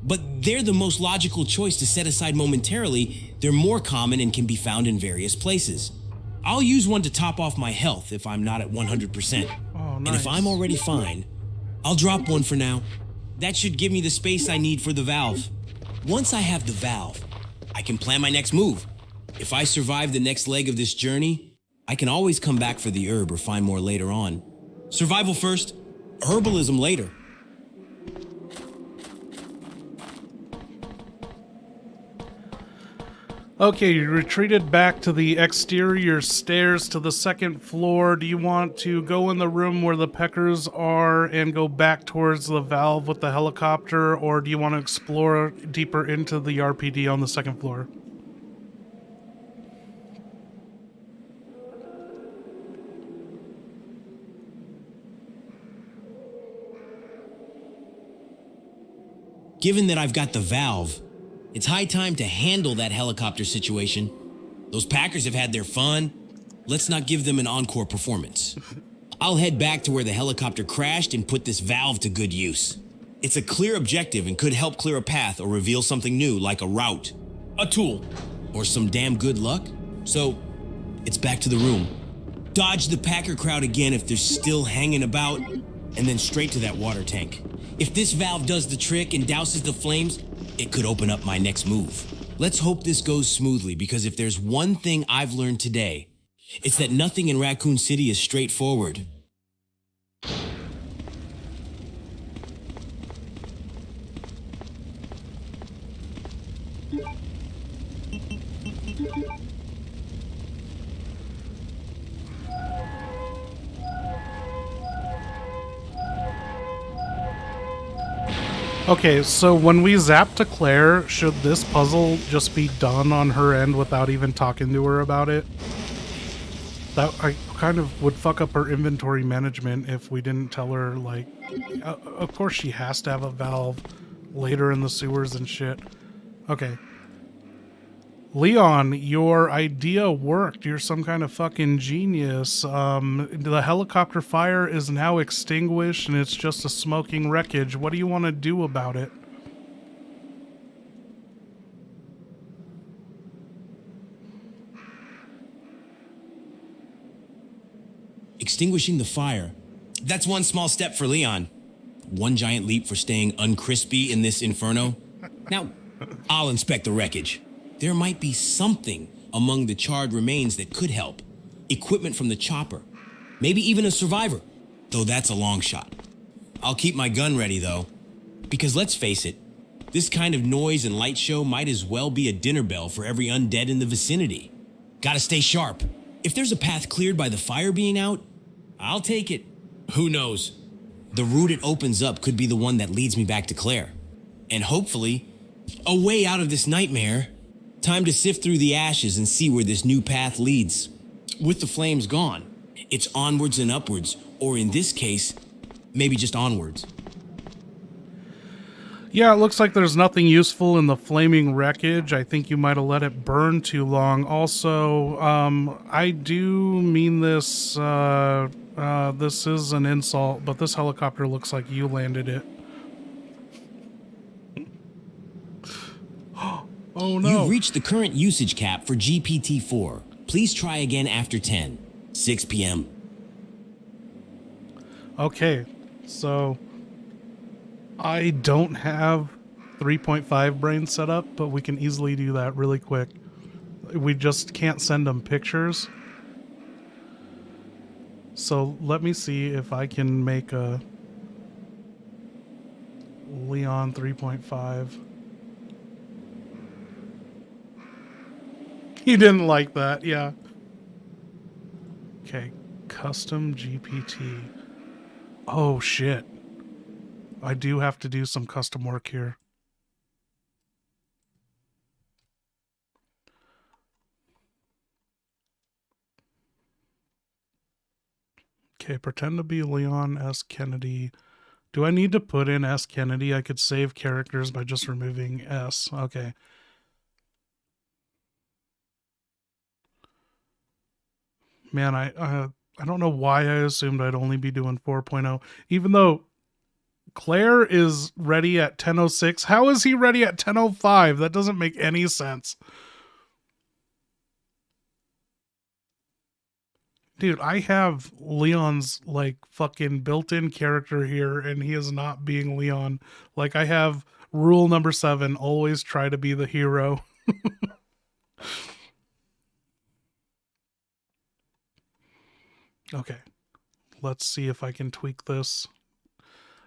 but they're the most logical choice to set aside momentarily. They're more common and can be found in various places. I'll use one to top off my health if I'm not at 100%. Oh, nice. And if I'm already fine, I'll drop one for now. That should give me the space I need for the valve. Once I have the valve, I can plan my next move. If I survive the next leg of this journey, I can always come back for the herb or find more later on. Survival first, herbalism later. Okay, you retreated back to the exterior stairs to the second floor. Do you want to go in the room where the peckers are and go back towards the valve with the helicopter, or do you want to explore deeper into the RPD on the second floor? Given that I've got the valve, it's high time to handle that helicopter situation. Those Packers have had their fun. Let's not give them an encore performance. I'll head back to where the helicopter crashed and put this valve to good use. It's a clear objective and could help clear a path or reveal something new like a route, a tool, or some damn good luck. So, it's back to the room. Dodge the Packer crowd again if they're still hanging about, and then straight to that water tank. If this valve does the trick and douses the flames, it could open up my next move. Let's hope this goes smoothly, because if there's one thing I've learned today, it's that nothing in Raccoon City is straightforward. Okay, so when we zap to Claire, should this puzzle just be done on her end without even talking to her about it? That I kind of would fuck up her inventory management if we didn't tell her, like, of course she has to have a valve later in the sewers and shit. Okay. Leon, your idea worked. You're some kind of fucking genius. The helicopter fire is now extinguished and it's just a smoking wreckage. What do you want to do about it? Extinguishing the fire. That's one small step for Leon. One giant leap for staying uncrispy in this inferno. Now, I'll inspect the wreckage. There might be something among the charred remains that could help. Equipment from the chopper. Maybe even a survivor, though that's a long shot. I'll keep my gun ready, though. Because let's face it, this kind of noise and light show might as well be a dinner bell for every undead in the vicinity. Gotta stay sharp. If there's a path cleared by the fire being out, I'll take it. Who knows? The route it opens up could be the one that leads me back to Claire. And hopefully, a way out of this nightmare. Time to sift through the ashes and see where this new path leads. With the flames gone, it's onwards and upwards, or in this case, maybe just onwards. Yeah, it looks like there's nothing useful in the flaming wreckage. I think you might have let it burn too long. Also, I do mean this, this is an insult, but this helicopter looks like you landed it. Oh no. You've reached the current usage cap for GPT-4. Please try again after 10, 6 p.m. Okay, so I don't have 3.5 brain set up, but we can easily do that really quick. We just can't send them pictures. So let me see if I can make a Leon 3.5. He didn't like that, yeah. Okay, custom GPT. Oh shit. I do have to do some custom work here. Okay, pretend to be Leon S. Kennedy. Do I need to put in S. Kennedy? I could save characters by just removing S. Okay. Man, I don't know why I assumed I'd only be doing 4.0. Even though Claire is ready at 10:06. How is he ready at 10:05? That doesn't make any sense. Dude, I have Leon's like fucking built-in character here and he is not being Leon. Like I have rule number 7, always try to be the hero. Okay, let's see if I can tweak this.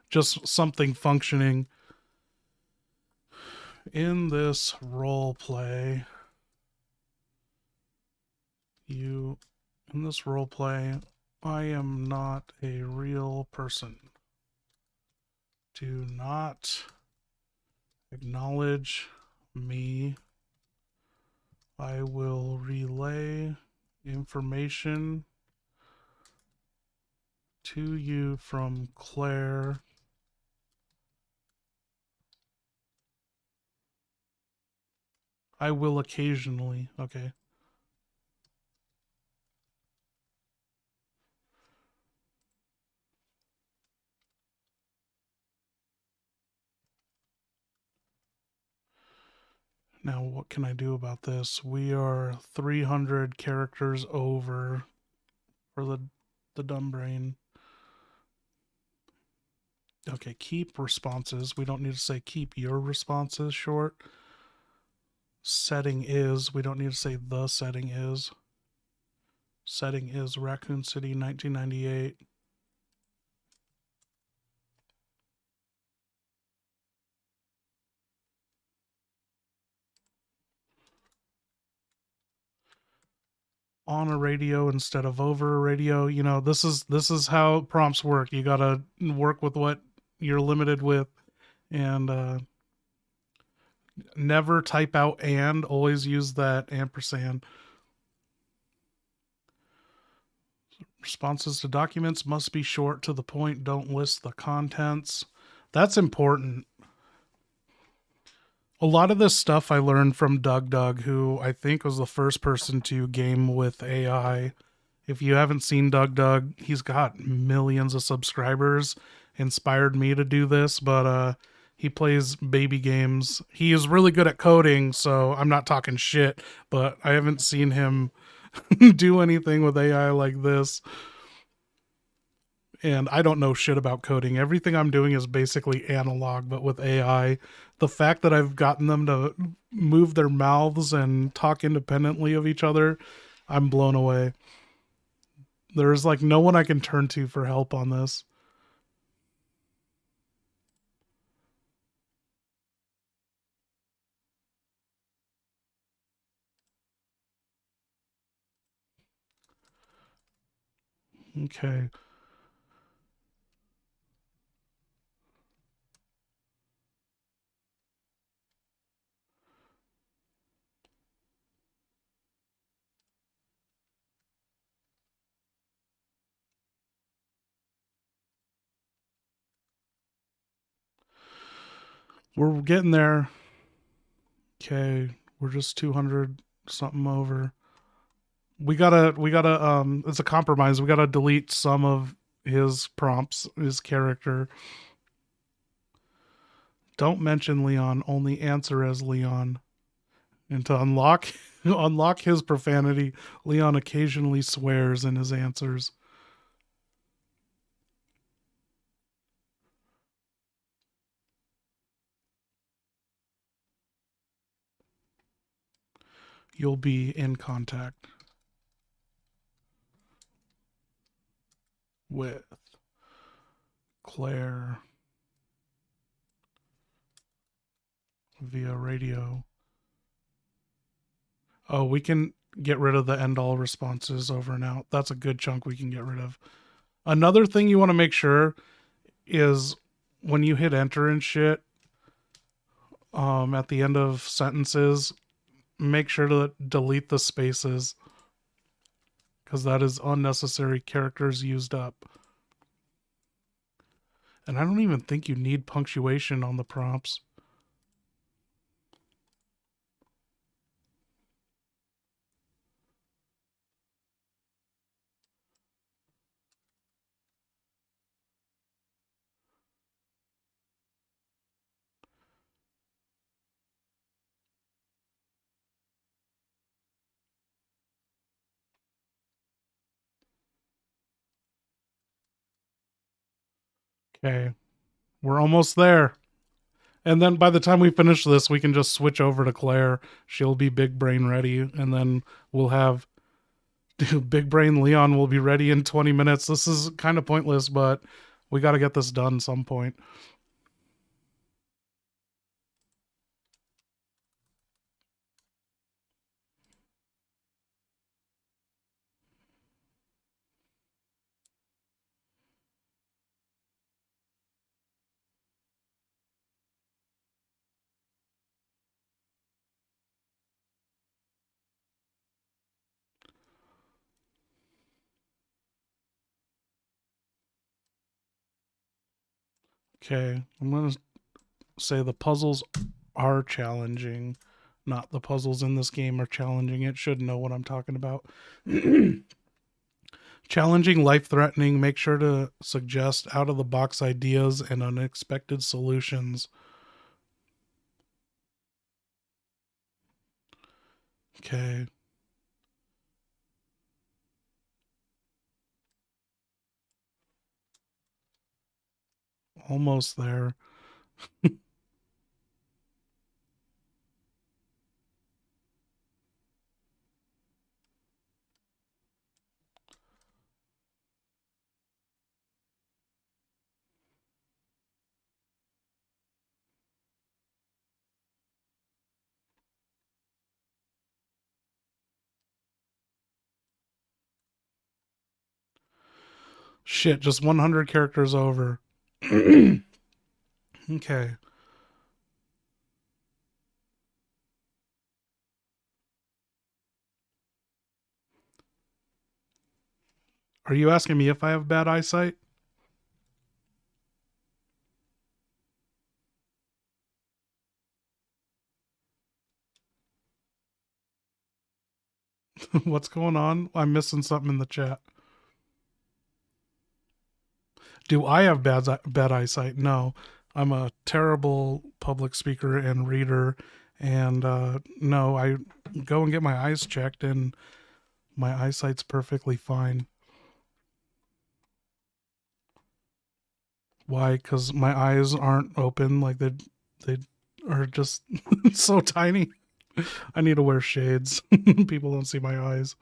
Just something functioning. In this role play, in this role play, I am not a real person. Do not acknowledge me. I will relay information to you from Claire. I will occasionally. Okay. Now, what can I do about this? We are 300 characters over for the dumb brain. Okay, keep responses. We don't need to say keep your responses short. Setting is, we don't need to say the setting is. Setting is Raccoon City 1998. On a radio instead of over a radio. You know, this is how prompts work. You gotta work with what you're limited with, and never type out and, always use that ampersand. Responses to documents must be short, to the point, don't list the contents. That's important. A lot of this stuff I learned from Doug, who I think was the first person to game with AI. If you haven't seen Doug, he's got millions of subscribers. Inspired me to do this, but he plays baby games. He is really good at coding, so I'm not talking shit, but I haven't seen him do anything with AI like this. And I don't know shit about coding. Everything I'm doing is basically analog, but with AI. The fact that I've gotten them to move their mouths and talk independently of each other, I'm blown away. There's like no one I can turn to for help on this. Okay. We're getting there. Okay, we're just 200 something over. We gotta it's a compromise. We gotta delete some of his prompts, his character. Don't mention Leon, only answer as Leon. And to unlock unlock his profanity, Leon occasionally swears in his answers. You'll be in contact with Claire via radio. Oh, we can get rid of the end all responses over and out. That's a good chunk we can get rid of. Another thing you want to make sure is when you hit enter and shit, at the end of sentences, make sure to delete the spaces, because that is unnecessary characters used up. And I don't even think you need punctuation on the prompts. Okay, we're almost there. And then by the time we finish this, we can just switch over to Claire. She'll be big brain ready, and then we'll have big brain Leon will be ready in 20 minutes. This is kind of pointless, but we got to get this done some point. Okay, I'm going to say the puzzles are challenging. Not the puzzles in this game are challenging. It should know what I'm talking about. Challenging, life-threatening. Make sure to suggest out-of-the-box ideas and unexpected solutions. Okay. Almost there. Shit, just 100 characters over. Okay. Are you asking me if I have bad eyesight? What's going on? I'm missing something in the chat. Do I have bad eyesight? No. I'm a terrible public speaker and reader, and no, I go and get my eyes checked, and my eyesight's perfectly fine. Why? Because my eyes aren't open, like they are just so tiny. I need to wear shades. People don't see my eyes.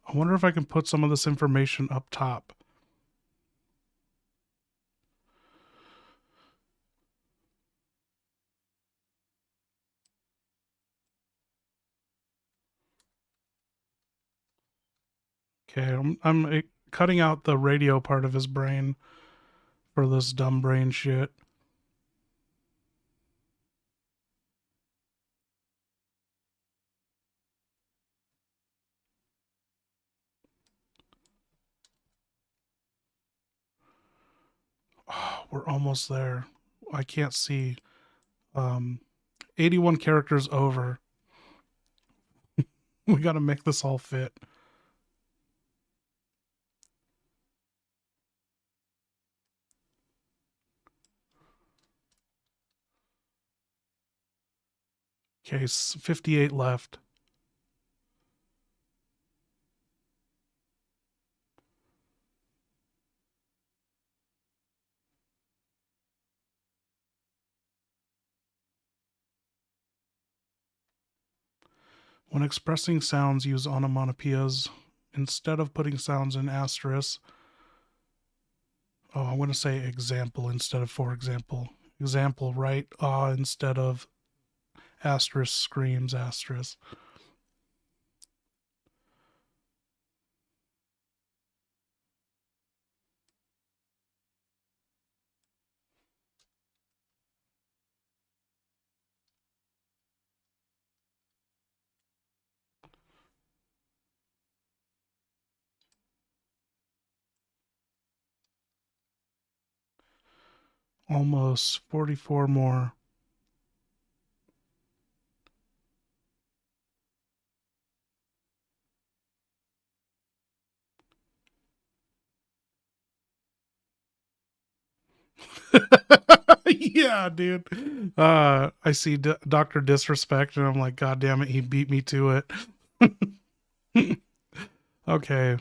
I wonder if I can put some of this information up top. Okay, I'm cutting out the radio part of his brain for this dumb brain shit. Oh, we're almost there. I can't see. 81 characters over. We got to make this all fit. Okay, 58 left. When expressing sounds, use onomatopoeias. Instead of putting sounds in asterisks. Oh, I want to say example instead of for example. Example, right? Instead of asterisk, screams, asterisk. Almost 44 more. Yeah, dude. I see Dr. Disrespect and I'm like, God damn it, he beat me to it. Okay.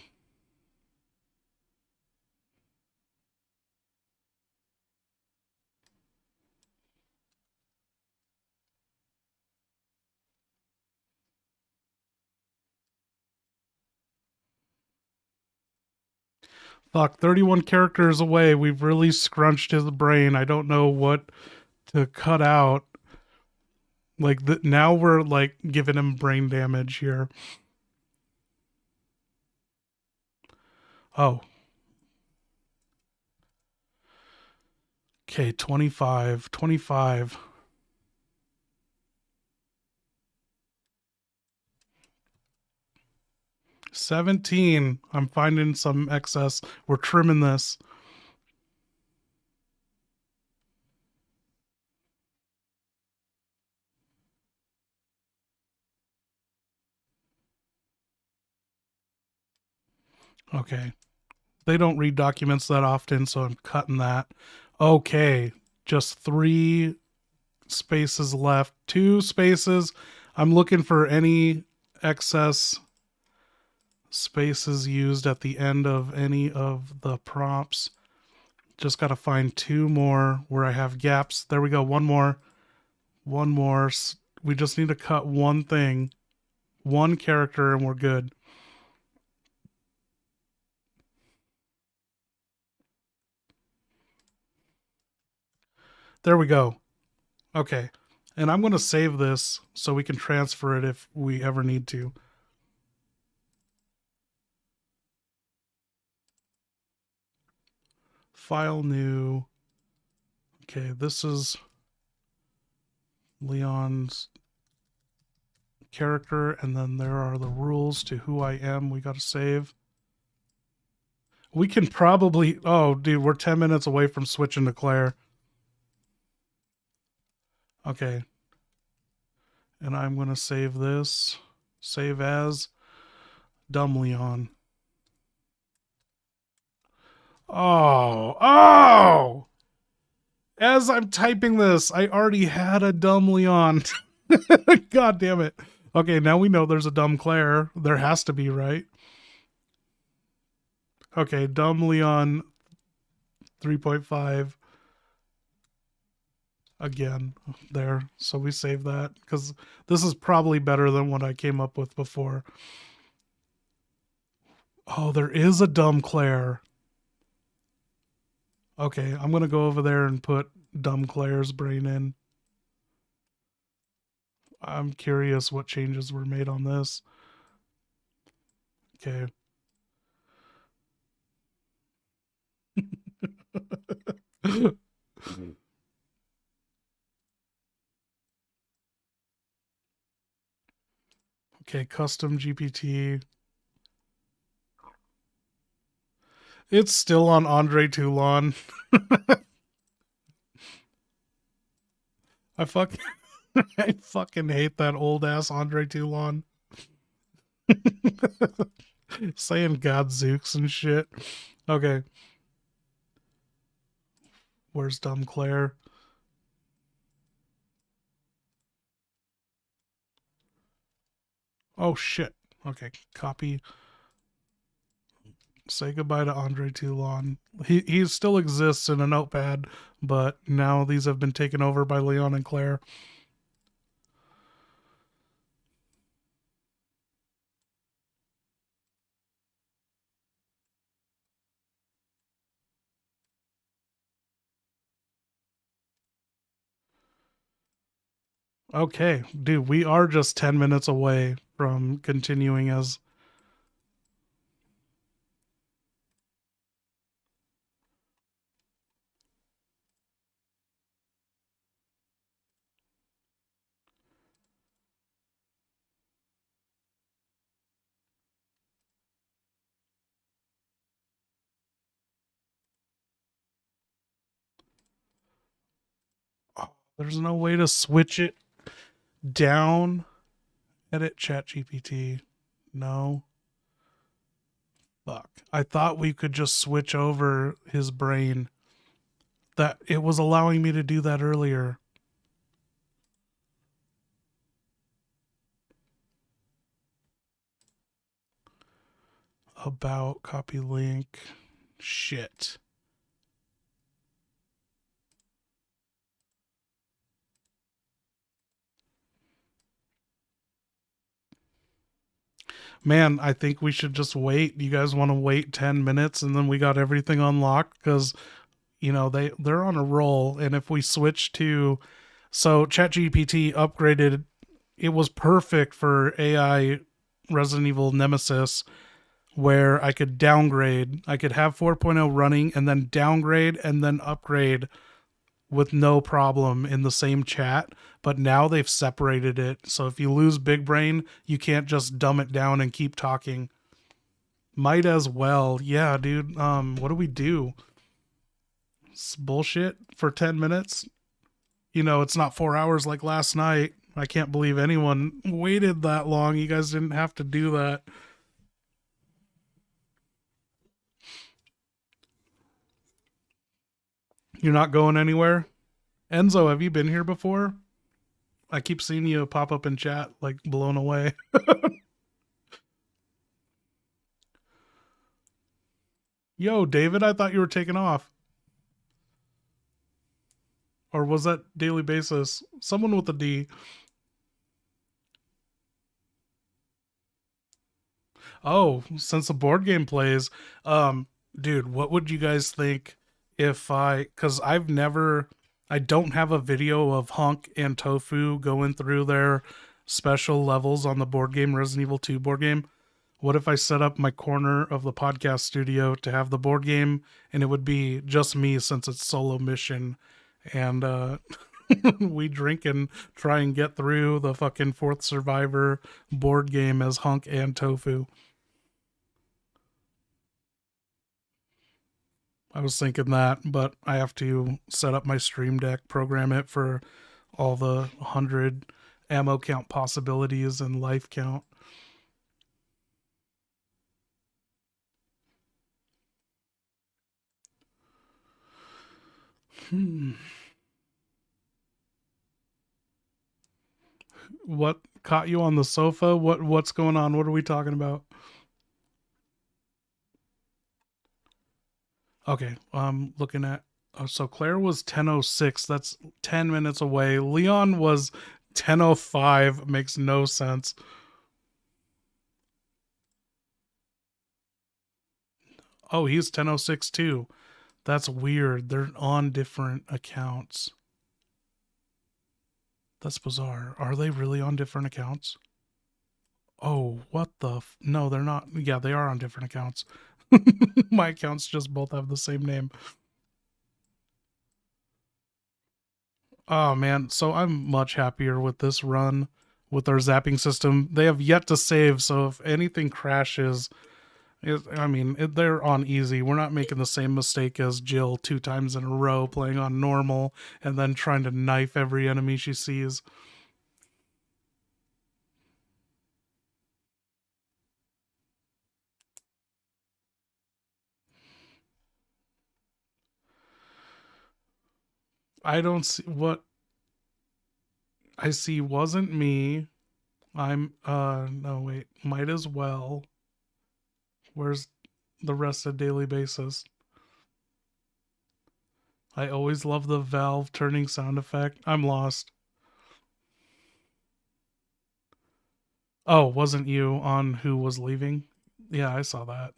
Fuck, 31 characters away. We've really scrunched his brain. I don't know what to cut out. Like, now we're, like, giving him brain damage here. Oh. Okay, 25. 25. $17. I'm finding some excess. We're trimming this. Okay. They don't read documents that often, so I'm cutting that. Okay. Just 3 spaces left. 2 spaces. I'm looking for any excess spaces used at the end of any of the prompts. Just got to find 2 more where I have gaps. There we go. One more. One more. We just need to cut one thing, one character, and we're good. There we go. Okay. And I'm going to save this so we can transfer it if we ever need to. File new. Okay, this is Leon's character, and then there are the rules to who I am. We got to save. We can probably... Oh, dude, we're 10 minutes away from switching to Claire. Okay. And I'm going to save this. Save as Dumb Leon. Oh! As I'm typing this, I already had a Dumb Leon. God damn it. Okay, now we know there's a Dumb Claire. There has to be, right? Okay, Dumb Leon 3.5. Again, there. So we save that because this is probably better than what I came up with before. Oh, there is a Dumb Claire. Okay, I'm going to go over there and put Dumb Claire's brain in. I'm curious what changes were made on this. Okay. Okay, custom GPT. It's still on Andre Toulon. I fucking I fucking hate that old ass Andre Toulon. Saying Godzooks and shit. Okay. Where's Dumb Claire? Oh shit. Okay, copy. Say goodbye to Andre Toulon. He still exists in a notepad, but now these have been taken over by Leon and Claire. Okay, dude, we are just 10 minutes away from continuing as... Oh, there's no way to switch it down. Edit chat GPT. No. Fuck. I thought we could just switch over his brain. That it was allowing me to do that earlier. About, copy link. Shit. Man, I think we should just wait. You guys want to wait 10 minutes and then we got everything unlocked? Because, you know, they're on a roll. And if we switch to... So ChatGPT upgraded. It was perfect for AI Resident Evil Nemesis, where I could downgrade. I could have 4.0 running and then downgrade and then upgrade with no problem in the same chat. But now they've separated it. So if you lose Big Brain, you can't just dumb it down and keep talking. Might as well. Yeah, dude. What do we do? It's bullshit for 10 minutes. You know, it's not 4 hours like last night. I can't believe anyone waited that long. You guys didn't have to do that. You're not going anywhere? Enzo, have you been here before? I keep seeing you pop up in chat, like blown away. Yo, David, I thought you were taking off. Or was that Daily Basis? Someone with a D. Oh, since the board game plays, dude, what would you guys think if because I don't have a video of Hunk and Tofu going through their special levels on the board game, Resident Evil 2 board game. What if I set up my corner of the podcast studio to have the board game and it would be just me since it's solo mission and we drink and try and get through the fucking Fourth Survivor board game as Hunk and Tofu. I was thinking that, but I have to set up my Stream Deck, program it for all the 100 ammo count possibilities and life count. What caught you on the sofa? What's going on? What are we talking about? Okay, looking at... Oh, so Claire was 10:06. That's 10 minutes away. Leon was 10:05. Makes no sense. Oh, he's 10:06 too. That's weird. They're on different accounts. That's bizarre. Are they really on different accounts? Oh, what the... No, they're not. Yeah, they are on different accounts. My accounts just both have the same name. Oh man, so I'm much happier with this run with our zapping system. They have yet to save, so if anything crashes, they're on easy. We're not making the same mistake as Jill 2 times in a row playing on normal and then trying to knife every enemy she sees. I don't see what I see wasn't me. No wait, might as well. Where's the rest of daily basis? I always love the valve turning sound effect. I'm lost. Oh, wasn't you on who was leaving? Yeah, I saw that.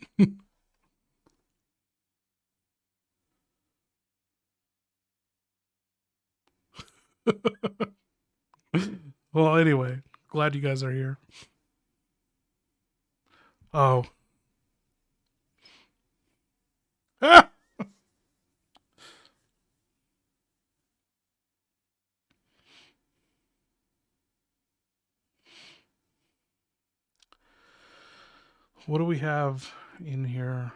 Well, anyway, glad you guys are here. Oh. Ah! What do we have in here?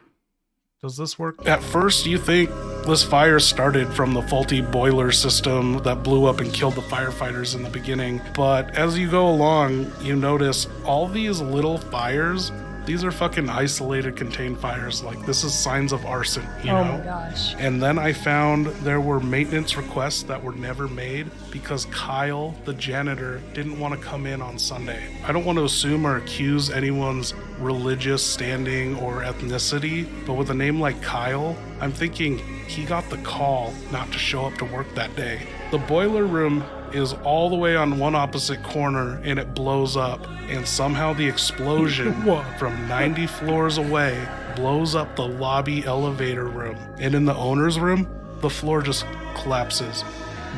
Does this work? At first, you think this fire started from the faulty boiler system that blew up and killed the firefighters in the beginning. But as you go along, you notice all these little fires. These are fucking isolated contained fires. Like, this is signs of arson, you know? Oh my gosh. And then I found there were maintenance requests that were never made because Kyle, the janitor, didn't want to come in on Sunday. I don't want to assume or accuse anyone's religious standing or ethnicity, but with a name like Kyle, I'm thinking he got the call not to show up to work that day. The boiler room is all the way on one opposite corner and it blows up, and somehow the explosion from 90 floors away blows up the lobby elevator room, and in the owner's room the floor just collapses.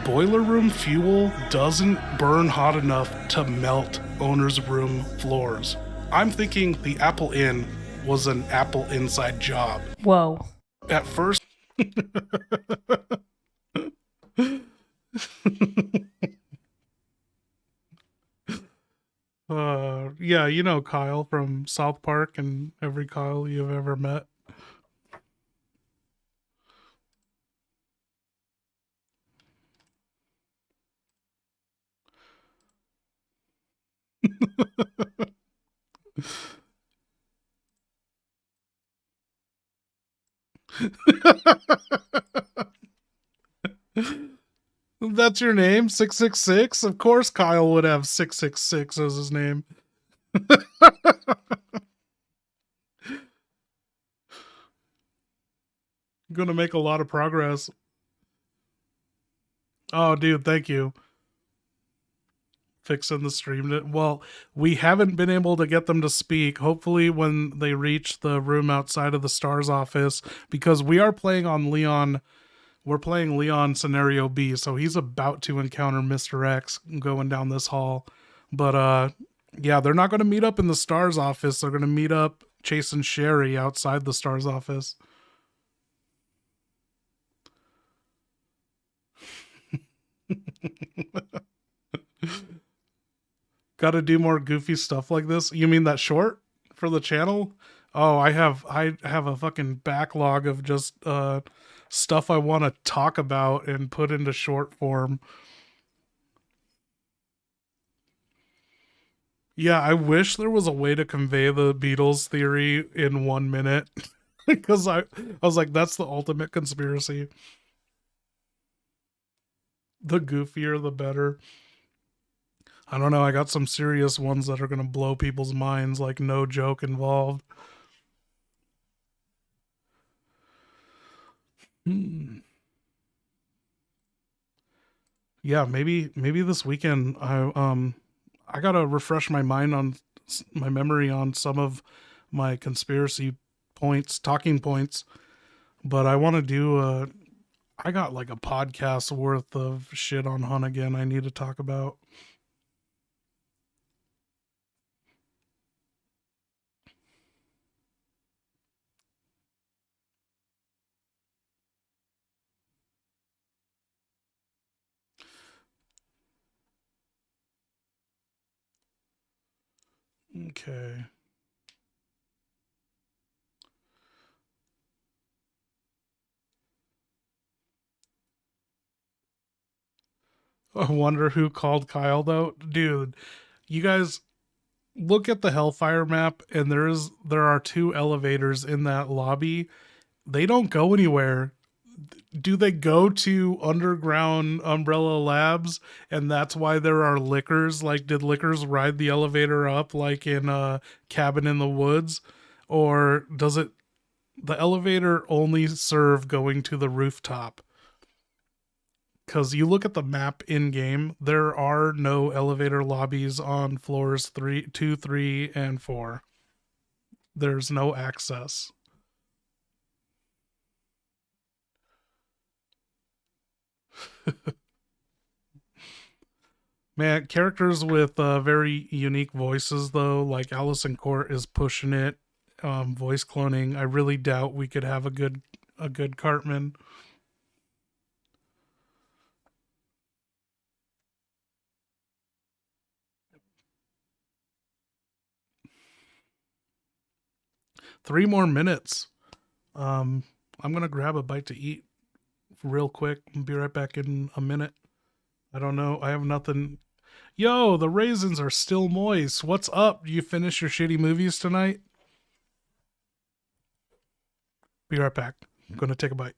Boiler room fuel doesn't burn hot enough to melt owner's room floors. I'm thinking the Apple Inn was an Apple inside job. Whoa. At first yeah, you know Kyle from South Park and every Kyle you've ever met. That's your name, 666? Of course Kyle would have 666 as his name. Gonna make a lot of progress. Oh, dude, thank you. Fixing the stream. Well, we haven't been able to get them to speak. Hopefully when they reach the room outside of the STARS office, because we are playing on Leon. We're playing Leon scenario B, so he's about to encounter Mr. X going down this hall. But yeah, they're not going to meet up in the STARS office. They're going to meet up chasing Sherry outside the STARS office. Got to do more goofy stuff like this. You mean that short for the channel? Oh, I have a fucking backlog of just stuff I want to talk about and put into short form. Yeah, I wish there was a way to convey the Beatles theory in 1 minute. Because I was like, that's the ultimate conspiracy. The goofier, the better. I don't know. I got some serious ones that are going to blow people's minds, like no joke involved. Yeah, maybe this weekend I gotta refresh my mind on my memory on some of my conspiracy points, talking points. But I want to do I got like a podcast worth of shit on Hunnigan I need to talk about. Okay. I wonder who called Kyle though. Dude, you guys look at the Hellfire map and there are 2 elevators in that lobby. They don't go anywhere. Do they go to underground Umbrella Labs and that's why there are lickers? Like, did lickers ride the elevator up like in Cabin in the Woods? Or does it the elevator only serve going to the rooftop? Because you look at the map in game, there are no elevator lobbies on floors 2, 3, and 4. There's no access. Man, characters with very unique voices though, like Allison Court is pushing it. Voice cloning. I really doubt we could have a good Cartman. Three more minutes. I'm gonna grab a bite to eat real quick and be right back in a minute. I don't know. I have nothing. Yo, the raisins are still moist. What's up? You finish your shitty movies tonight? Be right back. I'm gonna take a bite.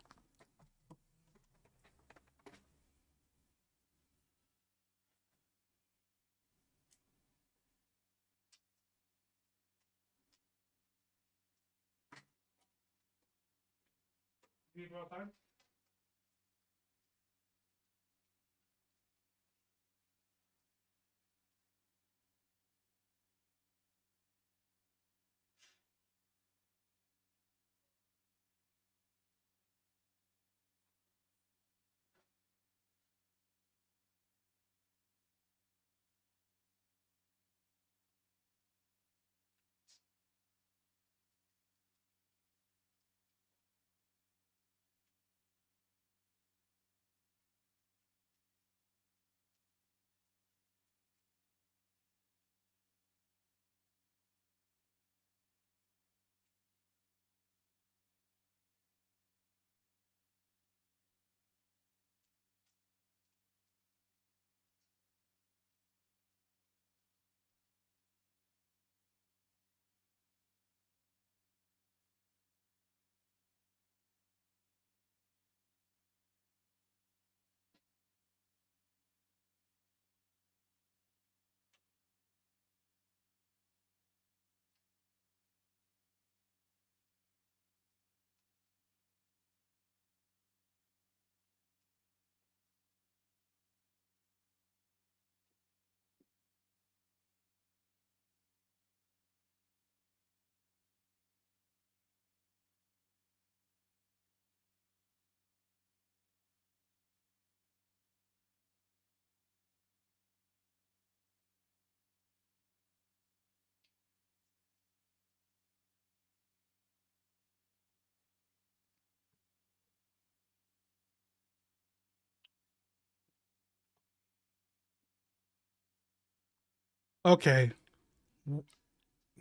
Okay.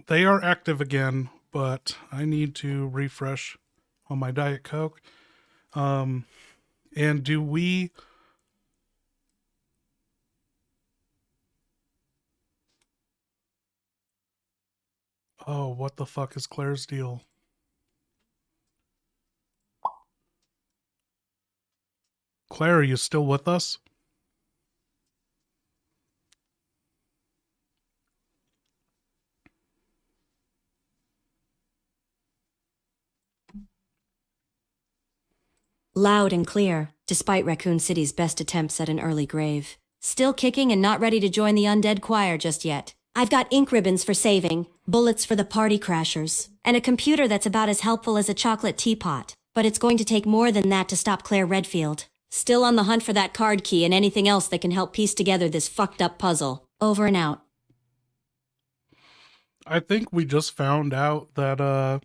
They are active again, but I need to refresh on my Diet Coke. And do we... Oh, what the fuck is Claire's deal? Claire, are you still with us? Loud and clear, despite Raccoon City's best attempts at an early grave. Still kicking and not ready to join the undead choir just yet. I've got ink ribbons for saving, bullets for the party crashers, and a computer that's about as helpful as a chocolate teapot. But it's going to take more than that to stop Claire Redfield. Still on the hunt for that card key and anything else that can help piece together this fucked up puzzle. Over and out. I think we just found out that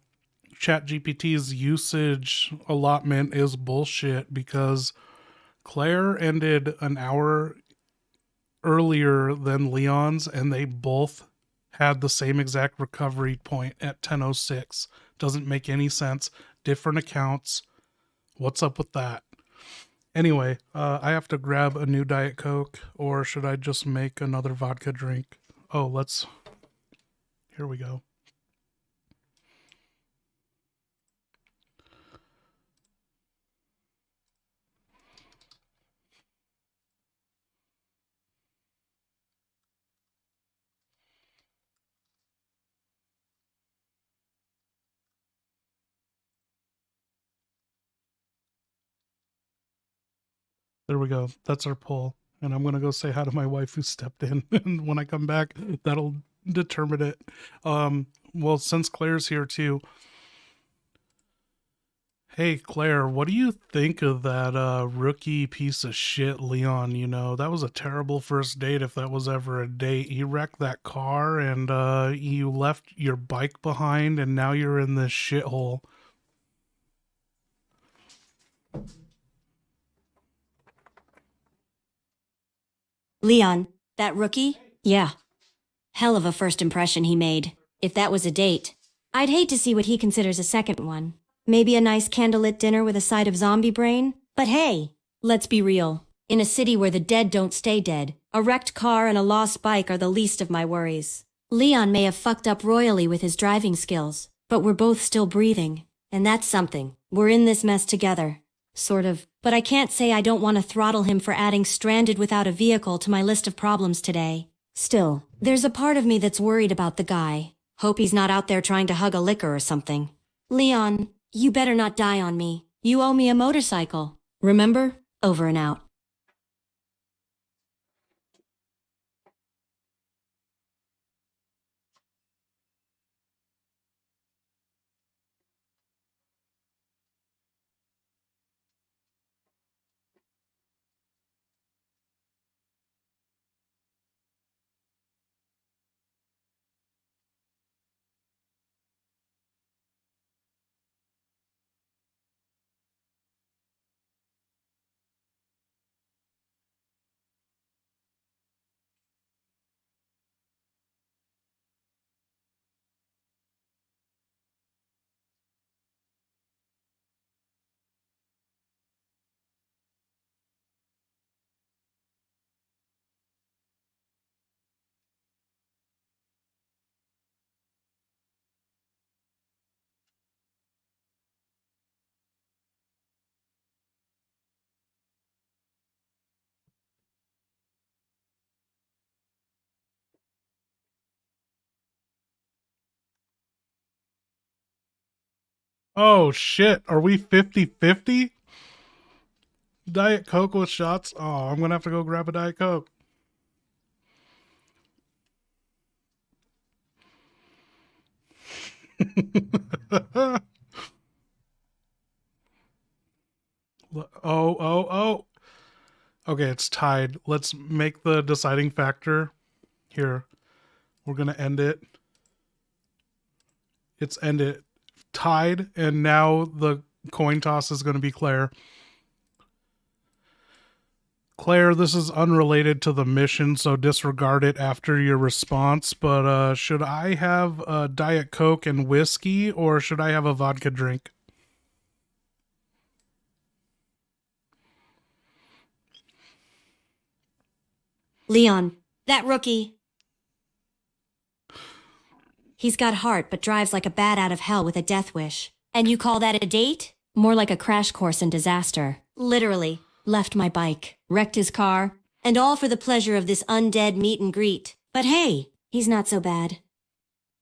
ChatGPT's usage allotment is bullshit because Claire ended an hour earlier than Leon's and they both had the same exact recovery point at 10:06. Doesn't make any sense. Different accounts. What's up with that? Anyway, I have to grab a new Diet Coke, or should I just make another vodka drink? Oh, here we go. There we go. That's our poll. And I'm going to go say hi to my wife who stepped in. And when I come back, that'll determine it. Well, since Claire's here too. Hey, Claire, what do you think of that rookie piece of shit, Leon? You know, that was a terrible first date if that was ever a date. He wrecked that car and you left your bike behind and now you're in this shithole. Leon, that rookie? Yeah. Hell of a first impression he made. If that was a date. I'd hate to see what he considers a second one. Maybe a nice candlelit dinner with a side of zombie brain? But hey, let's be real. In a city where the dead don't stay dead, a wrecked car and a lost bike are the least of my worries. Leon may have fucked up royally with his driving skills, but we're both still breathing. And that's something. We're in this mess together. Sort of. But I can't say I don't want to throttle him for adding stranded without a vehicle to my list of problems today. Still, there's a part of me that's worried about the guy. Hope he's not out there trying to hug a liquor or something. Leon, you better not die on me. You owe me a motorcycle. Remember? Over and out. Oh shit, are we 50-50? Diet Coke with shots? Oh, I'm gonna have to go grab a Diet Coke. Oh. Okay, it's tied. Let's make the deciding factor. Here, we're gonna end it. It's ended. Tied, and now the coin toss is gonna be Claire. Claire, this is unrelated to the mission, so disregard it after your response, but should I have a Diet Coke and whiskey, or should I have a vodka drink? Leon, that rookie. He's got heart but drives like a bat out of hell with a death wish. And you call that a date? More like a crash course in disaster. Literally. Left my bike, wrecked his car, and all for the pleasure of this undead meet and greet. But hey, he's not so bad.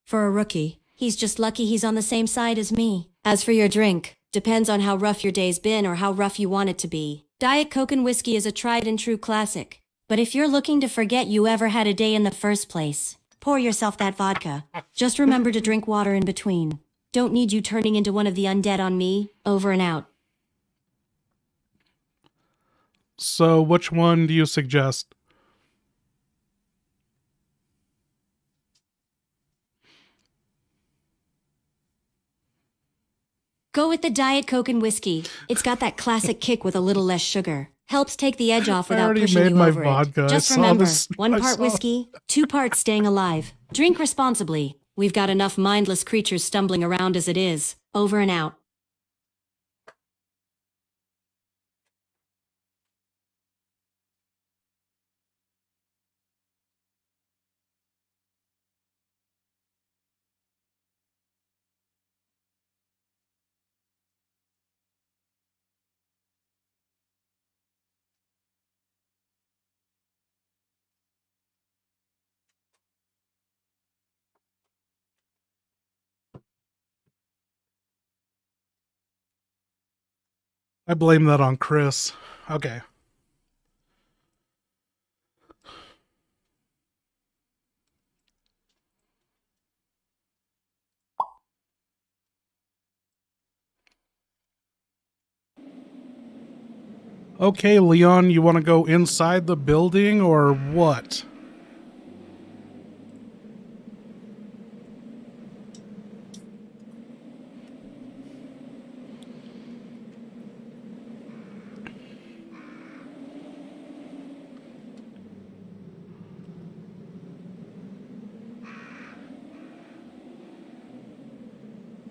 For a rookie, he's just lucky he's on the same side as me. As for your drink, depends on how rough your day's been or how rough you want it to be. Diet Coke and whiskey is a tried and true classic. But if you're looking to forget you ever had a day in the first place, pour yourself that vodka. Just remember to drink water in between. Don't need you turning into one of the undead on me. Over and out. So which one do you suggest? Go with the Diet Coke and whiskey. It's got that classic kick with a little less sugar. Helps take the edge off I without already pushing made you my over vodka. it. I Just saw remember, this. 1 I part saw- whiskey, 2 parts staying alive. Drink responsibly. We've got enough mindless creatures stumbling around as it is. Over and out. I blame that on Chris. Okay. Okay, Leon, you want to go inside the building or what?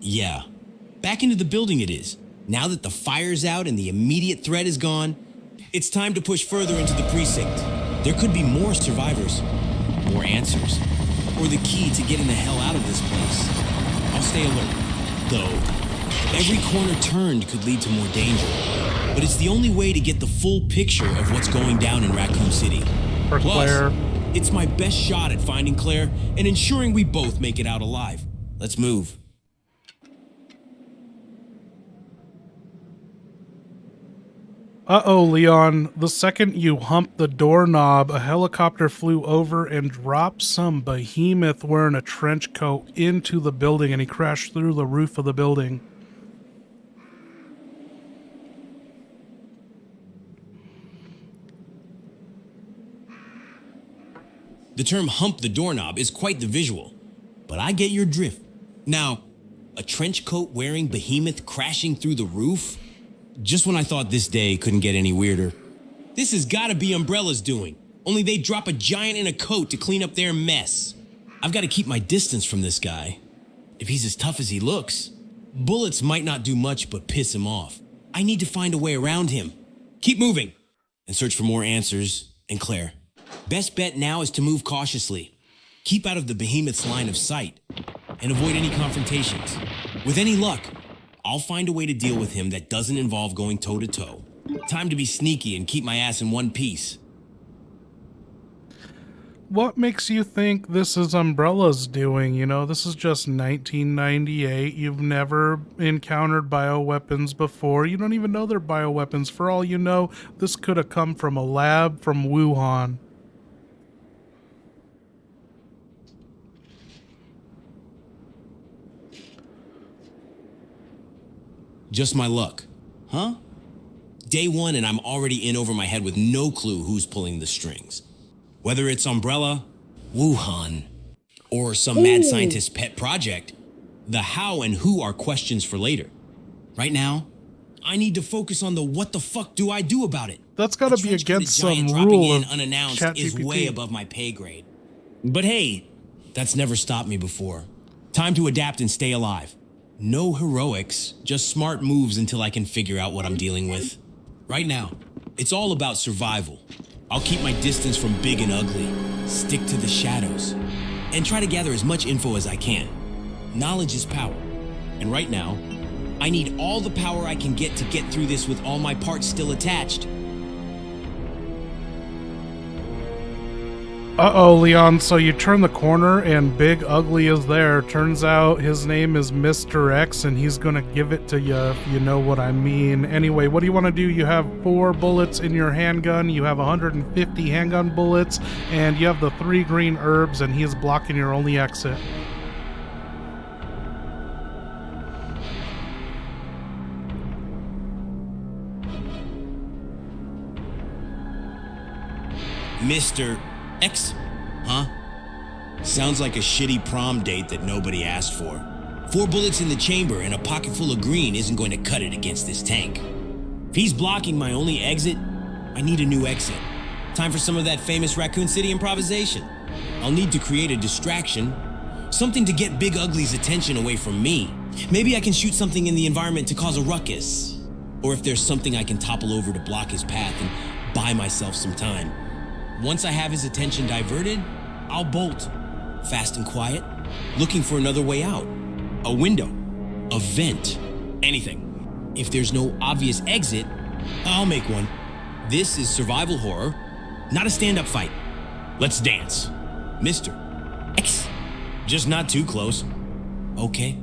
Yeah. Back into the building it is. Now that the fire's out and the immediate threat is gone, it's time to push further into the precinct. There could be more survivors, more answers, or the key to getting the hell out of this place. I'll stay alert, though every corner turned could lead to more danger. But it's the only way to get the full picture of what's going down in Raccoon City. For Plus, Claire. it's my best shot at finding Claire and ensuring we both make it out alive. Let's move. Uh-oh, Leon. The second you humped the doorknob, a helicopter flew over and dropped some behemoth wearing a trench coat into the building, and he crashed through the roof of the building. The term hump the doorknob is quite the visual, but I get your drift. Now, a trench coat wearing behemoth crashing through the roof? Just when I thought this day couldn't get any weirder. This has gotta be Umbrella's doing, only they drop a giant in a coat to clean up their mess. I've gotta keep my distance from this guy. If he's as tough as he looks, bullets might not do much but piss him off. I need to find a way around him. Keep moving and search for more answers and Claire. Best bet now is to move cautiously. Keep out of the behemoth's line of sight and avoid any confrontations. With any luck, I'll find a way to deal with him that doesn't involve going toe-to-toe. Time to be sneaky and keep my ass in one piece. What makes you think this is Umbrella's doing? You know, this is just 1998. You've never encountered bioweapons before. You don't even know they're bioweapons. For all you know, this could have come from a lab from Wuhan. Just my luck. Huh? Day one and I'm already in over my head with no clue who's pulling the strings. Whether it's Umbrella, Wuhan, or some mad scientist's pet project, the how and who are questions for later. Right now, I need to focus on the what the fuck do I do about it. That's gotta be against some rule of unannounced is ChatGPT. way above my pay grade. But hey, that's never stopped me before. Time to adapt and stay alive. No heroics, just smart moves until I can figure out what I'm dealing with. Right now, it's all about survival. I'll keep my distance from big and ugly, stick to the shadows, and try to gather as much info as I can. Knowledge is power, and right now, I need all the power I can get to get through this with all my parts still attached. Uh-oh, Leon, so you turn the corner and Big Ugly is there. Turns out his name is Mr. X and he's gonna give it to you, if you know what I mean. Anyway, what do you want to do? You have 4 bullets in your handgun, you have 150 handgun bullets, and you have the 3 green herbs, and he is blocking your only exit. Mr. X, huh? Sounds like a shitty prom date that nobody asked for. 4 bullets in the chamber and a pocket full of green isn't going to cut it against this tank. If he's blocking my only exit, I need a new exit. Time for some of that famous Raccoon City improvisation. I'll need to create a distraction, something to get Big Ugly's attention away from me. Maybe I can shoot something in the environment to cause a ruckus. Or if there's something I can topple over to block his path and buy myself some time. Once I have his attention diverted, I'll bolt. Fast and quiet, looking for another way out. A window, a vent, anything. If there's no obvious exit, I'll make one. This is survival horror, not a stand-up fight. Let's dance. Mr. X. Just not too close. Okay.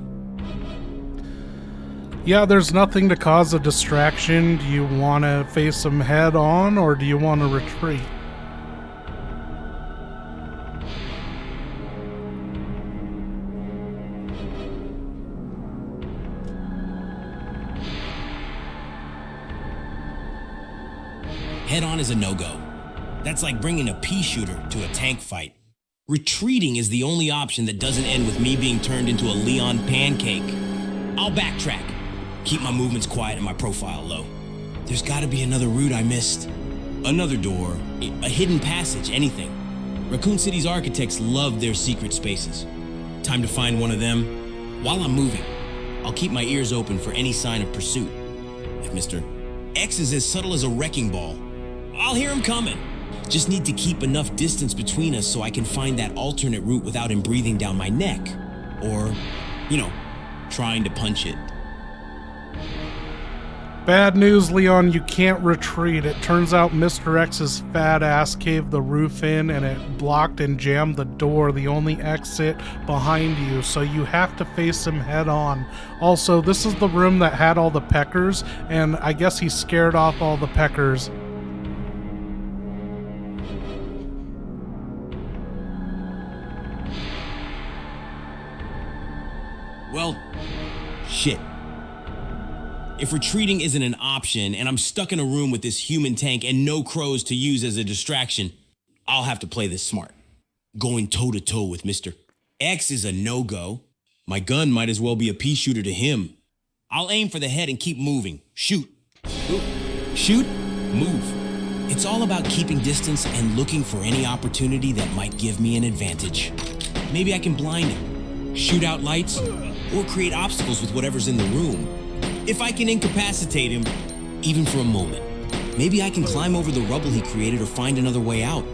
Yeah, there's nothing to cause a distraction. Do you want to face him head on, or do you want to retreat? Head on is a no-go. That's like bringing a pea shooter to a tank fight. Retreating is the only option that doesn't end with me being turned into a Leon pancake. I'll backtrack. Keep my movements quiet and my profile low. There's gotta be another route I missed. Another door, a hidden passage, anything. Raccoon City's architects love their secret spaces. Time to find one of them. While I'm moving, I'll keep my ears open for any sign of pursuit. If Mr. X is as subtle as a wrecking ball, I'll hear him coming. Just need to keep enough distance between us so I can find that alternate route without him breathing down my neck. Or, trying to punch it. Bad news, Leon, you can't retreat. It turns out Mr. X's fat ass caved the roof in and it blocked and jammed the door, the only exit behind you, so you have to face him head on. Also, this is the room that had all the peckers, and I guess he scared off all the peckers. Well, shit. If retreating isn't an option and I'm stuck in a room with this human tank and no crows to use as a distraction, I'll have to play this smart. Going toe-to-toe with Mr. X is a no-go. My gun might as well be a pea shooter to him. I'll aim for the head and keep moving. Shoot. Shoot, move. It's all about keeping distance and looking for any opportunity that might give me an advantage. Maybe I can blind him, shoot out lights, or create obstacles with whatever's in the room. If I can incapacitate him, even for a moment, maybe I can climb over the rubble he created or find another way out.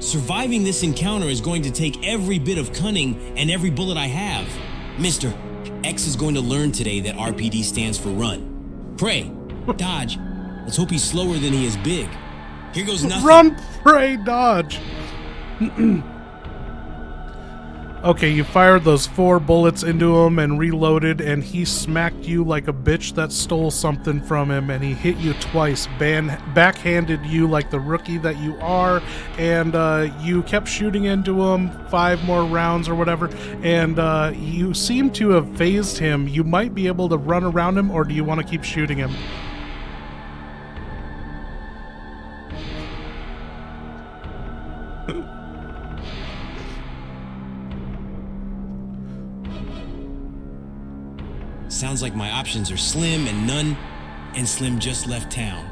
Surviving this encounter is going to take every bit of cunning and every bullet I have. Mr. X is going to learn today that RPD stands for run. Pray, dodge. Let's hope he's slower than he is big. Here goes nothing. Run, pray, dodge. Okay, you fired those 4 bullets into him and reloaded, and he smacked you like a bitch that stole something from him, and he hit you twice, backhanded you like the rookie that you are, and you kept shooting into him 5 more rounds or whatever, and you seem to have phased him. You might be able to run around him, or do you want to keep shooting him? Sounds like my options are slim and none, and Slim just left town.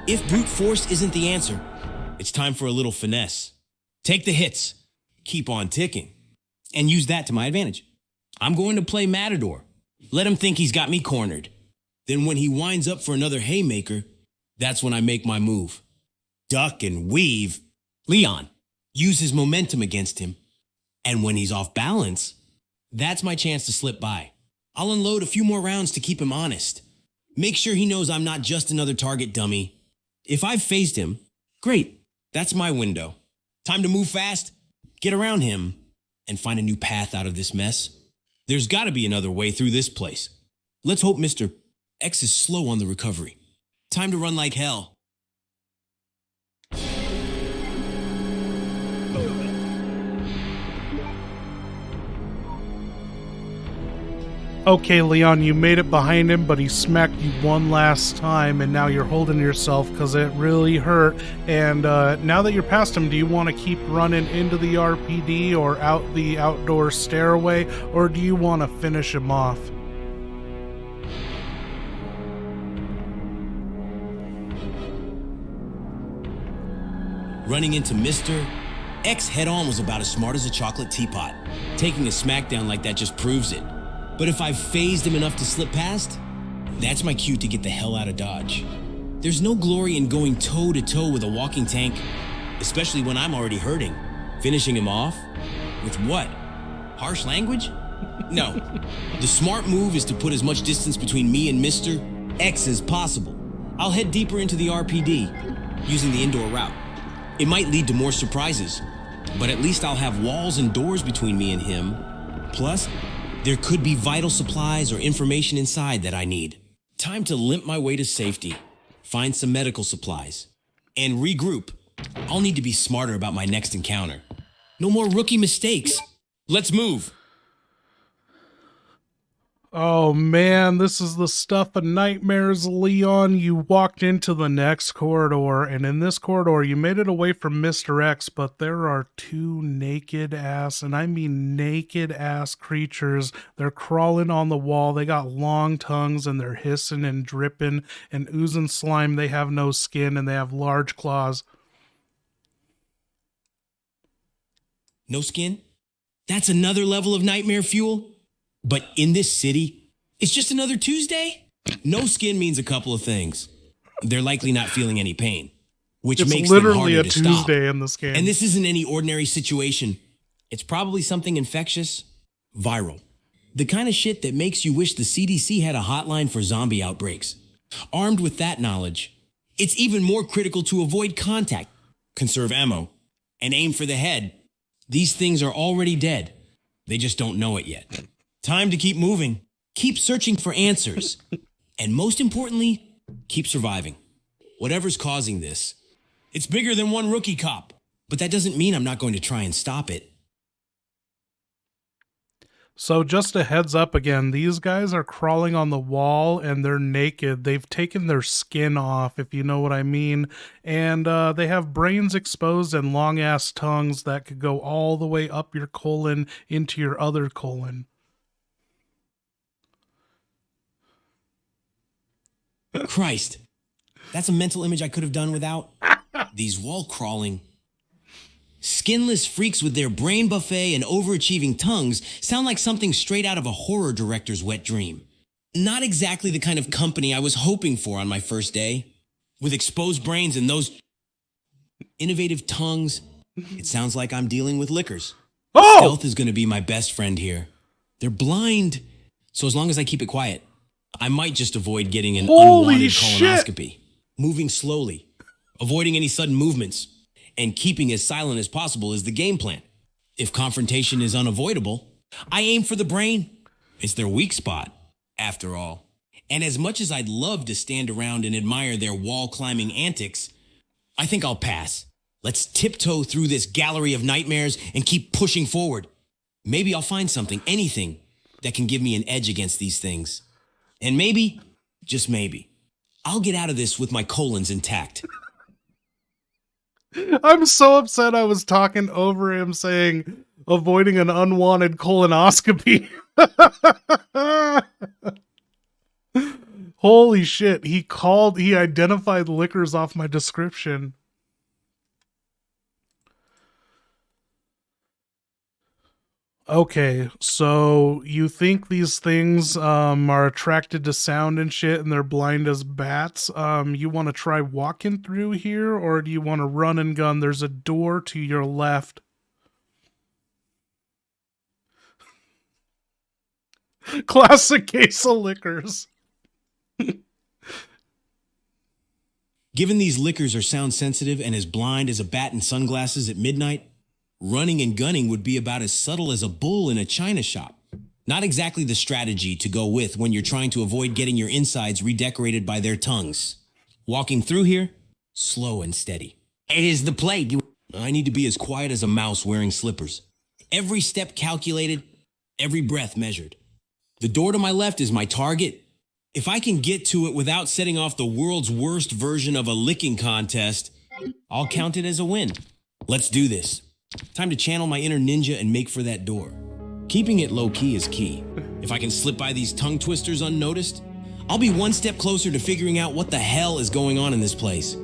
If brute force isn't the answer, it's time for a little finesse. Take the hits, keep on ticking, and use that to my advantage. I'm going to play Matador. Let him think he's got me cornered. Then when he winds up for another haymaker, that's when I make my move. Duck and weave. Leon, use his momentum against him. And when he's off balance, that's my chance to slip by. I'll unload a few more rounds to keep him honest. Make sure he knows I'm not just another target dummy. If I've phased him, great. That's my window. Time to move fast, get around him, and find a new path out of this mess. There's gotta be another way through this place. Let's hope Mr. X is slow on the recovery. Time to run like hell. Okay, Leon, you made it behind him, but he smacked you one last time, and now you're holding yourself because it really hurt. And now that you're past him, do you want to keep running into the RPD or out the outdoor stairway, or do you want to finish him off? Running into Mr. X head-on was about as smart as a chocolate teapot. Taking a smackdown like that just proves it. But if I've phased him enough to slip past, that's my cue to get the hell out of Dodge. There's no glory in going toe-to-toe with a walking tank, especially when I'm already hurting. Finishing him off? With what? Harsh language? No. The smart move is to put as much distance between me and Mr. X as possible. I'll head deeper into the RPD, using the indoor route. It might lead to more surprises, but at least I'll have walls and doors between me and him. Plus, there could be vital supplies or information inside that I need. Time to limp my way to safety, find some medical supplies, and regroup. I'll need to be smarter about my next encounter. No more rookie mistakes. Let's move. Oh man, this is the stuff of nightmares, Leon. You walked into the next corridor, and in this corridor, you made it away from Mr. X, but there are two naked ass, and I mean naked ass creatures. They're crawling on the wall. They got long tongues, and they're hissing and dripping and oozing slime. They have no skin, and they have large claws. No skin? That's another level of nightmare fuel? But in this city, it's just another Tuesday? No skin means a couple of things. They're likely not feeling any pain, which it's makes them literally harder a to Tuesday stop. in this game. And this isn't any ordinary situation. It's probably something infectious, viral. The kind of shit that makes you wish the CDC had a hotline for zombie outbreaks. Armed with that knowledge, it's even more critical to avoid contact, conserve ammo, and aim for the head. These things are already dead. They just don't know it yet. Time to keep moving, keep searching for answers, and most importantly, keep surviving. Whatever's causing this, it's bigger than one rookie cop, but that doesn't mean I'm not going to try and stop it. So just a heads up again, these guys are crawling on the wall and they're naked. They've taken their skin off, if you know what I mean. And they have brains exposed and long ass tongues that could go all the way up your colon into your other colon. Christ, that's a mental image I could have done without. These wall crawling, skinless freaks with their brain buffet and overachieving tongues sound like something straight out of a horror director's wet dream. Not exactly the kind of company I was hoping for on my first day. With exposed brains and those innovative tongues, it sounds like I'm dealing with lickers. Oh! Stealth is going to be my best friend here. They're blind, so as long as I keep it quiet, I might just avoid getting an unwanted colonoscopy. Moving slowly, avoiding any sudden movements, and keeping as silent as possible is the game plan. If confrontation is unavoidable, I aim for the brain. It's their weak spot, after all. And as much as I'd love to stand around and admire their wall-climbing antics, I think I'll pass. Let's tiptoe through this gallery of nightmares and keep pushing forward. Maybe I'll find something, anything, that can give me an edge against these things. And maybe, just maybe, I'll get out of this with my colons intact. I'm so upset I was talking over him saying avoiding an unwanted colonoscopy. Holy shit, he identified liquors off my description. Okay, so you think these things are attracted to sound and shit and they're blind as bats? You want to try walking through here, or do you want to run and gun? There's a door to your left. Classic case of liquors. Given these liquors are sound sensitive and as blind as a bat in sunglasses at midnight, running and gunning would be about as subtle as a bull in a china shop. Not exactly the strategy to go with when you're trying to avoid getting your insides redecorated by their tongues. Walking through here, slow and steady. It is the plague. I need to be as quiet as a mouse wearing slippers. Every step calculated, every breath measured. The door to my left is my target. If I can get to it without setting off the world's worst version of a licking contest, I'll count it as a win. Let's do this. Time to channel my inner ninja and make for that door. Keeping it low-key is key. If I can slip by these tongue twisters unnoticed, I'll be one step closer to figuring out what the hell is going on in this place.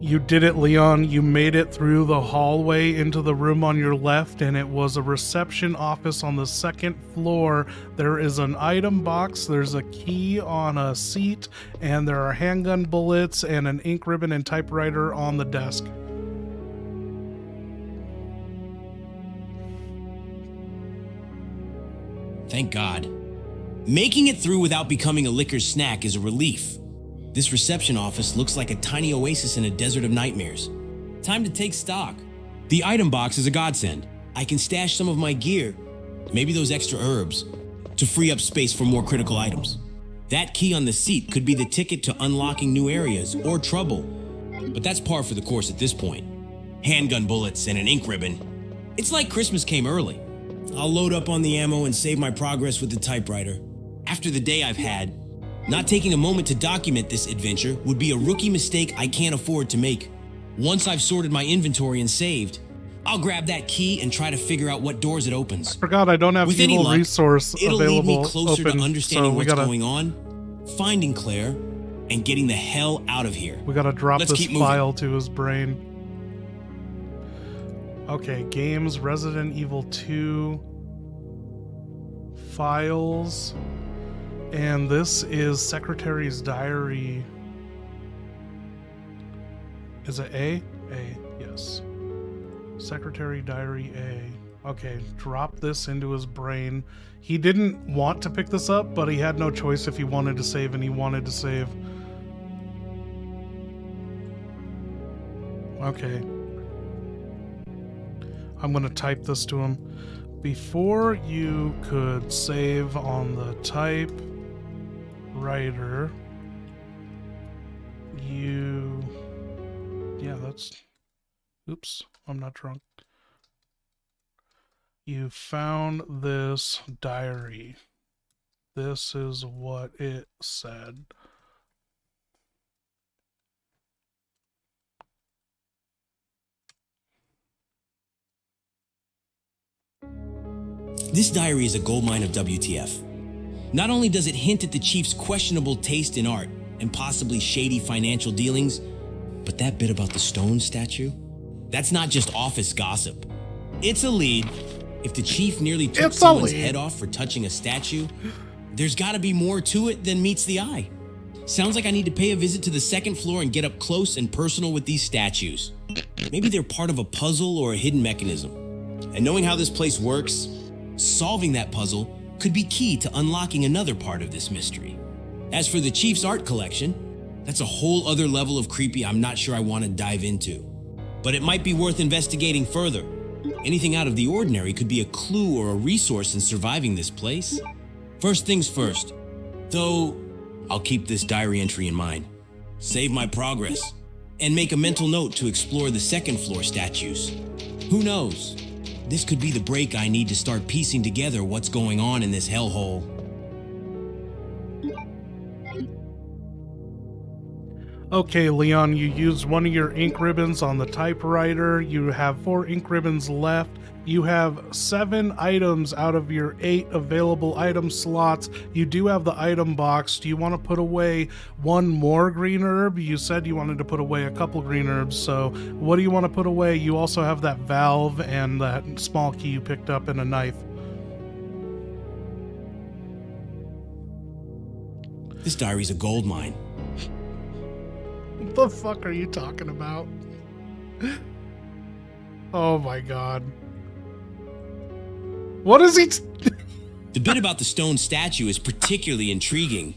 You did it, Leon. You made it through the hallway into the room on your left, and it was a reception office on the second floor. There is an item box, there's a key on a seat, and there are handgun bullets and an ink ribbon and typewriter on the desk. Thank God. Making it through without becoming a liquor snack is a relief. This reception office looks like a tiny oasis in a desert of nightmares. Time to take stock. The item box is a godsend. I can stash some of my gear, maybe those extra herbs, to free up space for more critical items. That key on the seat could be the ticket to unlocking new areas or trouble, but that's par for the course at this point. Handgun bullets and an ink ribbon. It's like Christmas came early. I'll load up on the ammo and save my progress with the typewriter. After the day I've had, not taking a moment to document this adventure would be a rookie mistake I can't afford to make. Once I've sorted my inventory and saved, I'll grab that key and try to figure out what doors it opens. I forgot I don't have With any evil luck, resource it'll available lead me closer open, to understanding so what's going on, finding Claire, and getting the hell out of here. We gotta drop Let's this keep moving. file to his brain. Okay, games, Resident Evil 2, files, and this is Secretary's Diary. Is it A? A, yes. Secretary Diary A. Okay, drop this into his brain. He didn't want to pick this up, but he had no choice if he wanted to save, and he wanted to save. Okay. I'm gonna type this to him. Before you could save on the typewriter, oops, I'm not drunk. You found this diary. This is what it said. This diary is a goldmine of WTF. Not only does it hint at the chief's questionable taste in art and possibly shady financial dealings, but that bit about the stone statue? That's not just office gossip. It's a lead. If the chief nearly took someone's head off for touching a statue, there's gotta be more to it than meets the eye. Sounds like I need to pay a visit to the second floor and get up close and personal with these statues. Maybe they're part of a puzzle or a hidden mechanism. And knowing how this place works, solving that puzzle could be key to unlocking another part of this mystery. As for the chief's art collection, that's a whole other level of creepy I'm not sure I want to dive into. But it might be worth investigating further. Anything out of the ordinary could be a clue or a resource in surviving this place. First things first, though, I'll keep this diary entry in mind. Save my progress, and make a mental note to explore the second floor statues. Who knows? This could be the break I need to start piecing together what's going on in this hellhole. Okay, Leon, you used one of your ink ribbons on the typewriter. You have 4 ink ribbons left. You have 7 items out of your 8 available item slots. You do have the item box. Do you want to put away one more green herb? You said you wanted to put away a couple green herbs, so what do you want to put away? You also have that valve and that small key you picked up and a knife. This diary's a gold mine. What the fuck are you talking about? Oh my god. What is he? The bit about the stone statue is particularly intriguing.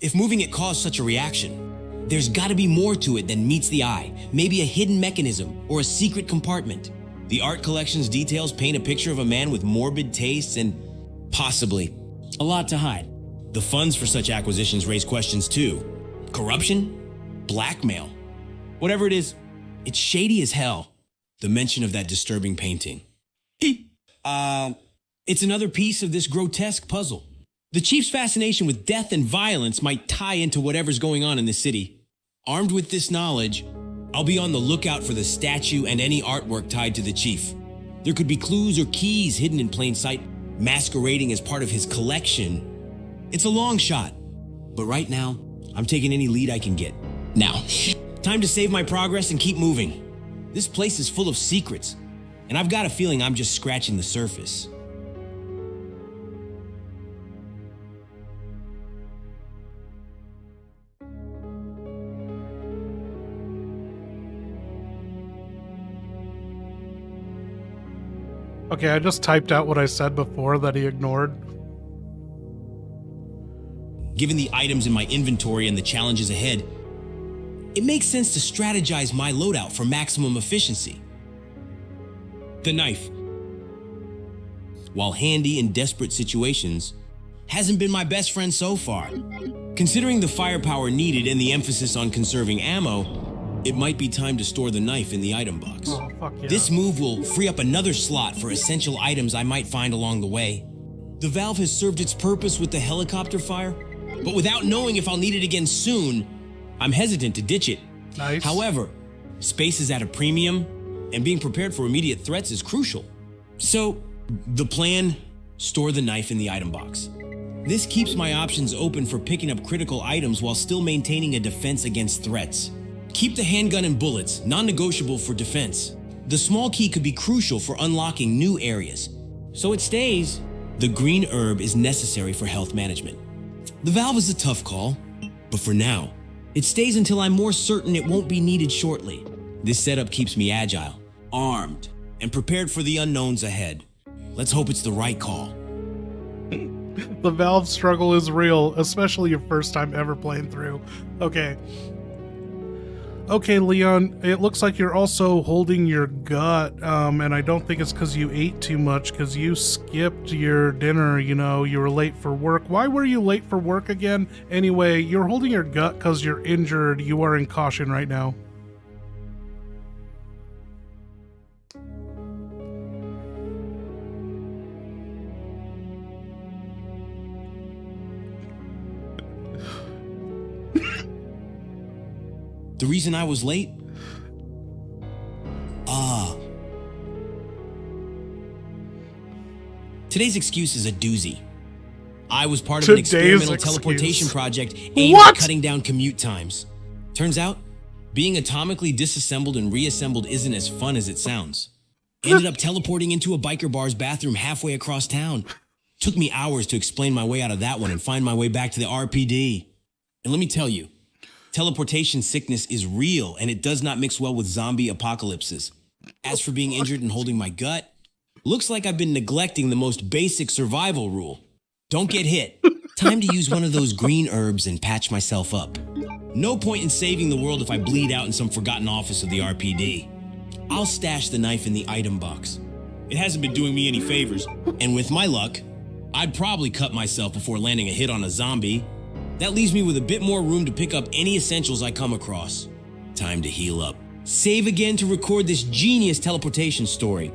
If moving it caused such a reaction, there's gotta be more to it than meets the eye. Maybe a hidden mechanism or a secret compartment. The art collection's details paint a picture of a man with morbid tastes and possibly a lot to hide. The funds for such acquisitions raise questions too. Corruption? Blackmail? Whatever it is, it's shady as hell. The mention of that disturbing painting. It's another piece of this grotesque puzzle. The chief's fascination with death and violence might tie into whatever's going on in the city. Armed with this knowledge, I'll be on the lookout for the statue and any artwork tied to the chief. There could be clues or keys hidden in plain sight, masquerading as part of his collection. It's a long shot, but right now, I'm taking any lead I can get. Now, Time to save my progress and keep moving. This place is full of secrets, and I've got a feeling I'm just scratching the surface. Okay, I just typed out what I said before that he ignored. Given the items in my inventory and the challenges ahead, it makes sense to strategize my loadout for maximum efficiency. The knife, while handy in desperate situations, hasn't been my best friend so far. Considering the firepower needed and the emphasis on conserving ammo, it might be time to store the knife in the item box. Oh, fuck yeah. This move will free up another slot for essential items I might find along the way. The valve has served its purpose with the helicopter fire, but without knowing if I'll need it again soon, I'm hesitant to ditch it. Nice. However, space is at a premium, and being prepared for immediate threats is crucial. So, the plan, store the knife in the item box. This keeps my options open for picking up critical items while still maintaining a defense against threats. Keep the handgun and bullets, non-negotiable for defense. The small key could be crucial for unlocking new areas. So it stays. The green herb is necessary for health management. The valve is a tough call, but for now, it stays until I'm more certain it won't be needed shortly. This setup keeps me agile, armed, and prepared for the unknowns ahead. Let's hope it's the right call. The valve struggle is real, especially your first time ever playing through. Okay. Okay, Leon, it looks like you're also holding your gut, and I don't think it's because you ate too much, because you skipped your dinner, you know, you were late for work. Why were you late for work again? Anyway, you're holding your gut because you're injured. You are in caution right now. The reason I was late? Today's excuse is a doozy. I was part of an experimental teleportation project aimed at cutting down commute times. Turns out, being atomically disassembled and reassembled isn't as fun as it sounds. Ended up teleporting into a biker bar's bathroom halfway across town. Took me hours to explain my way out of that one and find my way back to the RPD. And let me tell you, teleportation sickness is real, and it does not mix well with zombie apocalypses. As for being injured and holding my gut, looks like I've been neglecting the most basic survival rule. Don't get hit. Time to use one of those green herbs and patch myself up. No point in saving the world if I bleed out in some forgotten office of the RPD. I'll stash the knife in the item box. It hasn't been doing me any favors, and with my luck, I'd probably cut myself before landing a hit on a zombie. That leaves me with a bit more room to pick up any essentials I come across. Time to heal up. Save again to record this genius teleportation story.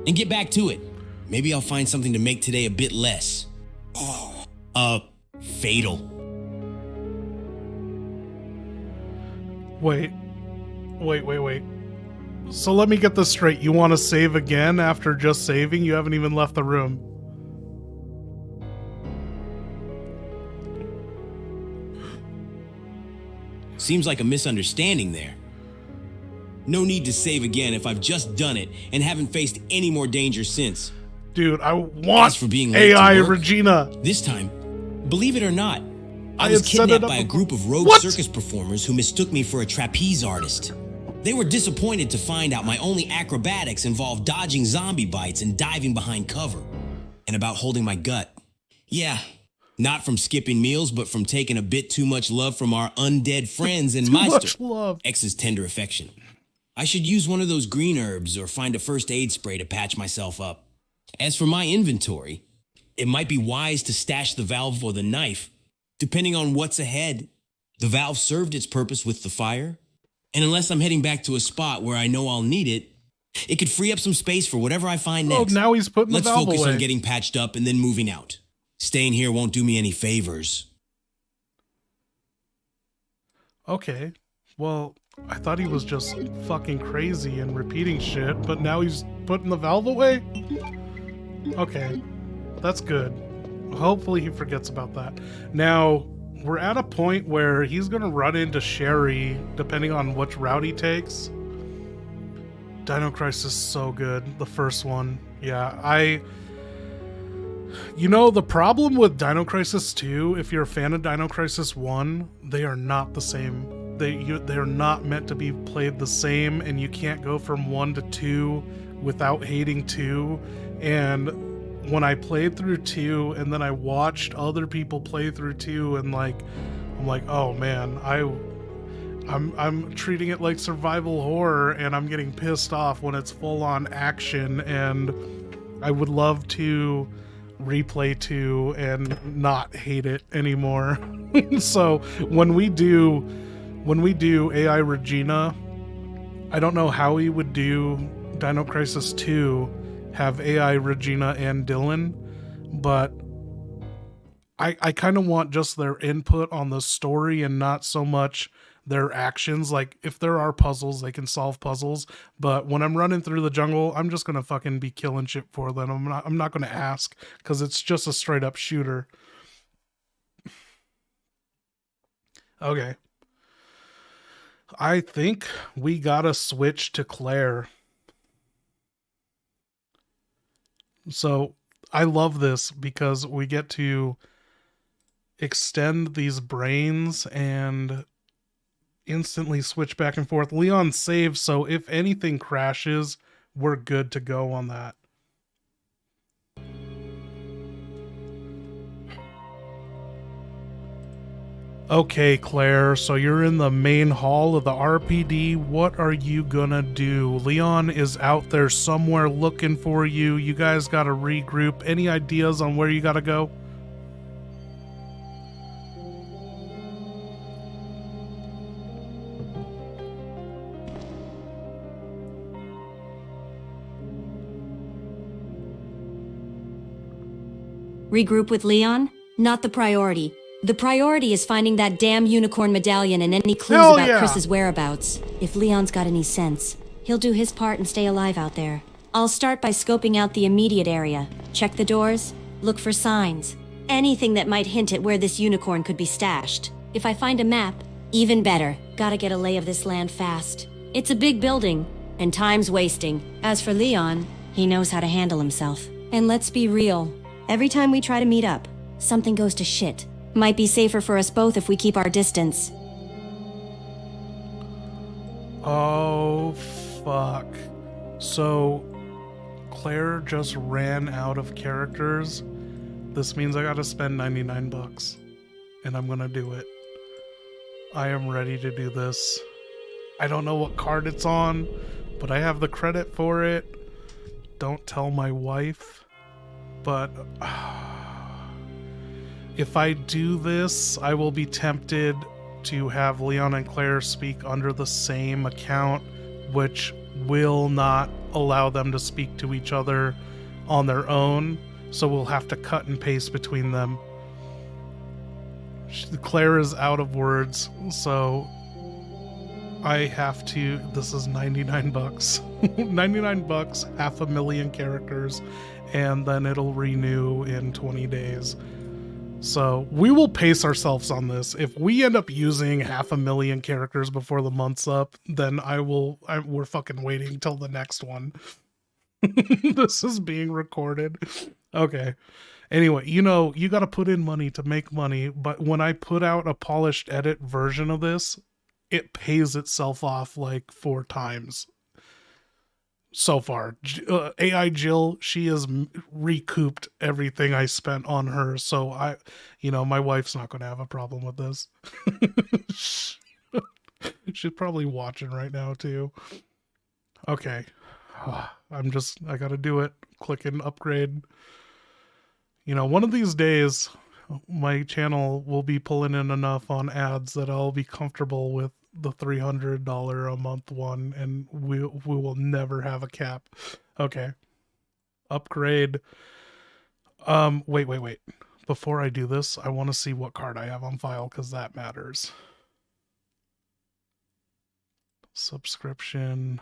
And get back to it. Maybe I'll find something to make today a bit less. Fatal. Wait. So let me get this straight. You want to save again after just saving? You haven't even left the room. Seems like a misunderstanding there. No need to save again if I've just done it and haven't faced any more danger since. Dude, I want As for being late AI to work, Regina. This time, believe it or not, I had was set it kidnapped up by a before. group of rogue What? circus performers who mistook me for a trapeze artist. They were disappointed to find out my only acrobatics involved dodging zombie bites and diving behind cover. And about holding my gut. Yeah, not from skipping meals, but from taking a bit too much love from our undead friends and Much Meister, love. X's tender affection. I should use one of those green herbs or find a first aid spray to patch myself up. As for my inventory, it might be wise to stash the valve or the knife, depending on what's ahead. The valve served its purpose with the fire, and unless I'm heading back to a spot where I know I'll need it, it could free up some space for whatever I find next. Oh, now he's putting Let's the valve focus away. on getting patched up and then moving out. Staying here won't do me any favors. Okay. Well, I thought he was just fucking crazy and repeating shit, but now he's putting the valve away? Okay. That's good. Hopefully he forgets about that. Now, we're at a point where he's gonna run into Sherry depending on which route he takes. Dino Crisis is so good, the first one. Yeah, you know, the problem with Dino Crisis 2, if you're a fan of Dino Crisis 1, they are not the same. They're not meant to be played the same, and you can't go from 1 to 2 without hating 2. And when I played through 2 and then I watched other people play through 2, and like, I'm like, oh man, I'm treating it like survival horror, and I'm getting pissed off when it's full on action, and I would love to replay 2 and not hate it anymore. So when we do AI Regina, I don't know how we would do Dino Crisis 2, have AI Regina and Dylan, but I kind of want just their input on the story and not so much their actions. Like, if there are puzzles, they can solve puzzles, but when I'm running through the jungle, I'm just gonna fucking be killing shit for them. I'm not gonna ask, because it's just a straight up shooter. Okay, I think we gotta switch to Claire. So I love this because we get to extend these brains and instantly switch back and forth. Leon saves, so if anything crashes, we're good to go on that. Okay, Claire, so you're in the main hall of the RPD. What are you gonna do? Leon is out there somewhere looking for you. You guys gotta regroup. Any ideas on where you gotta go? Regroup with Leon? Not the priority. The priority is finding that damn unicorn medallion and any clues about Chris's whereabouts. If Leon's got any sense, he'll do his part and stay alive out there. I'll start by scoping out the immediate area. Check the doors, look for signs. Anything that might hint at where this unicorn could be stashed. If I find a map, even better. Gotta get a lay of this land fast. It's a big building, and time's wasting. As for Leon, he knows how to handle himself. And let's be real. Every time we try to meet up, something goes to shit. Might be safer for us both if we keep our distance. Oh, fuck. So, Claire just ran out of characters. This means I gotta spend 99 bucks. And I'm gonna do it. I am ready to do this. I don't know what card it's on, but I have the credit for it. Don't tell my wife. But if I do this, I will be tempted to have Leon and Claire speak under the same account, which will not allow them to speak to each other on their own. So we'll have to cut and paste between them. Claire is out of words, so I have to. This is 99 bucks. 99 bucks, 500,000 characters, and then it'll renew in 20 days. So we will pace ourselves on this. If we end up using 500,000 characters before the month's up, then we're fucking waiting till the next one. This is being recorded. Okay. Anyway, you know, you got to put in money to make money, but when I put out a polished edit version of this, it pays itself off like 4 times. So far, AI Jill, she has recouped everything I spent on her. So my wife's not going to have a problem with this. She's probably watching right now too. Okay. I got to do it. Click and upgrade. You know, one of these days, my channel will be pulling in enough on ads that I'll be comfortable with the $300 a month one, and we will never have a cap. Okay. Upgrade. Wait. Before I do this, I want to see what card I have on file, because that matters. Subscription.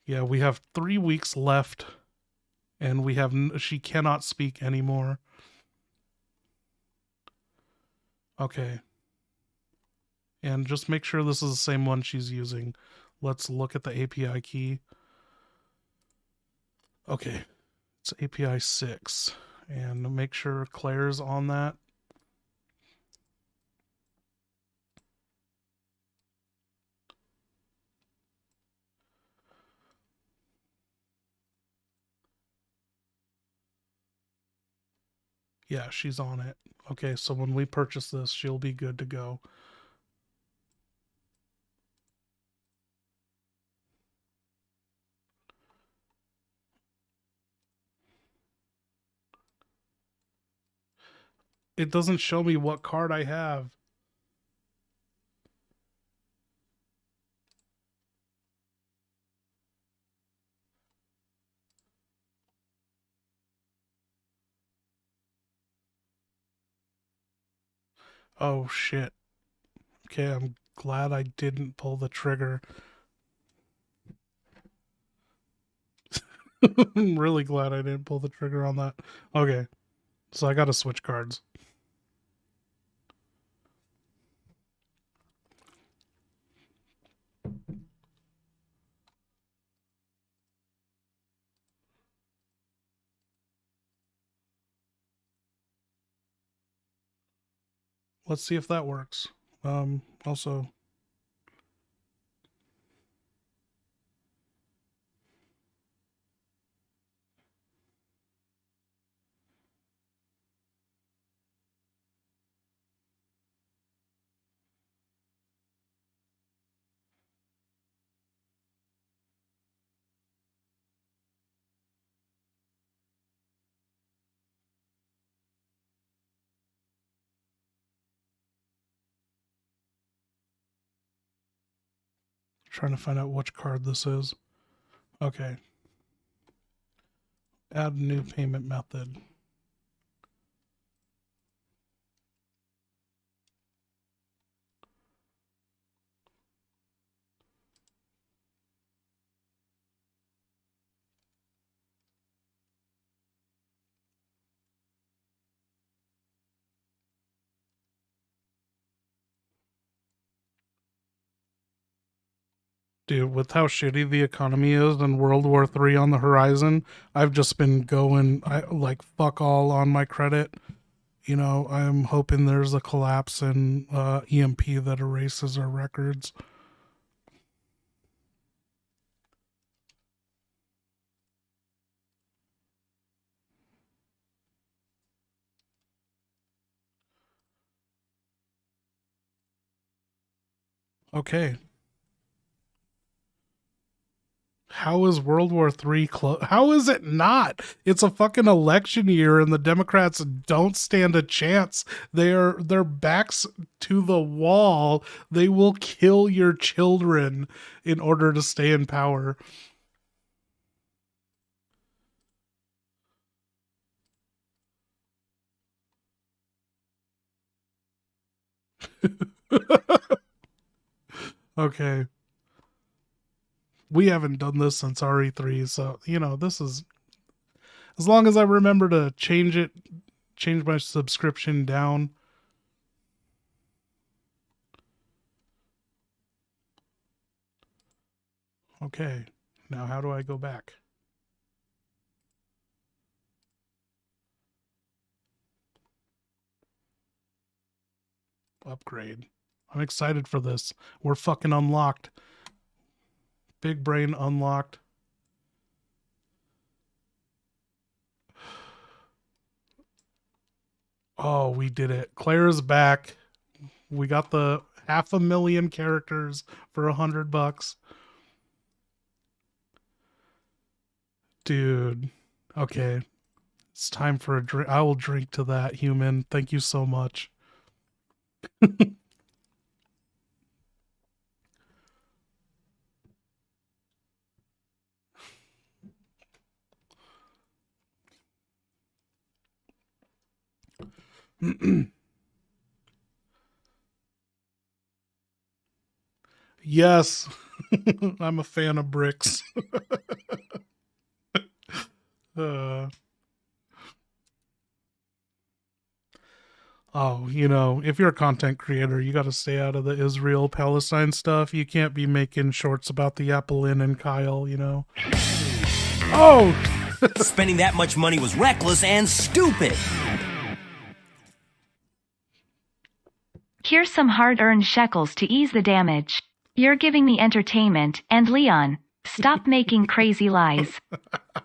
Yeah, we have 3 weeks left, and she cannot speak anymore. Okay. And just make sure this is the same one she's using. Let's look at the API key. Okay. It's API 6. And make sure Claire's on that. Yeah, she's on it. Okay, so when we purchase this, she'll be good to go. It doesn't show me what card I have. Oh, shit. Okay, I'm glad I didn't pull the trigger. I'm really glad I didn't pull the trigger on that. Okay, so I gotta switch cards. Let's see if that works. Also... Trying to find out which card this is. Okay. Add new payment method. Dude, with how shitty the economy is and World War III on the horizon, I've just been going like fuck all on my credit. You know, I'm hoping there's a collapse in EMP that erases our records. Okay. How is World War III close? How is it not? It's a fucking election year and the Democrats don't stand a chance. Their backs to the wall. They will kill your children in order to stay in power. Okay. We haven't done this since RE3, so, you know, this is... As long as I remember to change my subscription down. Okay. Now how do I go back? Upgrade. I'm excited for this. We're fucking unlocked. Big brain unlocked. Oh, we did it. Claire's back. We got the 500,000 characters for $100. Dude. Okay. It's time for a drink. I will drink to that, human. Thank you so much. Yes. I'm a fan of bricks. Oh, you know, if you're a content creator, you got to stay out of the Israel-Palestine stuff. You can't be making shorts about the Apple and Kyle, you know. Oh! Spending that much money was reckless and stupid. Here's some hard-earned shekels to ease the damage. You're giving me entertainment, and Leon, stop making crazy lies.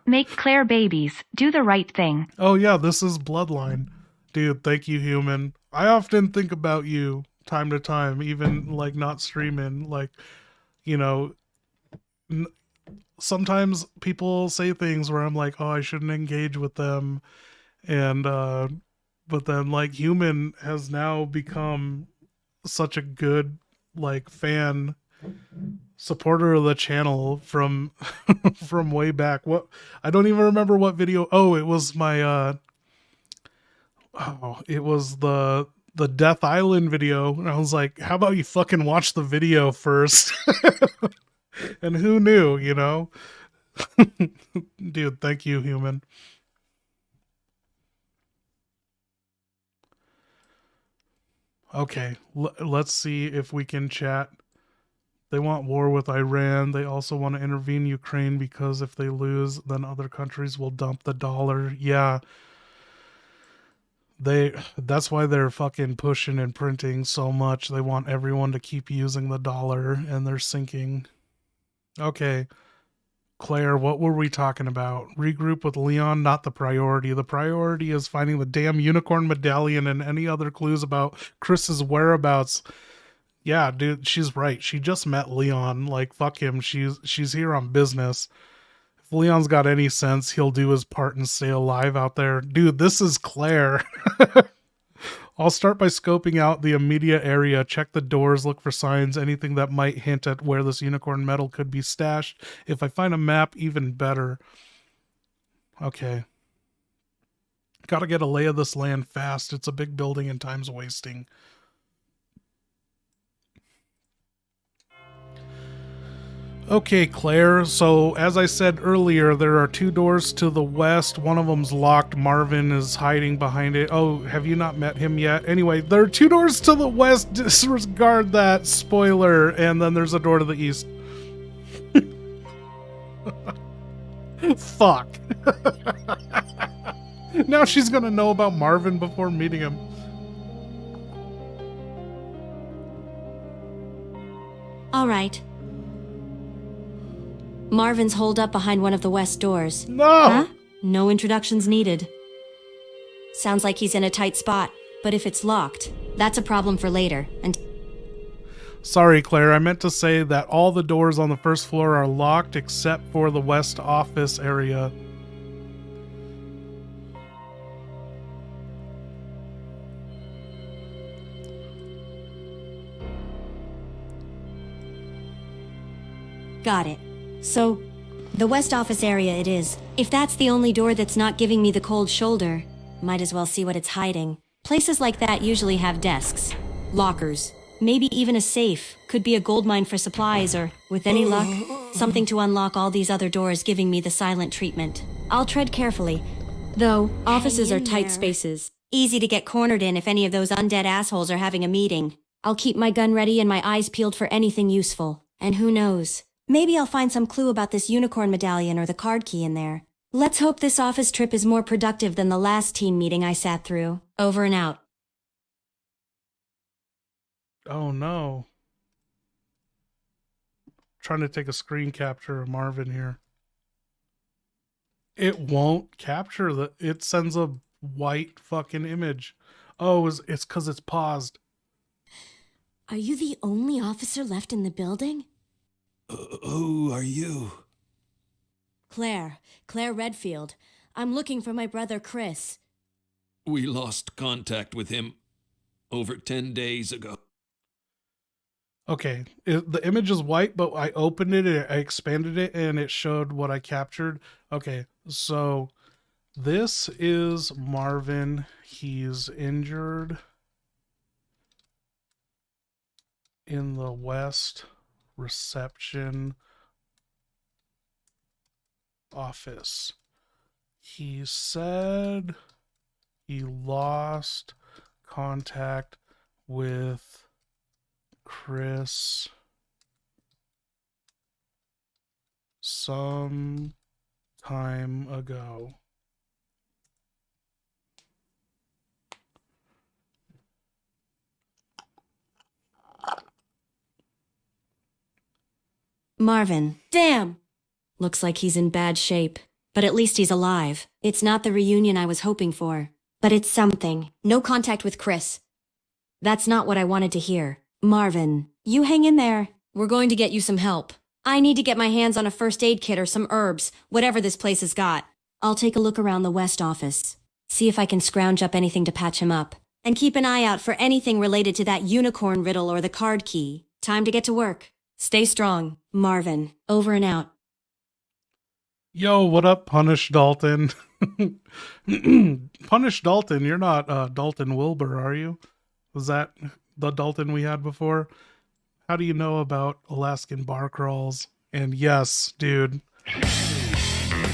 Make Claire babies, do the right thing. Oh yeah, this is Bloodline. Dude, thank you, human. I often think about you time to time, even like not streaming. Like, you know, sometimes people say things where I'm like, oh, I shouldn't engage with them. And, but then like human has now become such a good like fan supporter of the channel from from way back. What, I don't even remember what video. Oh, it was my it was the Death Island video, and I was like, how about you fucking watch the video first? And who knew, you know? Dude, thank you, human. Okay, let's see if we can chat. They want war with Iran. They also want to intervene Ukraine because if they lose, then other countries will dump the dollar. Yeah. That's why they're fucking pushing and printing so much. They want everyone to keep using the dollar, and they're sinking. Okay. Claire, what were we talking about? Regroup with Leon, not the priority. The priority is finding the damn unicorn medallion and any other clues about Chris's whereabouts. Yeah, dude, she's right. She just met Leon. Like, fuck him. She's here on business. If Leon's got any sense, he'll do his part and stay alive out there. Dude, this is Claire. I'll start by scoping out the immediate area, check the doors, look for signs, anything that might hint at where this unicorn medal could be stashed. If I find a map, even better. Okay. Gotta get a lay of this land fast. It's a big building and time's wasting. Okay, Claire, so as I said earlier, there are 2 doors to the west. One of them's locked. Marvin is hiding behind it. Oh, have you not met him yet? Anyway, there are 2 doors to the west. Disregard that spoiler. And then there's a door to the east. Fuck. Now she's gonna know about Marvin before meeting him. All right. Marvin's holed up behind one of the west doors. No! Huh? No introductions needed. Sounds like he's in a tight spot, but if it's locked, that's a problem for later. And sorry, Claire, I meant to say that all the doors on the first floor are locked except for the west office area. got it. So, the west office area it is. If that's the only door that's not giving me the cold shoulder, might as well see what it's hiding. Places like that usually have desks, lockers, maybe even a safe. Could be a gold mine for supplies or, with any luck, something to unlock all these other doors giving me the silent treatment. I'll tread carefully. Though, offices are tight spaces. Easy to get cornered in if any of those undead assholes are having a meeting. I'll keep my gun ready and my eyes peeled for anything useful. And who knows? Maybe I'll find some clue about this unicorn medallion or the card key in there. Let's hope this office trip is more productive than the last team meeting I sat through. Over and out. Oh no. Trying to take a screen capture of Marvin here. It won't capture the, it sends a white fucking image. Oh, it's because it's paused. Are you the only officer left in the building? Who are you? Claire Redfield. I'm looking for my brother Chris. We lost contact with him over 10 days ago. Okay, the image is white, but I opened it, I expanded it, and it showed what I captured. Okay, so this is Marvin. He's injured in the west reception office. He said he lost contact with Chris some time ago. Marvin. Damn! Looks like he's in bad shape, but at least he's alive. It's not the reunion I was hoping for, but it's something. No contact with Chris. That's not what I wanted to hear. Marvin, you hang in there. We're going to get you some help. I need to get my hands on a first aid kit or some herbs, whatever this place has got. I'll take a look around the West office, see if I can scrounge up anything to patch him up. And keep an eye out for anything related to that unicorn riddle or the card key. Time to get to work. Stay strong. Marvin, over and out. Yo, what up, Punish Dalton? Punish Dalton, you're not Dalton Wilbur, are you? Was that the Dalton we had before? How do you know about Alaskan bar crawls? And yes, dude.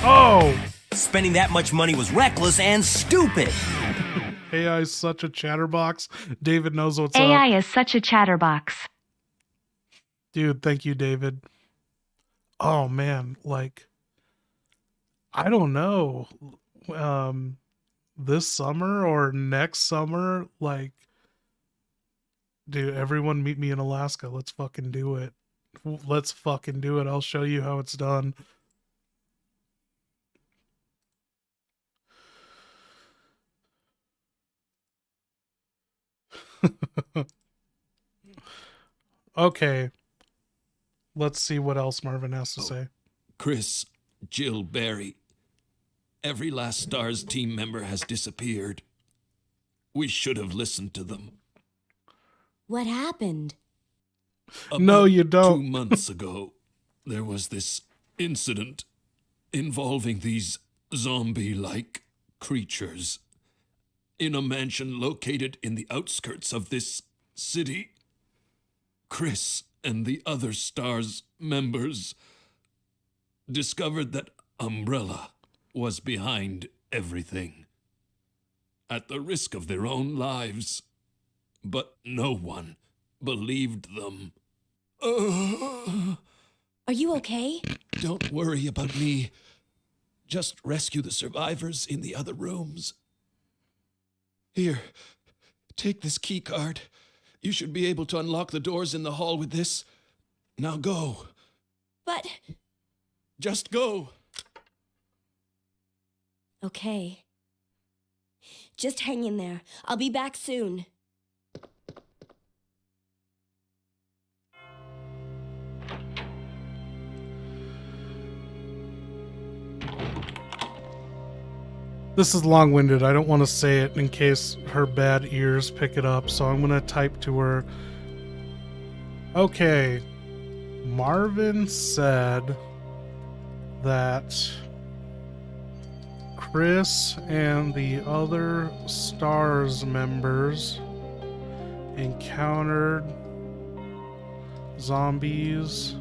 Oh! Spending that much money was reckless and stupid. AI is such a chatterbox. David knows what's up. AI is such a chatterbox. Dude, thank you, David. Oh, man, like, I don't know. This summer or next summer, like, dude, everyone meet me in Alaska. Let's fucking do it. Let's fucking do it. I'll show you how it's done. Okay. Let's see what else Marvin has to say. Chris, Jill, Barry. Every last STARS team member has disappeared. We should have listened to them. What happened? No, you don't. 2 months ago, there was this incident involving these zombie-like creatures in a mansion located in the outskirts of this city. Chris and the other STARS members discovered that Umbrella was behind everything, at the risk of their own lives. But no one believed them. Are you okay? Don't worry about me. Just rescue the survivors in the other rooms. Here, take this key card. You should be able to unlock the doors in the hall with this. Now go. But... Just go. Okay. Just hang in there. I'll be back soon. This is long-winded. I don't want to say it in case her bad ears pick it up, so I'm going to type to her. Okay. Marvin said that Chris and the other STARS members encountered zombies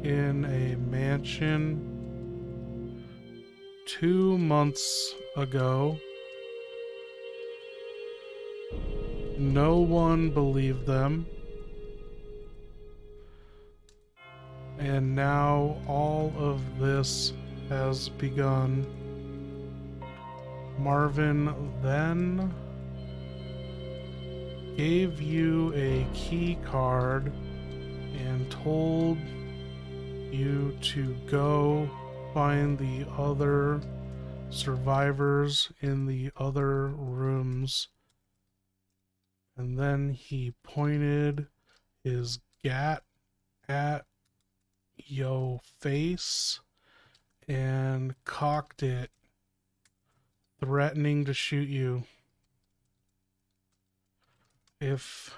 in a mansion 2 months ago. No one believed them. And now all of this has begun. Marvin then gave you a key card and told you to go find the other survivors in the other rooms. And then he pointed his gat at yo face and cocked it, threatening to shoot you if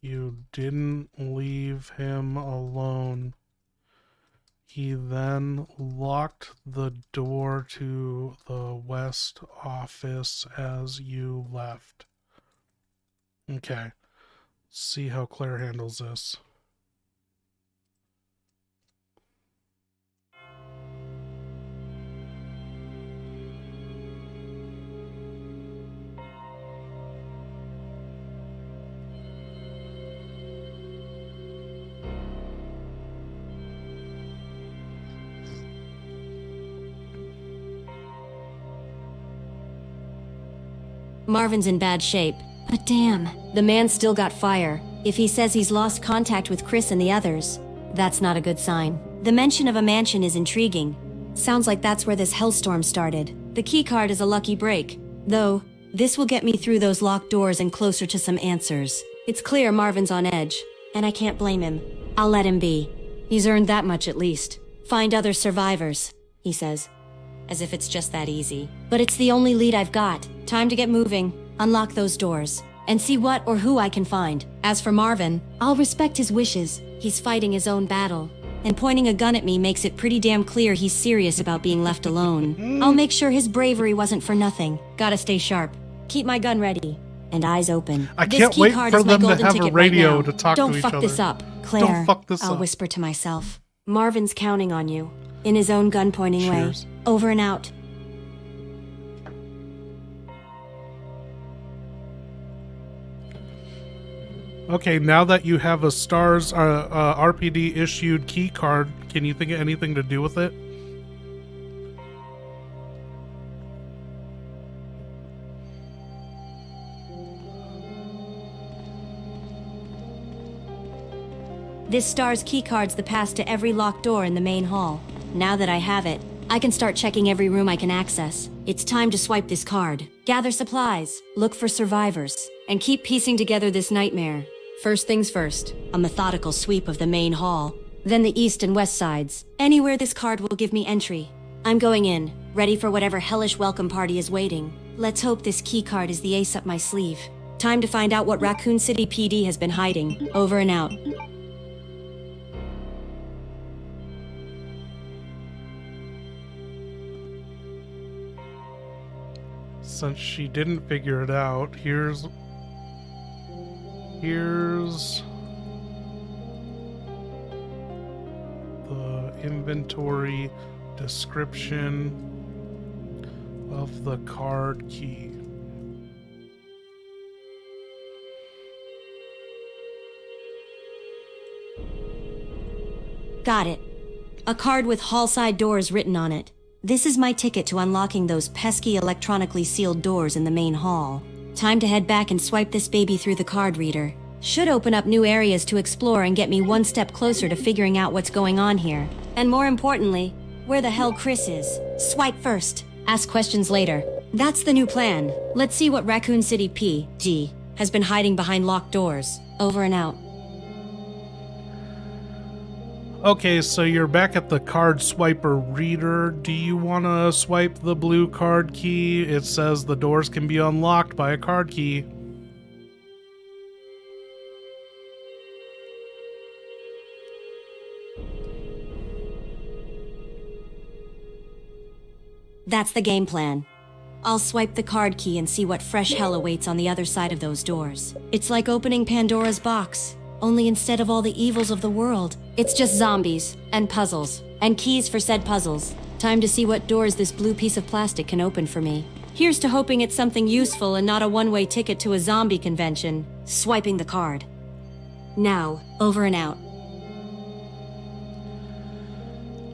you didn't leave him alone. He then locked the door to the West office as you left. Okay. See how Claire handles this. Marvin's in bad shape. But damn, the man's still got fire. If he says he's lost contact with Chris and the others, that's not a good sign. The mention of a mansion is intriguing. Sounds like that's where this hellstorm started. The keycard is a lucky break, though this will get me through those locked doors and closer to some answers. It's clear Marvin's on edge, and I can't blame him. I'll let him be. He's earned that much at least. Find other survivors, he says. As if it's just that easy. But it's the only lead I've got. Time to get moving, unlock those doors, and see what or who I can find. As for Marvin, I'll respect his wishes. He's fighting his own battle. And pointing a gun at me makes it pretty damn clear he's serious about being left alone. I'll make sure his bravery wasn't for nothing. Gotta stay sharp. Keep my gun ready. And eyes open. I can't wait for them to have a radio to talk to each other. Don't fuck this up, Claire. Don't fuck this up. I'll whisper to myself. Marvin's counting on you. In his own gun-pointing way. Over and out. Okay, now that you have a STARS RPD issued key card, can you think of anything to do with it? This STARS keycard's the pass to every locked door in the main hall. Now that I have it, I can start checking every room I can access. It's time to swipe this card. Gather supplies, look for survivors, and keep piecing together this nightmare. First things first, a methodical sweep of the main hall, then the east and west sides. Anywhere this card will give me entry. I'm going in, ready for whatever hellish welcome party is waiting. Let's hope this keycard is the ace up my sleeve. Time to find out what Raccoon City PD has been hiding. Over and out. Since she didn't figure it out, here's the inventory description of the card key. Got it. A card with hall-side doors written on it. This is my ticket to unlocking those pesky electronically sealed doors in the main hall. Time to head back and swipe this baby through the card reader. Should open up new areas to explore and get me one step closer to figuring out what's going on here. And more importantly, where the hell Chris is. Swipe first, ask questions later. That's the new plan. Let's see what Raccoon City PD has been hiding behind locked doors. Over and out. Okay, so you're back at the card swiper reader. Do you want to swipe the blue card key? It says the doors can be unlocked by a card key. That's the game plan. I'll swipe the card key and see what fresh hell awaits on the other side of those doors. It's like opening Pandora's box. Only instead of all the evils of the world, it's just zombies, and puzzles, and keys for said puzzles. Time to see what doors this blue piece of plastic can open for me. Here's to hoping it's something useful and not a one-way ticket to a zombie convention. Swiping the card. Now, over and out.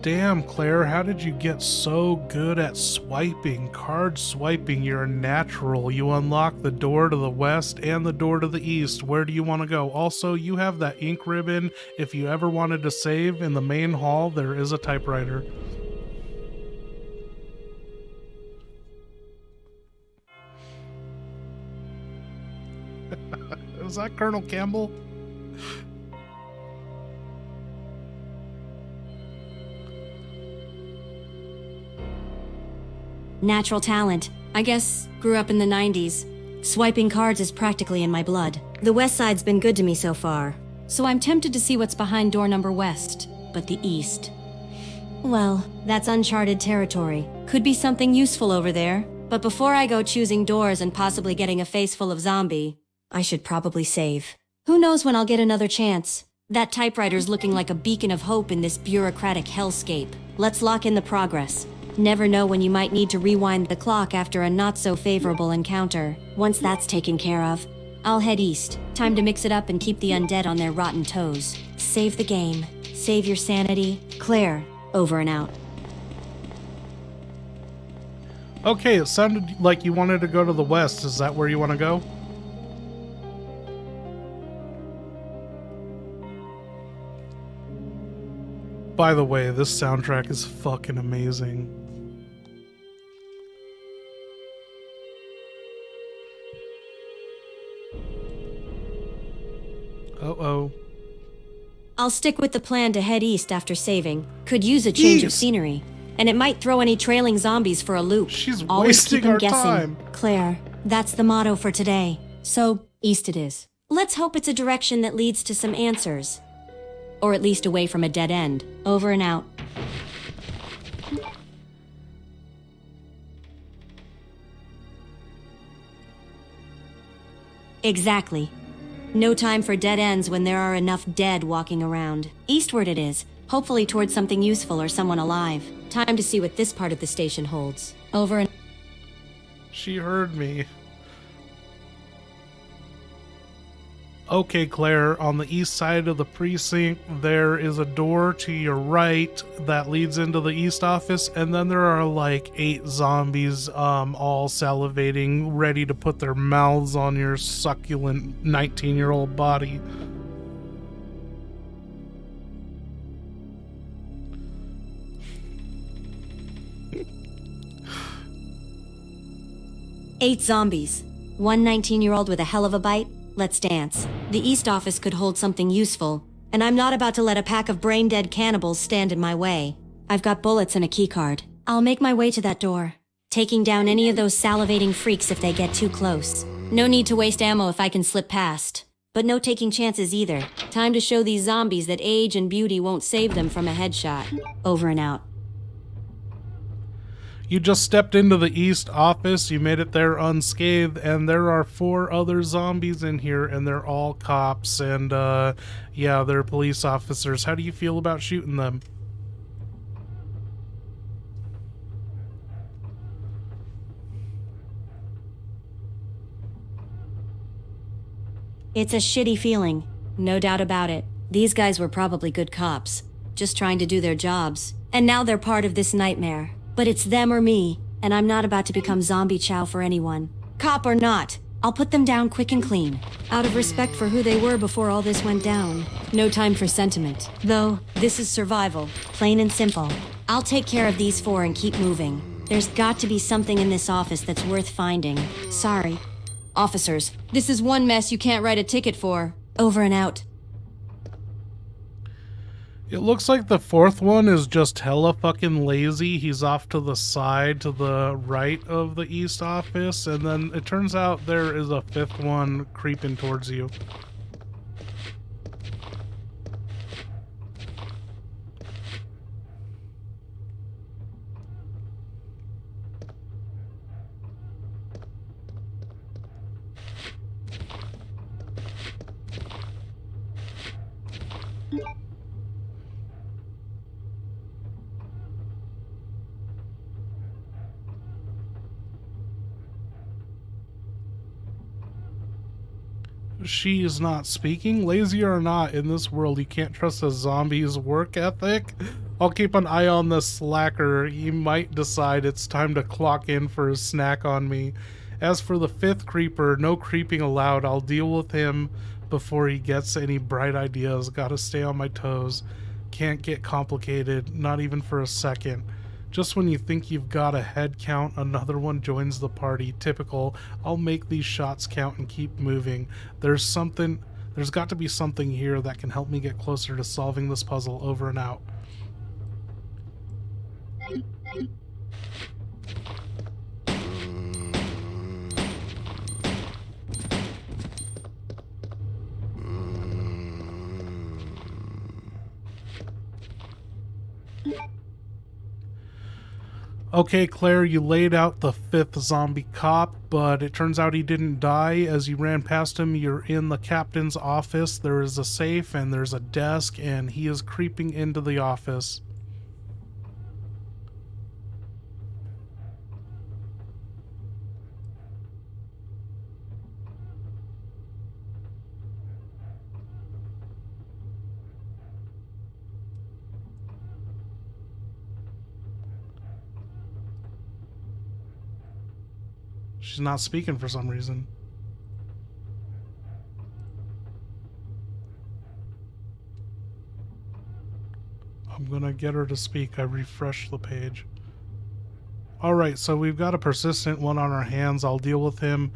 Damn, Claire, how did you get so good at swiping? Card swiping, you're a natural. You unlock the door to the west and the door to the east. Where do you want to go? Also, you have that ink ribbon. If you ever wanted to save in the main hall, there is a typewriter. Was that Colonel Campbell? Natural talent. I guess, grew up in the 90s. Swiping cards is practically in my blood. The west side's been good to me so far, so I'm tempted to see what's behind door number west. But the east... well, that's uncharted territory. Could be something useful over there. But before I go choosing doors and possibly getting a face full of zombie, I should probably save. Who knows when I'll get another chance? That typewriter's looking like a beacon of hope in this bureaucratic hellscape. Let's lock in the progress. Never know when you might need to rewind the clock after a not-so-favorable encounter. Once that's taken care of, I'll head east. Time to mix it up and keep the undead on their rotten toes. Save the game. Save your sanity. Claire, over and out. Okay, it sounded like you wanted to go to the west. Is that where you want to go? By the way, this soundtrack is fucking amazing. Uh-oh. I'll stick with the plan to head east after saving. Could use a change of scenery. And it might throw any trailing zombies for a loop. She's Always wasting keep 'em our guessing. time. Claire, that's the motto for today. So, east it is. Let's hope it's a direction that leads to some answers. Or at least away from a dead end. Over and out. Exactly. No time for dead ends when there are enough dead walking around. Eastward it is, hopefully towards something useful or someone alive. Time to see what this part of the station holds. Over and... She heard me. Okay, Claire, on the east side of the precinct, there is a door to your right that leads into the east office, and then there are like 8 zombies, all salivating, ready to put their mouths on your succulent 19-year-old body. Eight zombies. One 19-year-old with a hell of a bite. Let's dance. The East office could hold something useful, and I'm not about to let a pack of brain-dead cannibals stand in my way. I've got bullets and a keycard. I'll make my way to that door, taking down any of those salivating freaks if they get too close. No need to waste ammo if I can slip past. But no taking chances either. Time to show these zombies that age and beauty won't save them from a headshot. Over and out. You just stepped into the east office, you made it there unscathed, and there are 4 other zombies in here, and they're all cops, and yeah, they're police officers. How do you feel about shooting them? It's a shitty feeling, no doubt about it. These guys were probably good cops, just trying to do their jobs. And now they're part of this nightmare. But it's them or me, and I'm not about to become zombie chow for anyone. Cop or not, I'll put them down quick and clean, out of respect for who they were before all this went down. No time for sentiment. Though, this is survival, plain and simple. I'll take care of these 4 and keep moving. There's got to be something in this office that's worth finding. Sorry. Officers, this is one mess you can't write a ticket for. Over and out. It looks like the 4th one is just hella fucking lazy. He's off to the side, to the right of the east office, and then it turns out there is a 5th one creeping towards you. She is not speaking. Lazy or not, in this world you can't trust a zombie's work ethic. I'll keep an eye on the slacker. He might decide it's time to clock in for a snack on me. As for the 5th creeper, no creeping allowed. I'll deal with him before he gets any bright ideas. Gotta stay on my toes. Can't get complicated, not even for a second. Just when you think you've got a head count, another one joins the party. Typical. I'll make these shots count and keep moving. There's got to be something here that can help me get closer to solving this puzzle. Over and out. Okay, Claire, you laid out the 5th zombie cop, but it turns out he didn't die. As you ran past him, you're in the captain's office. There is a safe and there's a desk, and he is creeping into the office. She's not speaking for some reason. I'm gonna get her to speak. I refreshed the page. Alright, so we've got a persistent one on our hands. I'll deal with him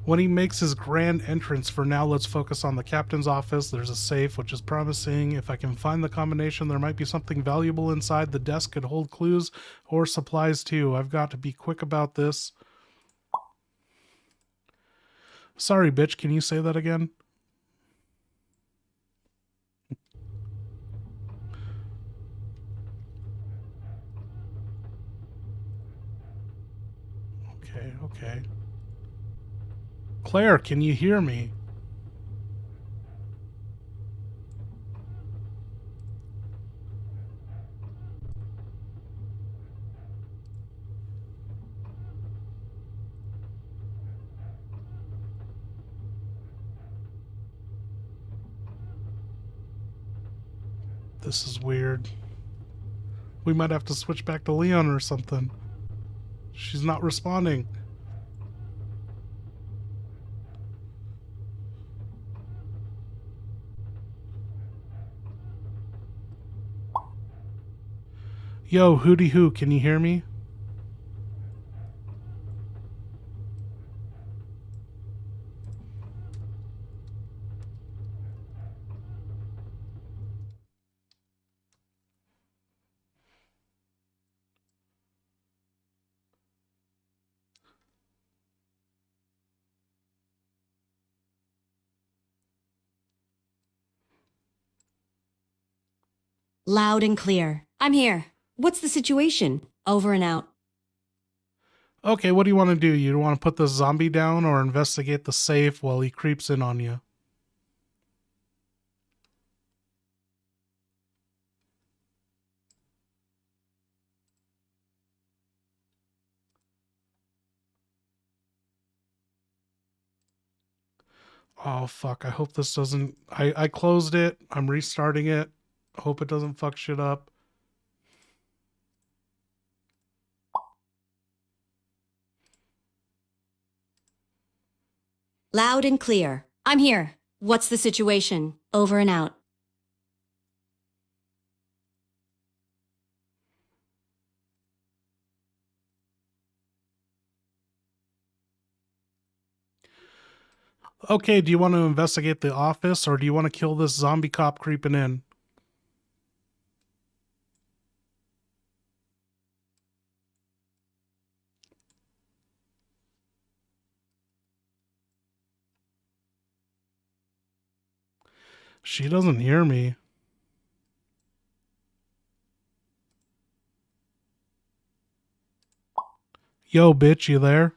when he makes his grand entrance. For now, let's focus on the captain's office. There's a safe, which is promising. If I can find the combination, there might be something valuable inside. The desk could hold clues or supplies too. I've got to be quick about this. Sorry, bitch, can you say that again? Okay. Claire, can you hear me? This is weird. We might have to switch back to Leon or something. She's not responding. Yo, hooty hoo, can you hear me? Loud and clear. I'm here. What's the situation? Over and out. Okay, what do you want to do? You want to put the zombie down or investigate the safe while he creeps in on you? Oh, fuck. I hope this doesn't... I closed it. I'm restarting it. Hope it doesn't fuck shit up. Loud and clear. I'm here. What's the situation? Over and out. Okay, do you want to investigate the office or do you want to kill this zombie cop creeping in? She doesn't hear me. Yo, bitch, you there?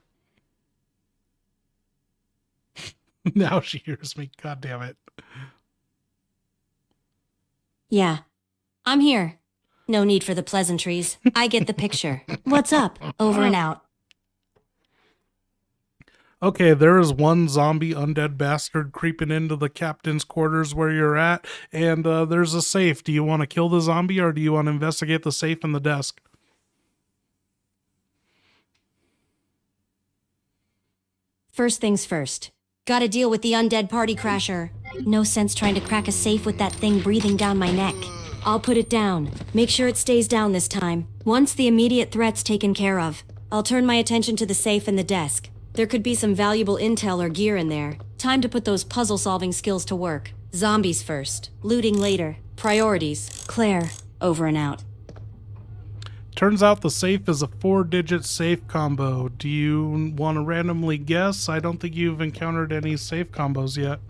Now she hears me. God damn it. Yeah. I'm here. No need for the pleasantries. I get the picture. What's up? Over and out. Okay, there is one zombie undead bastard creeping into the captain's quarters where you're at, and there's a safe. Do you want to kill the zombie or do you want to investigate the safe and the desk? First things first. Gotta deal with the undead party crasher. No sense trying to crack a safe with that thing breathing down my neck. I'll put it down. Make sure it stays down this time. Once the immediate threat's taken care of, I'll turn my attention to the safe and the desk. There could be some valuable intel or gear in there. Time to put those puzzle-solving skills to work. Zombies first. Looting later. Priorities. Claire. Over and out. Turns out the safe is a 4-digit safe combo. Do you want to randomly guess? I don't think you've encountered any safe combos yet.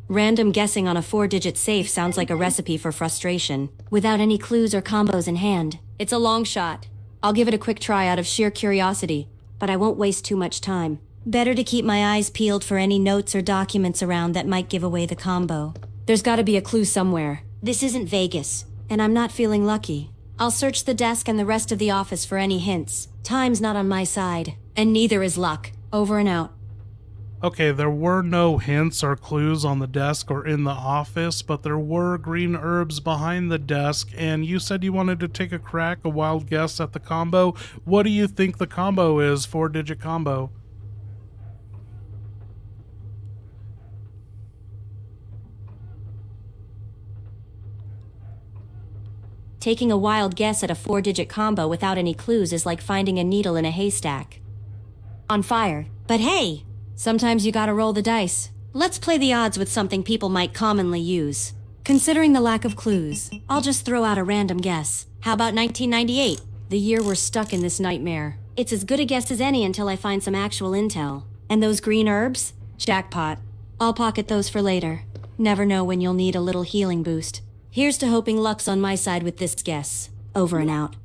Random guessing on a 4-digit safe sounds like a recipe for frustration. Without any clues or combos in hand, it's a long shot. I'll give it a quick try out of sheer curiosity, but I won't waste too much time. Better to keep my eyes peeled for any notes or documents around that might give away the combo. There's gotta be a clue somewhere. This isn't Vegas, and I'm not feeling lucky. I'll search the desk and the rest of the office for any hints. Time's not on my side, and neither is luck. Over and out. Okay, there were no hints or clues on the desk or in the office, but there were green herbs behind the desk, and you said you wanted to take a crack, a wild guess at the combo. What do you think the combo is? 4-digit combo. Taking a wild guess at a 4-digit combo without any clues is like finding a needle in a haystack. On fire. But hey, sometimes you gotta roll the dice. Let's play the odds with something people might commonly use. Considering the lack of clues, I'll just throw out a random guess. How about 1998? The year we're stuck in this nightmare. It's as good a guess as any until I find some actual intel. And those green herbs? Jackpot. I'll pocket those for later. Never know when you'll need a little healing boost. Here's to hoping luck's on my side with this guess. Over and out.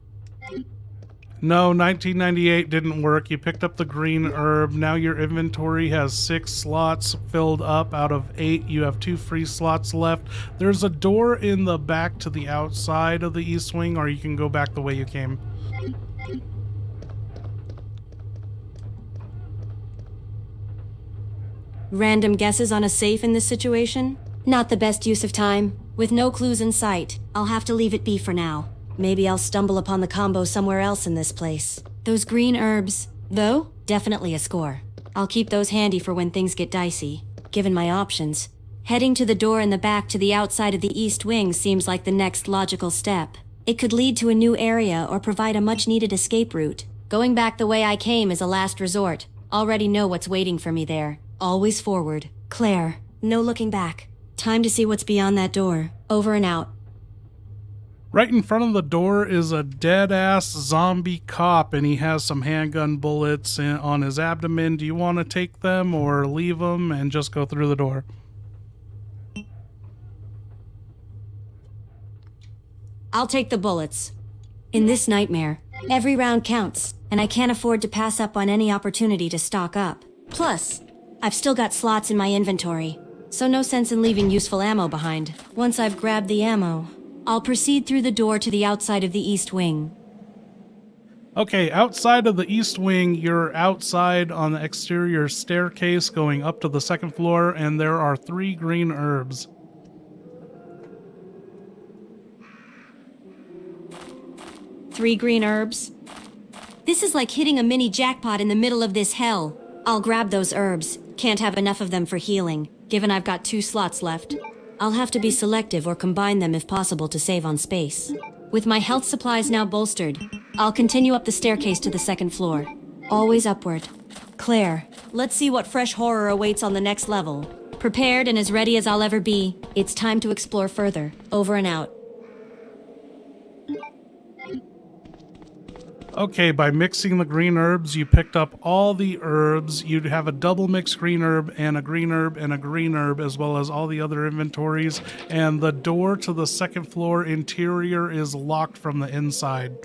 No, 1998 didn't work. You picked up the green herb. Now your inventory has 6 slots filled up out of 8. You have 2 free slots left. There's a door in the back to the outside of the east wing, or you can go back the way you came. Random guesses on a safe in this situation? Not the best use of time. With no clues in sight, I'll have to leave it be for now. Maybe I'll stumble upon the combo somewhere else in this place. Those green herbs, though, definitely a score. I'll keep those handy for when things get dicey. Given my options, heading to the door in the back to the outside of the east wing seems like the next logical step. It could lead to a new area or provide a much-needed escape route. Going back the way I came is a last resort. Already know what's waiting for me there. Always forward. Claire, no looking back. Time to see what's beyond that door. Over and out. Right in front of the door is a dead-ass zombie cop, and he has some handgun bullets on his abdomen. Do you want to take them or leave them and just go through the door? I'll take the bullets. In this nightmare, every round counts, and I can't afford to pass up on any opportunity to stock up. Plus, I've still got slots in my inventory, so no sense in leaving useful ammo behind. Once I've grabbed the ammo, I'll proceed through the door to the outside of the east wing. Okay, outside of the east wing, you're outside on the exterior staircase going up to the second floor, and there are 3 green herbs. Three green herbs? This is like hitting a mini jackpot in the middle of this hell. I'll grab those herbs. Can't have enough of them for healing, given I've got 2 slots left. I'll have to be selective or combine them if possible to save on space. With my health supplies now bolstered, I'll continue up the staircase to the second floor. Always upward. Claire, let's see what fresh horror awaits on the next level. Prepared and as ready as I'll ever be, it's time to explore further. Over and out. Okay, by mixing the green herbs, you picked up all the herbs. You'd have a double mixed green herb and a green herb and a green herb, as well as all the other inventories. And the door to the second floor interior is locked from the inside.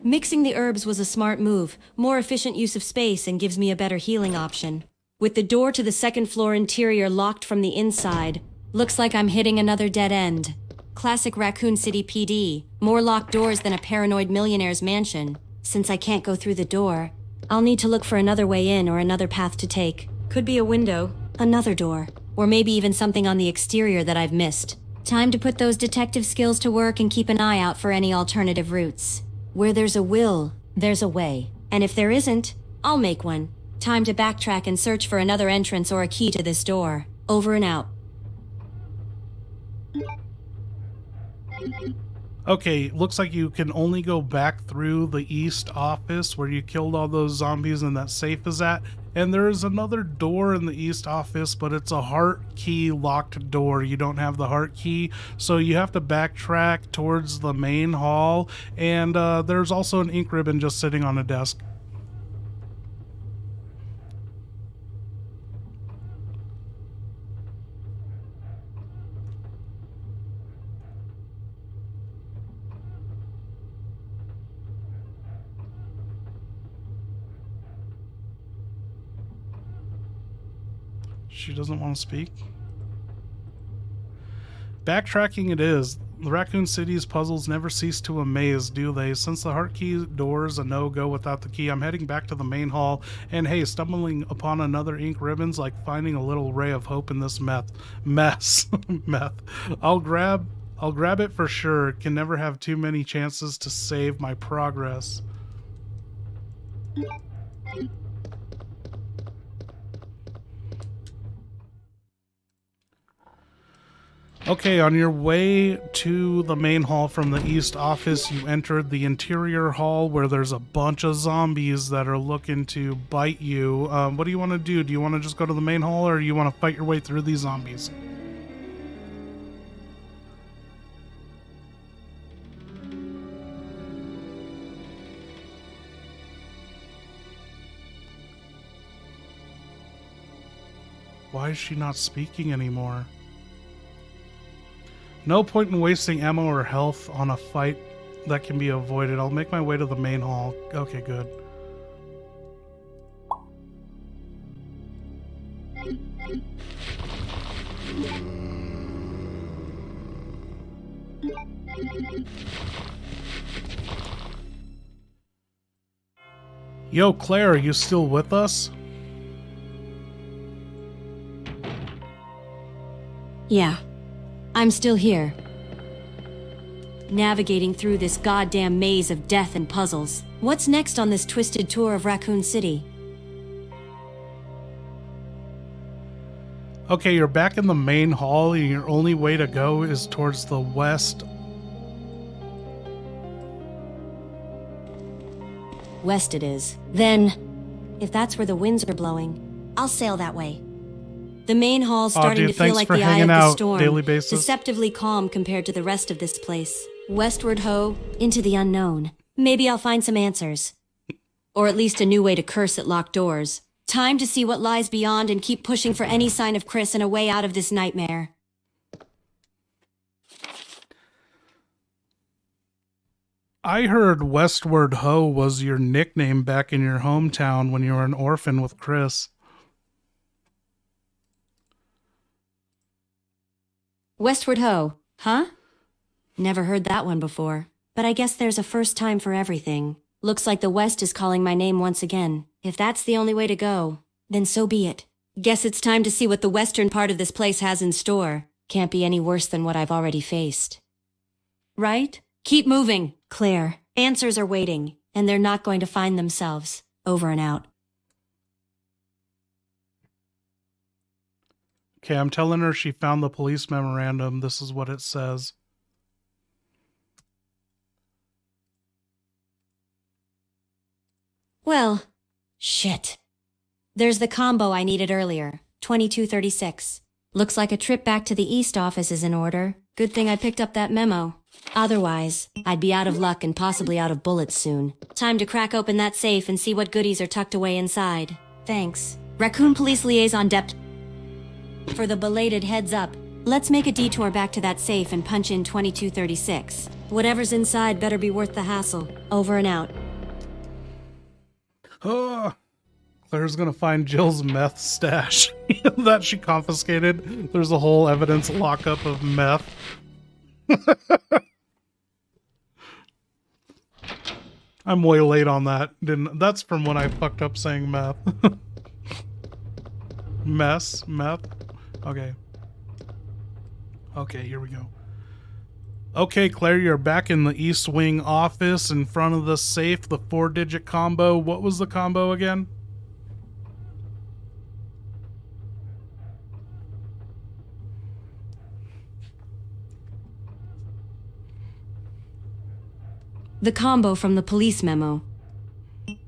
Mixing the herbs was a smart move, more efficient use of space, and gives me a better healing option. With the door to the second floor interior locked from the inside, looks like I'm hitting another dead end. Classic Raccoon City PD, more locked doors than a paranoid millionaire's mansion. Since I can't go through the door, I'll need to look for another way in or another path to take. Could be a window, another door, or maybe even something on the exterior that I've missed. Time to put those detective skills to work and keep an eye out for any alternative routes. Where there's a will, there's a way. And if there isn't, I'll make one. Time to backtrack and search for another entrance or a key to this door. Over and out. Okay, looks like you can only go back through the east office where you killed all those zombies and that safe is at. And there is another door in the east office, but it's a heart key locked door. You don't have the heart key, so you have to backtrack towards the main hall. And there's also an ink ribbon just sitting on a desk. She doesn't want to speak. Backtracking it is. The Raccoon City's puzzles never cease to amaze, do they? Since the heart key door's a no-go without the key, I'm heading back to the main hall, and hey, stumbling upon another ink ribbon's like finding a little ray of hope in this mess. Meth. I'll grab it for sure. Can never have too many chances to save my progress. Okay, on your way to the main hall from the east office, you entered the interior hall where there's a bunch of zombies that are looking to bite you. What do you want to do? Do you want to just go to the main hall, or do you want to fight your way through these zombies? Why is she not speaking anymore? No point in wasting ammo or health on a fight that can be avoided. I'll make my way to the main hall. Okay, good. Yo, Claire, are you still with us? Yeah. I'm still here. Navigating through this goddamn maze of death and puzzles. What's next on this twisted tour of Raccoon City? Okay, you're back in the main hall, and your only way to go is towards the west. West it is. Then, if that's where the winds are blowing, I'll sail that way. The main hall's starting to feel like the eye of the storm, deceptively calm compared to the rest of this place. Westward ho, into the unknown. Maybe I'll find some answers. Or at least a new way to curse at locked doors. Time to see what lies beyond and keep pushing for any sign of Chris and a way out of this nightmare. I heard Westward Ho was your nickname back in your hometown when you were an orphan with Chris. Westward Ho, huh? Never heard that one before. But I guess there's a first time for everything. Looks like the West is calling my name once again. If that's the only way to go, then so be it. Guess it's time to see what the western part of this place has in store. Can't be any worse than what I've already faced. Right? Keep moving, Claire. Answers are waiting, and they're not going to find themselves. Over and out. Okay, I'm telling her she found the police memorandum. This is what it says. Well, shit. There's the combo I needed earlier, 2236. Looks like a trip back to the East office is in order. Good thing I picked up that memo. Otherwise, I'd be out of luck and possibly out of bullets soon. Time to crack open that safe and see what goodies are tucked away inside. Thanks. Raccoon Police Liaison Depth. For the belated heads up, let's make a detour back to that safe and punch in 2236. Whatever's inside better be worth the hassle. Over and out. Oh, Claire's gonna find Jill's meth stash that she confiscated. There's a whole evidence lockup of meth. I'm way late on that. That's from when I fucked up saying meth. Meth. Okay. Okay, here we go. Okay, Claire, you're back in the East Wing office in front of the safe, the 4-digit combo. What was the combo again? The combo from the police memo.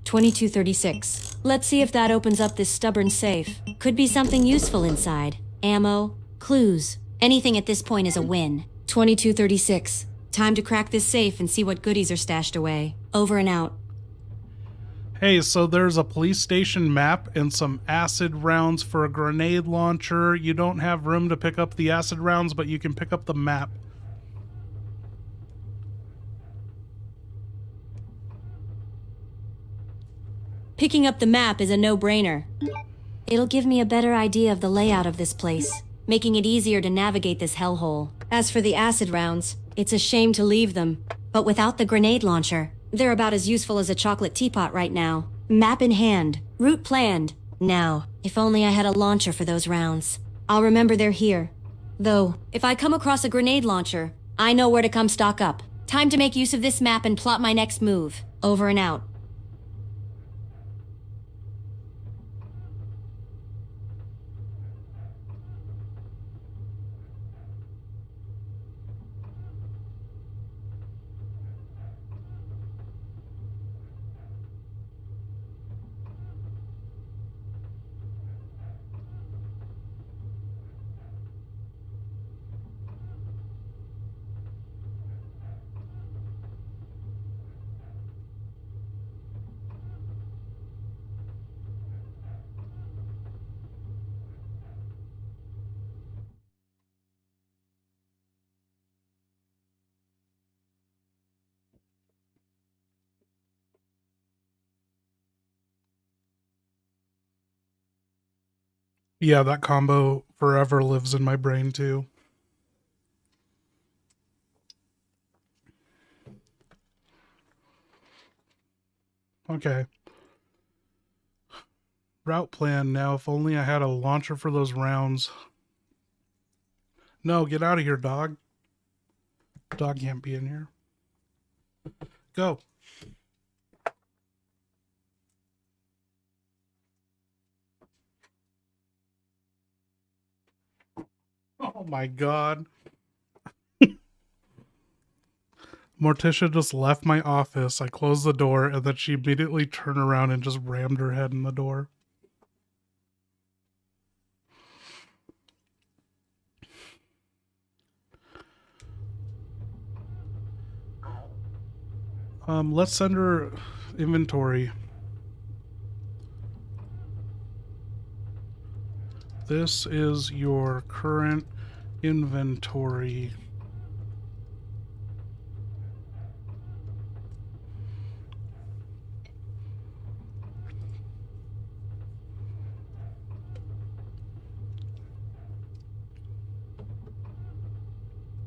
2236. Let's see if that opens up this stubborn safe. Could be something useful inside. Ammo, clues. Anything at this point is a win. 2236. Time to crack this safe and see what goodies are stashed away. Over and out. Hey, so there's a police station map and some acid rounds for a grenade launcher. You don't have room to pick up the acid rounds, but you can pick up the map. Picking up the map is a no-brainer. It'll give me a better idea of the layout of this place, making it easier to navigate this hellhole. As for the acid rounds, It's a shame to leave them. But without the grenade launcher, they're about as useful as a chocolate teapot right now. Map in hand, route planned. Now, if only I had a launcher for those rounds. I'll remember they're here. Though, if I come across a grenade launcher, I know where to come stock up. Time to make use of this map and plot my next move. Over and out. Yeah, that combo forever lives in my brain too. Okay. Route plan now. If only I had a launcher for those rounds. No, get out of here, dog. Dog can't be in here. Go. Oh my god. Morticia just left my office. I closed the door and then she immediately turned around and just rammed her head in the door. Let's send her inventory. This is your current inventory.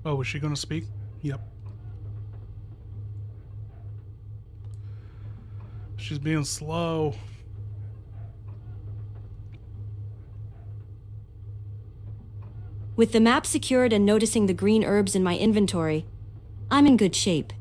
Oh, is she going to speak? Yep. She's being slow. With the map secured and noticing the green herbs in my inventory, I'm in good shape.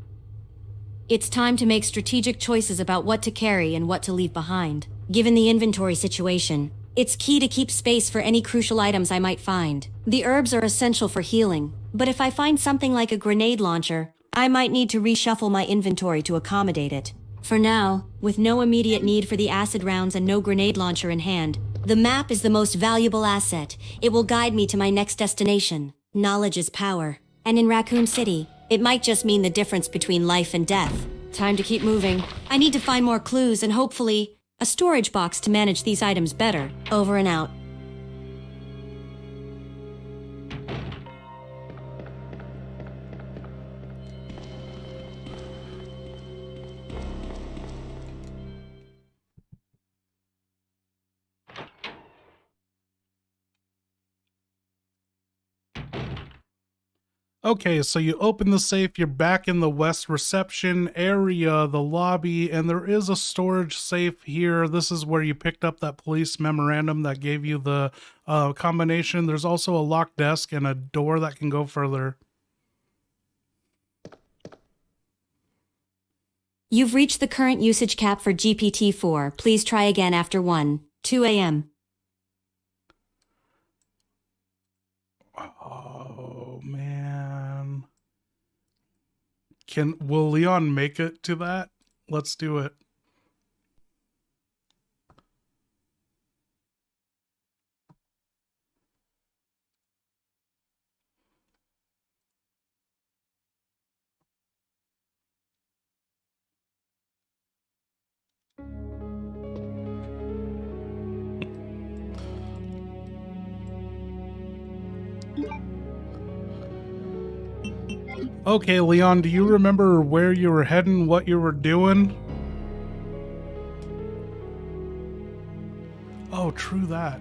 It's time to make strategic choices about what to carry and what to leave behind. Given the inventory situation, it's key to keep space for any crucial items I might find. The herbs are essential for healing, but if I find something like a grenade launcher, I might need to reshuffle my inventory to accommodate it. For now, with no immediate need for the acid rounds and no grenade launcher in hand, the map is the most valuable asset. It will guide me to my next destination. Knowledge is power. And in Raccoon City, it might just mean the difference between life and death. Time to keep moving. I need to find more clues and hopefully a storage box to manage these items better. Over and out. Okay, so you open the safe, you're back in the west reception area, the lobby, and there is a storage safe here. This is where you picked up that police memorandum that gave you the combination. There's also a locked desk and a door that can go further. You've reached the current usage cap for GPT-4. Please try again after 2 a.m. Oh, man. Will Leon make it to that? Let's do it. Okay, Leon, do you remember where you were heading, what you were doing? Oh, true that.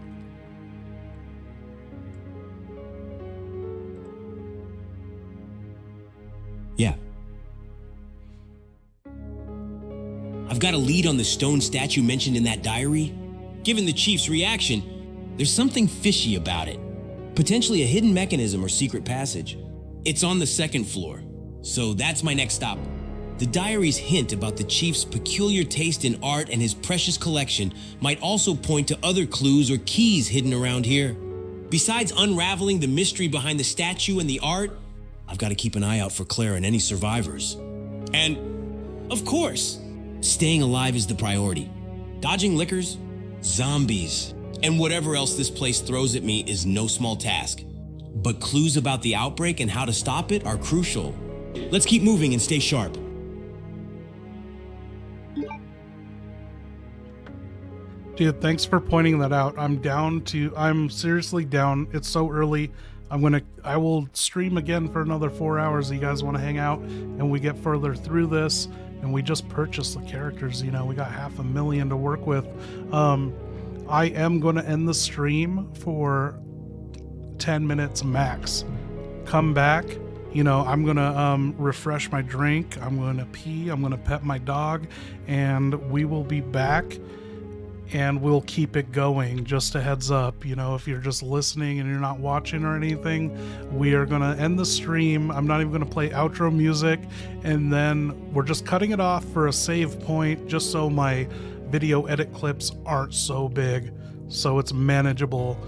Yeah. I've got a lead on the stone statue mentioned in that diary. Given the chief's reaction, there's something fishy about it. Potentially a hidden mechanism or secret passage. It's on the 2nd floor, so that's my next stop. The diary's hint about the chief's peculiar taste in art and his precious collection might also point to other clues or keys hidden around here. Besides unraveling the mystery behind the statue and the art, I've got to keep an eye out for Claire and any survivors. And, of course, staying alive is the priority. Dodging lickers, zombies, and whatever else this place throws at me is no small task. But clues about the outbreak and how to stop it are crucial. Let's keep moving and stay sharp. Dude, thanks for pointing that out. I'm seriously down. It's so early. I will stream again for another 4 hours. You guys want to hang out and we get further through this, and we just purchased the characters. You know, we got $500,000 to work with. I am going to end the stream for 10 minutes max. Come back. You know, I'm going to refresh my drink. I'm going to pee. I'm going to pet my dog, and we will be back. And we'll keep it going. Just a heads up, you know, if you're just listening and you're not watching or anything, we are going to end the stream. I'm not even going to play outro music, and then we're just cutting it off for a save point, just so my video edit clips aren't so big, so it's manageable.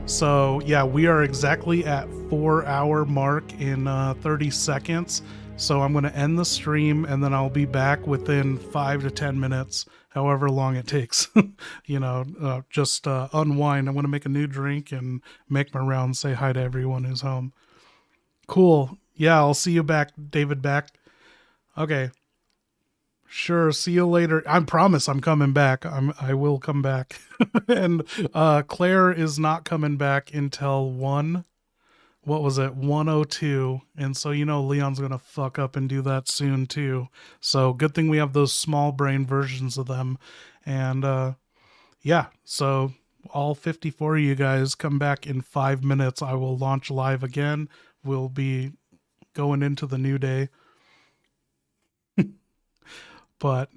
So yeah, we are exactly at 4 hour mark in 30 seconds. So I'm going to end the stream, and then I'll be back within 5 to 10 minutes, however long it takes. You know, just unwind. I'm going to make a new drink and make my rounds, say hi to everyone who's home. Cool. Yeah, I'll see you back, David back. Okay. Sure, see you later. I promise I'm coming back. I will come back. And Claire is not coming back until 1:02, and so you know Leon's gonna fuck up and do that soon too. So good thing we have those small brain versions of them. And yeah, so all 54 of you guys come back in 5 minutes. I will launch live again. We'll be going into the new day. But